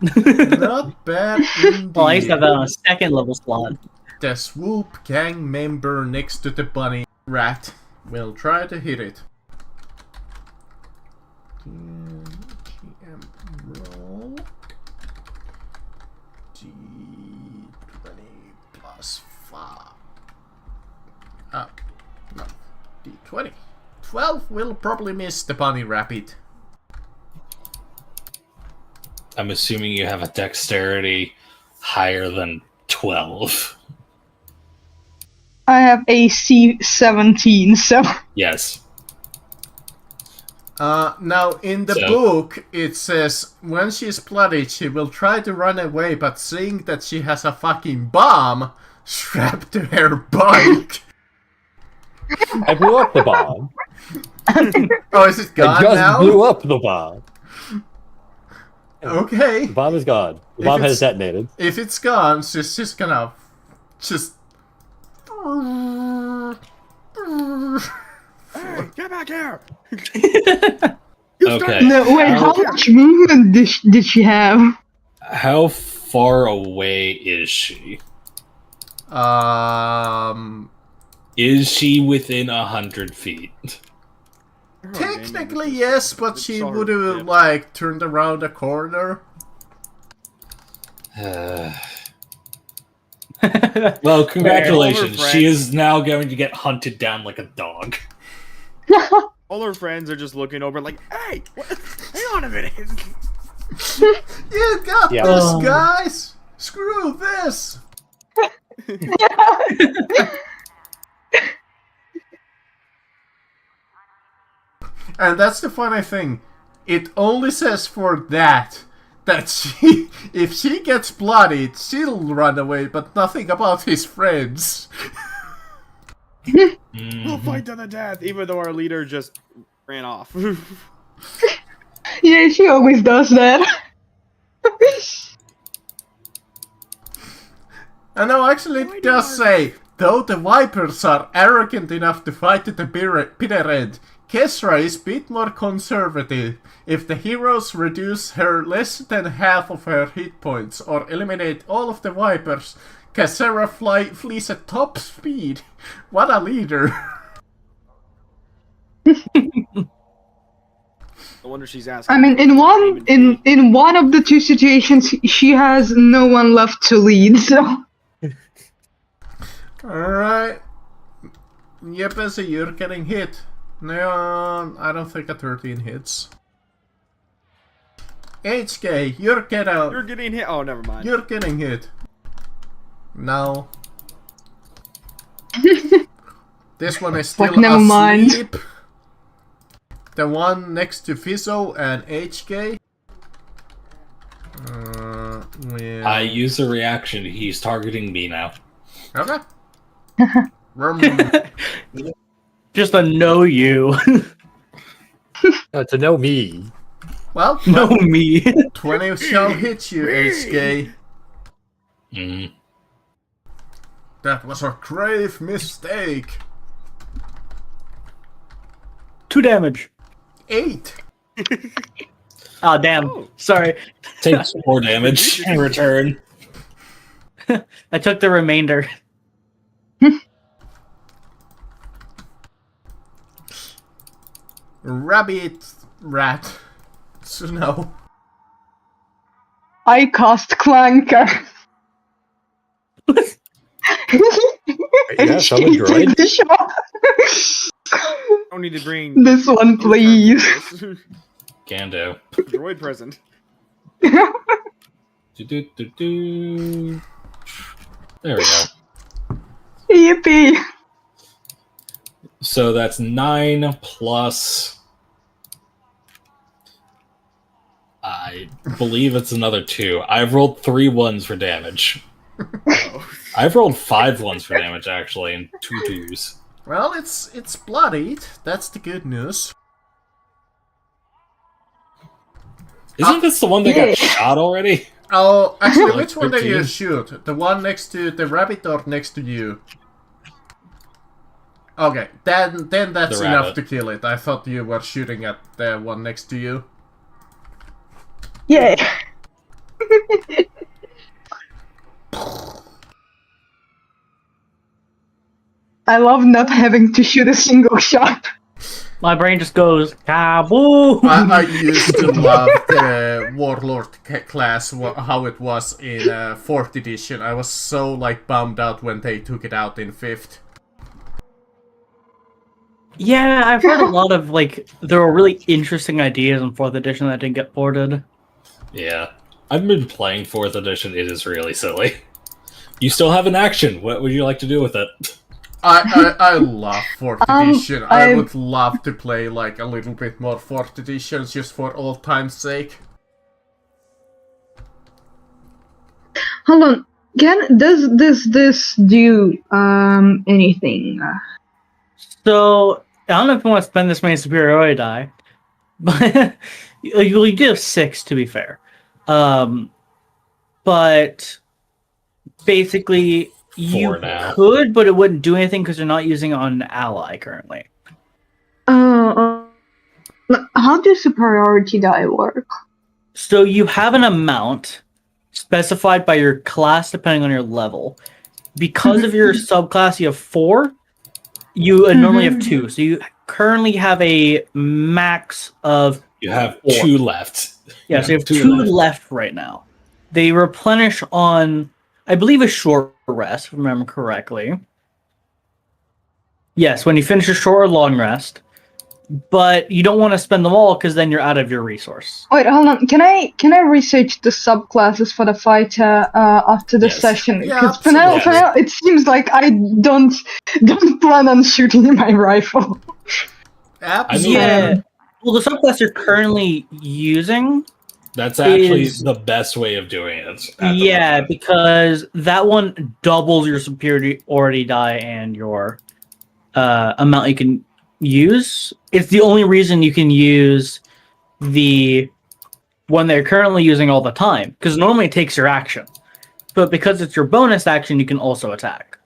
not bad indeed. Well, I used to have that on a second level slot. The swoop gang member next to the bunny rat will try to hit it. GM roll D20 plus 5. No, D20. 12 will probably miss the bunny rabbit. I'm assuming you have a dexterity higher than 12. I have AC 17, so Yes. Now in the So- book it says when she's bloodied she will try to run away, but seeing that she has a fucking bomb strapped to her bike. I blew up the bomb. Oh, is it I gone just now? blew up the bomb. Okay. The bomb is gone. The If bomb has it's- detonated. If it's gone, she's just gonna just Hey, get back here! Okay. no. Wait, how much movement did she have? How far away is she? Is she within 100 feet? Technically yes, but she Sorry, would have yeah. like turned around a corner. Well, congratulations. All her She is now going to get hunted down like a dog. All her friends are just looking over like, hey, what? Hang on a minute. You got Yeah. this, guys! Screw this! And that's the funny thing. It only says for that she, if she gets bloodied, she'll run away, but nothing about his friends. We'll fight to the death, even though our leader just ran off. Yeah, she always does that. And no, actually it does say, though the Vipers are arrogant enough to fight to the bitter end, Kesra is a bit more conservative. If the heroes reduce her less than half of her hit points or eliminate all of the Vipers, Kesra flees at top speed. What a leader. No wonder she's asking. I mean, in one of the two situations, she has no one left to lead. So Alright. Yep, as a you're getting hit. No, I don't think a 13 hits. HK, you're getting hit. Oh, never mind. You're getting hit. No. This one is still Like, never mind. asleep. The one next to Fizzo and HK. Well, I use a reaction. He's targeting me now. Okay. Just a know you. To know me. Well, Know me. 20 shall hit you, HK. Mm. That was a grave mistake. 2 damage. 8. Oh, damn. Oh. Sorry. Takes 4 damage in return. I took the remainder. Rabbit, rat, snow. I cast Clanker. Yeah, summon HK, take droid. the shot. Don't need to bring This one, please. Gando. Droid present. Do-do-do-do. There we go. Yippee. So that's 9 plus. I believe it's another 2. I've rolled 3 ones for damage. Oh. I've rolled 5 ones for damage actually, and 2 twos. Well, it's bloodied. That's the good news. Isn't this the one that Yeah. got shot already? Oh, actually, Like which one did you 13? shoot? The one next to the rabbit or next to you? Okay, then that's The enough rabbit. to kill it. I thought you were shooting at the one next to you. Yeah. I love not having to shoot a single shot. My brain just goes kaboom. I used to love the Warlord class, how it was in 4th edition. I was so like bummed out when they took it out in 5th. Yeah, I've heard a lot of like there were really interesting ideas in 4th edition that didn't get ported. Yeah. I've been playing 4th edition. It is really silly. You still have an action. What would you like to do with it? I love 4th edition. I I- would love to play like a little bit more 4th editions just for old time's sake. Hold on. Does this do anything? So I don't know if you want to spend this many superiority die, but you do have 6 to be fair. But basically you 4 now. could, but it wouldn't do anything because you're not using it on an ally currently. How does superiority die work? So you have an amount specified by your class depending on your level. Because of your subclass, you have 4. You normally have 2. So you currently have a max of You have 4. 2 left. Yeah, so you have 2 left right now. They replenish on, I believe, a short rest, if I remember correctly. Yes, when you finish a short or long rest. But you don't want to spend them all because then you're out of your resource. Wait, hold on. Can I research the subclasses for the fighter after the Yes. session? Yeah, Because for now, absolutely. it seems like I don't plan on shooting my rifle. Absolutely. Yeah. Well, the subclass you're currently using, That's actually Is- the best way of doing it. at the yeah, moment. because that one doubles your superiority die and your amount you can use. It's the only reason you can use the one they're currently using all the time, because normally it takes your action. But because it's your bonus action, you can also attack.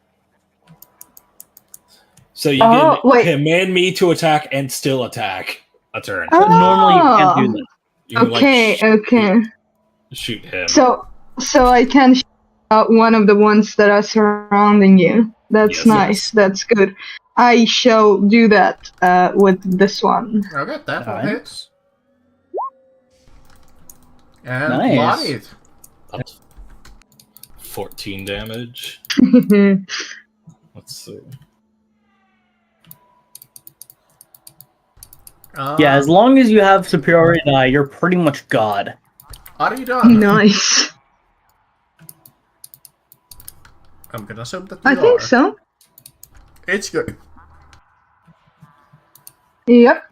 So you Oh, can wait. command me to attack and still attack a turn. Oh. But normally you can't do that. You can, Okay, okay. shoot him. So I can shoot out one of the ones that are surrounding you. That's Yes. nice. That's good. I shall do that with this one. Okay, that one Nice. hits. And Nice. bloodied. Up to 14 damage. Let's see. Yeah, as long as you have superiority die, you're pretty much god. Are you done? Nice. I'm gonna assume that you I think are. so. It's good. Yep.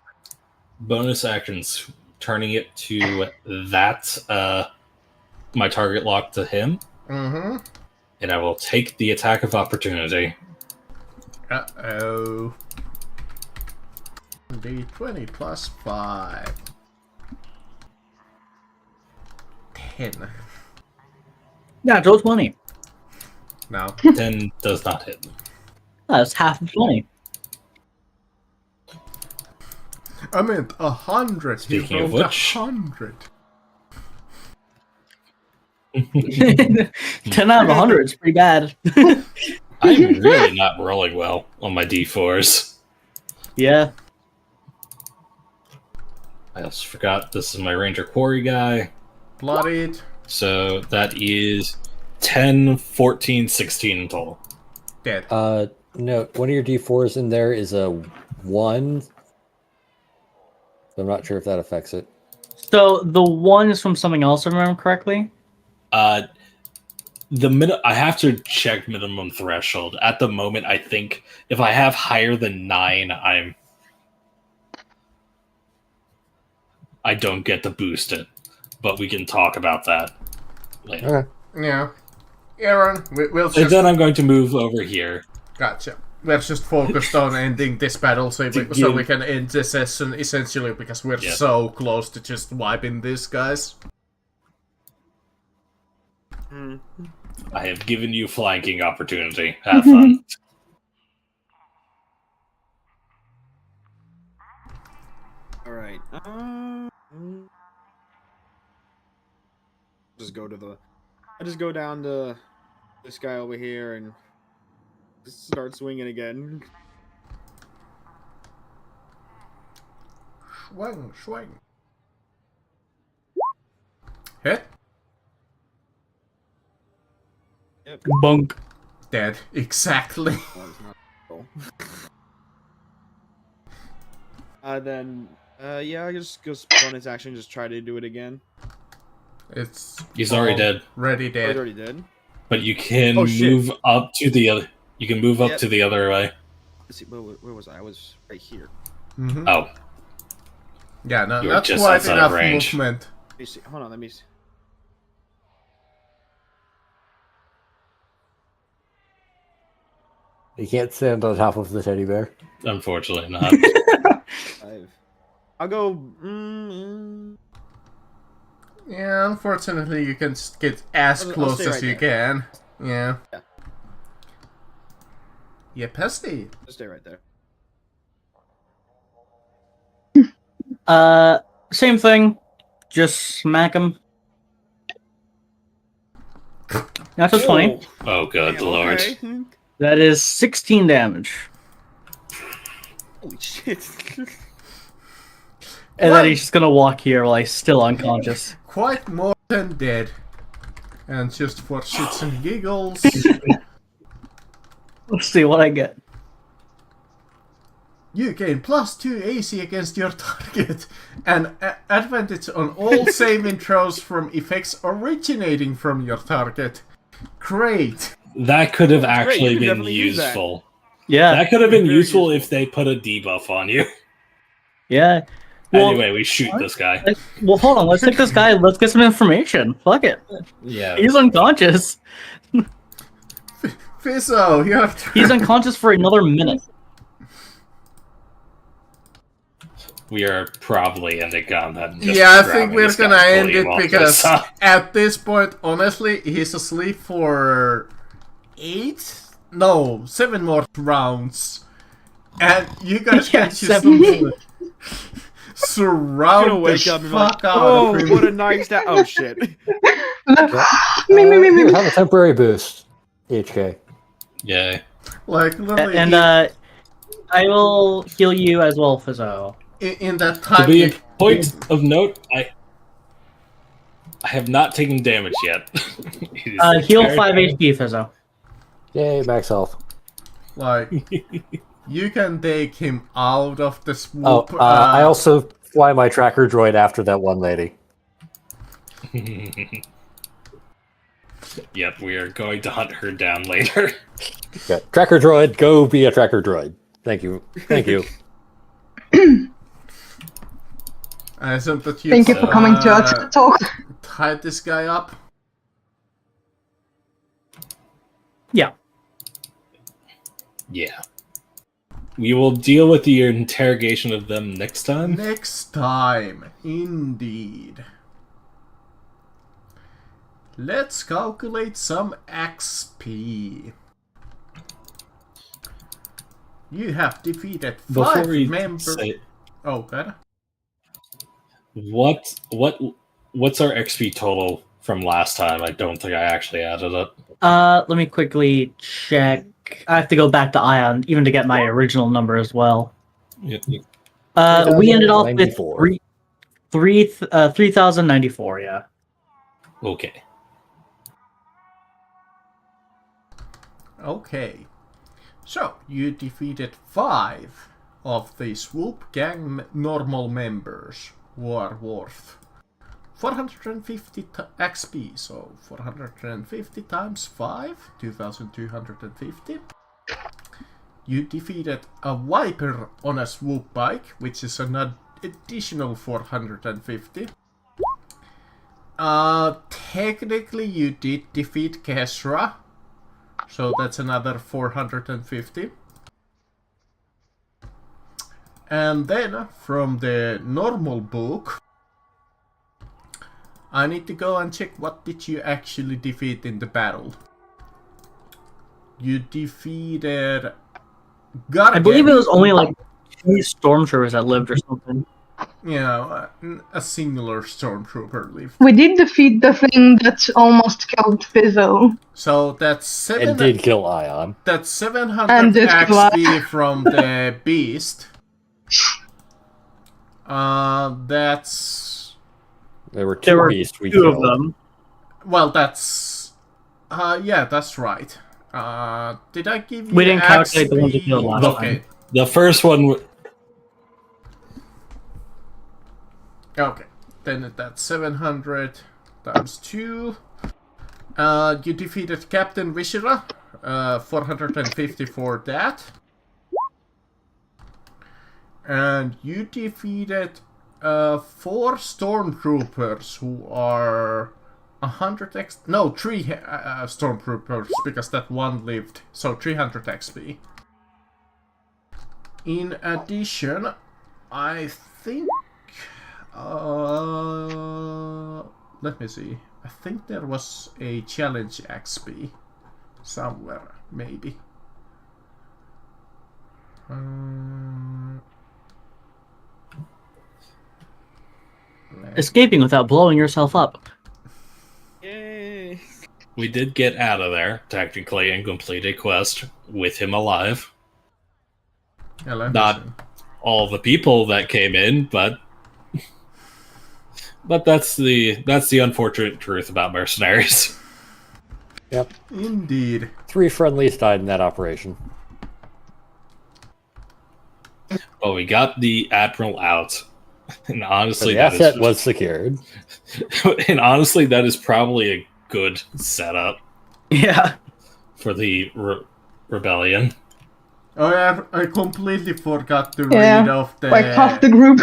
Bonus actions, turning it to that, my target lock to him, Mm-hmm. and I will take the attack of opportunity. Uh-oh. D20 plus 5. 10. Natural 20. No. 10 does not hit. That's half of 20. I meant 100. Speaking You of rolled which- 100. 10 out of 100 is pretty bad. I'm really not rolling well on my d4s. Yeah. I also forgot this is my Ranger Quarry guy. Bloodied. So that is 10, 14, 16 in total. Dead. No, one of your D4s in there is a 1. So I'm not sure if that affects it. So the 1 is from something else, if I remember correctly? I have to check minimum threshold. At the moment, I think if I have higher than 9, I don't get to boost it. But we can talk about that later. Okay. Yeah. Aaron, we'll And just... then I'm going to move over here. Gotcha. We're just focused on ending this battle so we can end the session, essentially, because we're so close to just wiping these guys. I have given you flanking opportunity. Have fun. Alright. I just go down to this guy over here and just start swinging again. Swing, swing. Hit. Yep. Bunk. Dead. Exactly. Well, it's not cool. Then, yeah, I just bonus action, just try to do it again. He's already dead. Ready Oh, dead. he's already dead. But you can Oh, shit. move up to the other. You can move up to the other way. Let's see, where was I? I was right here. Mm-hmm. Oh, Yeah, no, You were that's just quite outside enough of range. movement. Let me see. Hold on, let me see. You can't stand on top of the teddy bear. unfortunately not. I'll go. Yeah, unfortunately, you can just get as I'll close stay as right you can. Yeah. Yeah. Yeah, pesty. Just stay right there. Same thing. Just smack him. That's just funny. Oh, good lord. Okay. That is 16 damage. Holy shit. And then he's just gonna walk here while he's still unconscious. Quite more than dead. And just for shits and giggles. Let's see what I get. You gain +2 AC against your target, and advantage on all saving throws from effects originating from your target. Great! That could have That's great, you actually can been definitely use that. useful. Yeah, That could have been Very useful useful. if they put a debuff on you. yeah. Well, Anyway, we shoot this guy. well, hold on. Let's take this guy. Let's get some information. Fuck it. Yeah. He's unconscious. Fizzo, you have to... He's unconscious for another minute. We are probably ending combat. and just Yeah, I think grabbing we're this gonna guy and end pulling it him off to the because side. at this point, honestly, he's asleep for 7 more rounds. And you guys Yeah, can just 7 more. surround Gonna wake the up and be like, fuck out oh, of him. what a nice day. Oh, shit. Here, have a temporary boost. HK. Yeah. Like, literally, And I will heal you as well, Fizzo. in that To time... be a point of note, I have not taken damage yet. It is Heal very 5 bad. HP, Fizzo. Yay, max health. Like, you can take him out of the swoop. Oh, I also fly my tracker droid after that one lady. Yep, we are going to hunt her down later. Okay. Tracker droid, go be a tracker droid. Thank you. Thank you. I assume that you Thank you for coming to our talk. tied this guy up. Yeah. Yeah. We will deal with the interrogation of them next time. Next time, indeed. Let's calculate some XP. You have defeated Before 5 we members. say, Oh, God. what's our XP total from last time? I don't think I actually added it. Let me quickly check. I have to go back to Ion even to get my original number as well. Yeah. We ended off with 94. 3,094. Yeah. Okay. Okay. So, you defeated 5 of the Swoop Gang normal members who are worth 450 XP, so 450 times 5, 2250. You defeated a Viper on a Swoop bike, which is an additional 450. Technically you did defeat Kesra, so that's another 450. And then, from the normal book, I need to go and check what did you actually defeat in the battle. You defeated Gargan. I believe it was only like 2 stormtroopers that lived or something. You know, a singular stormtrooper lived. We did defeat the thing that almost killed Fizzo. So that's And did kill Ion. That's 700 And did kill XP from the beast. That's... There were There 2 were beasts we 2 killed. of them. Well, that's... yeah, that's right. Did I give you We didn't calculate the XP? ones we killed last Okay. time. The first one. Okay. Then that's 700 times 2. You defeated Captain Vishira. 450 for that. And you defeated 4 stormtroopers who are 100 x. No, 3 stormtroopers because that one lived. So 300 XP. In addition, I think. Let me see. I think there was a challenge XP somewhere, maybe. Escaping without blowing yourself up. Yay! We did get out of there, technically, and complete a quest with him alive. Yeah, let me Not see. all the people that came in, but that's the unfortunate truth about mercenaries. Yep. Indeed. 3 friendlies died in that operation. Well, we got the admiral out, and So honestly, the asset was secured. and honestly, that is probably a good setup Yeah. for the rebellion. Oh yeah, I completely forgot to Yeah, read off the Like half the group.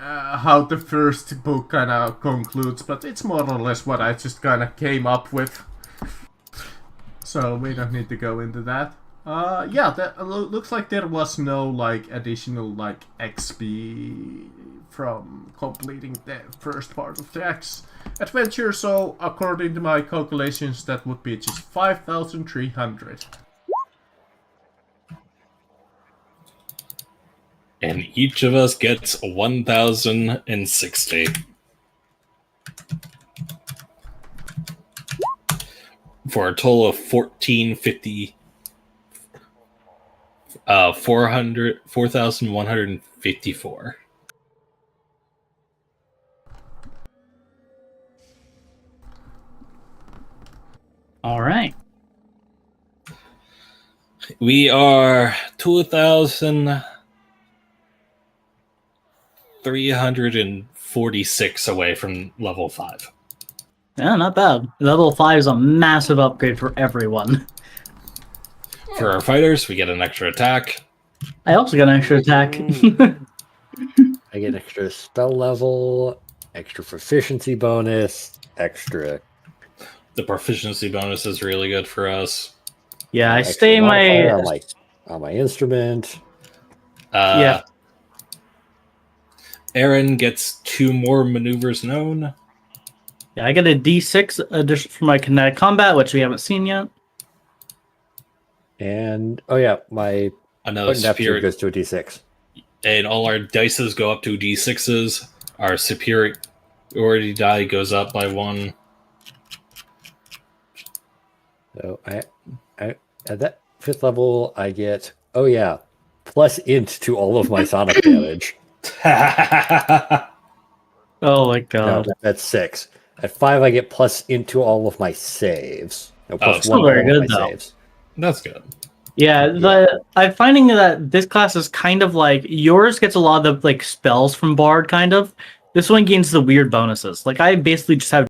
how the first book kind of concludes, but it's more or less what I just kind of came up with. So we don't need to go into that. Yeah, that looks like there was no like additional like XP from completing the first part of the adventure. So according to my calculations, that would be just 5,300. And each of us gets 1,060. For a total of 1,450. 4,154. All right. We are 2,346 away from level 5. Yeah, not bad. Level 5 is a massive upgrade for everyone. For our fighters, we get an extra attack. I also got an extra attack. I get extra spell level, extra proficiency bonus, extra. The proficiency bonus is really good for us. Yeah, I extra stay in modifier my... on my instrument. Yeah. Aaron gets 2 more maneuvers known. Yeah, I get a D6 addition for my kinetic combat, which we haven't seen yet. And oh yeah, my Another button aptitude superior, goes to a D6. and all our dices go up to D6s. Our superiority die goes up by 1. So I at that 5th level I get plus int to all of my sonic damage. Oh my No, god. that's 6. At 5, I get plus into all of my saves. No, plus it's 1 still to very all of my good, though. saves. That's good. Yeah, I'm finding that this class is kind of like yours gets a lot of the like spells from Bard, kind of. This one gains the weird bonuses. Like I basically just have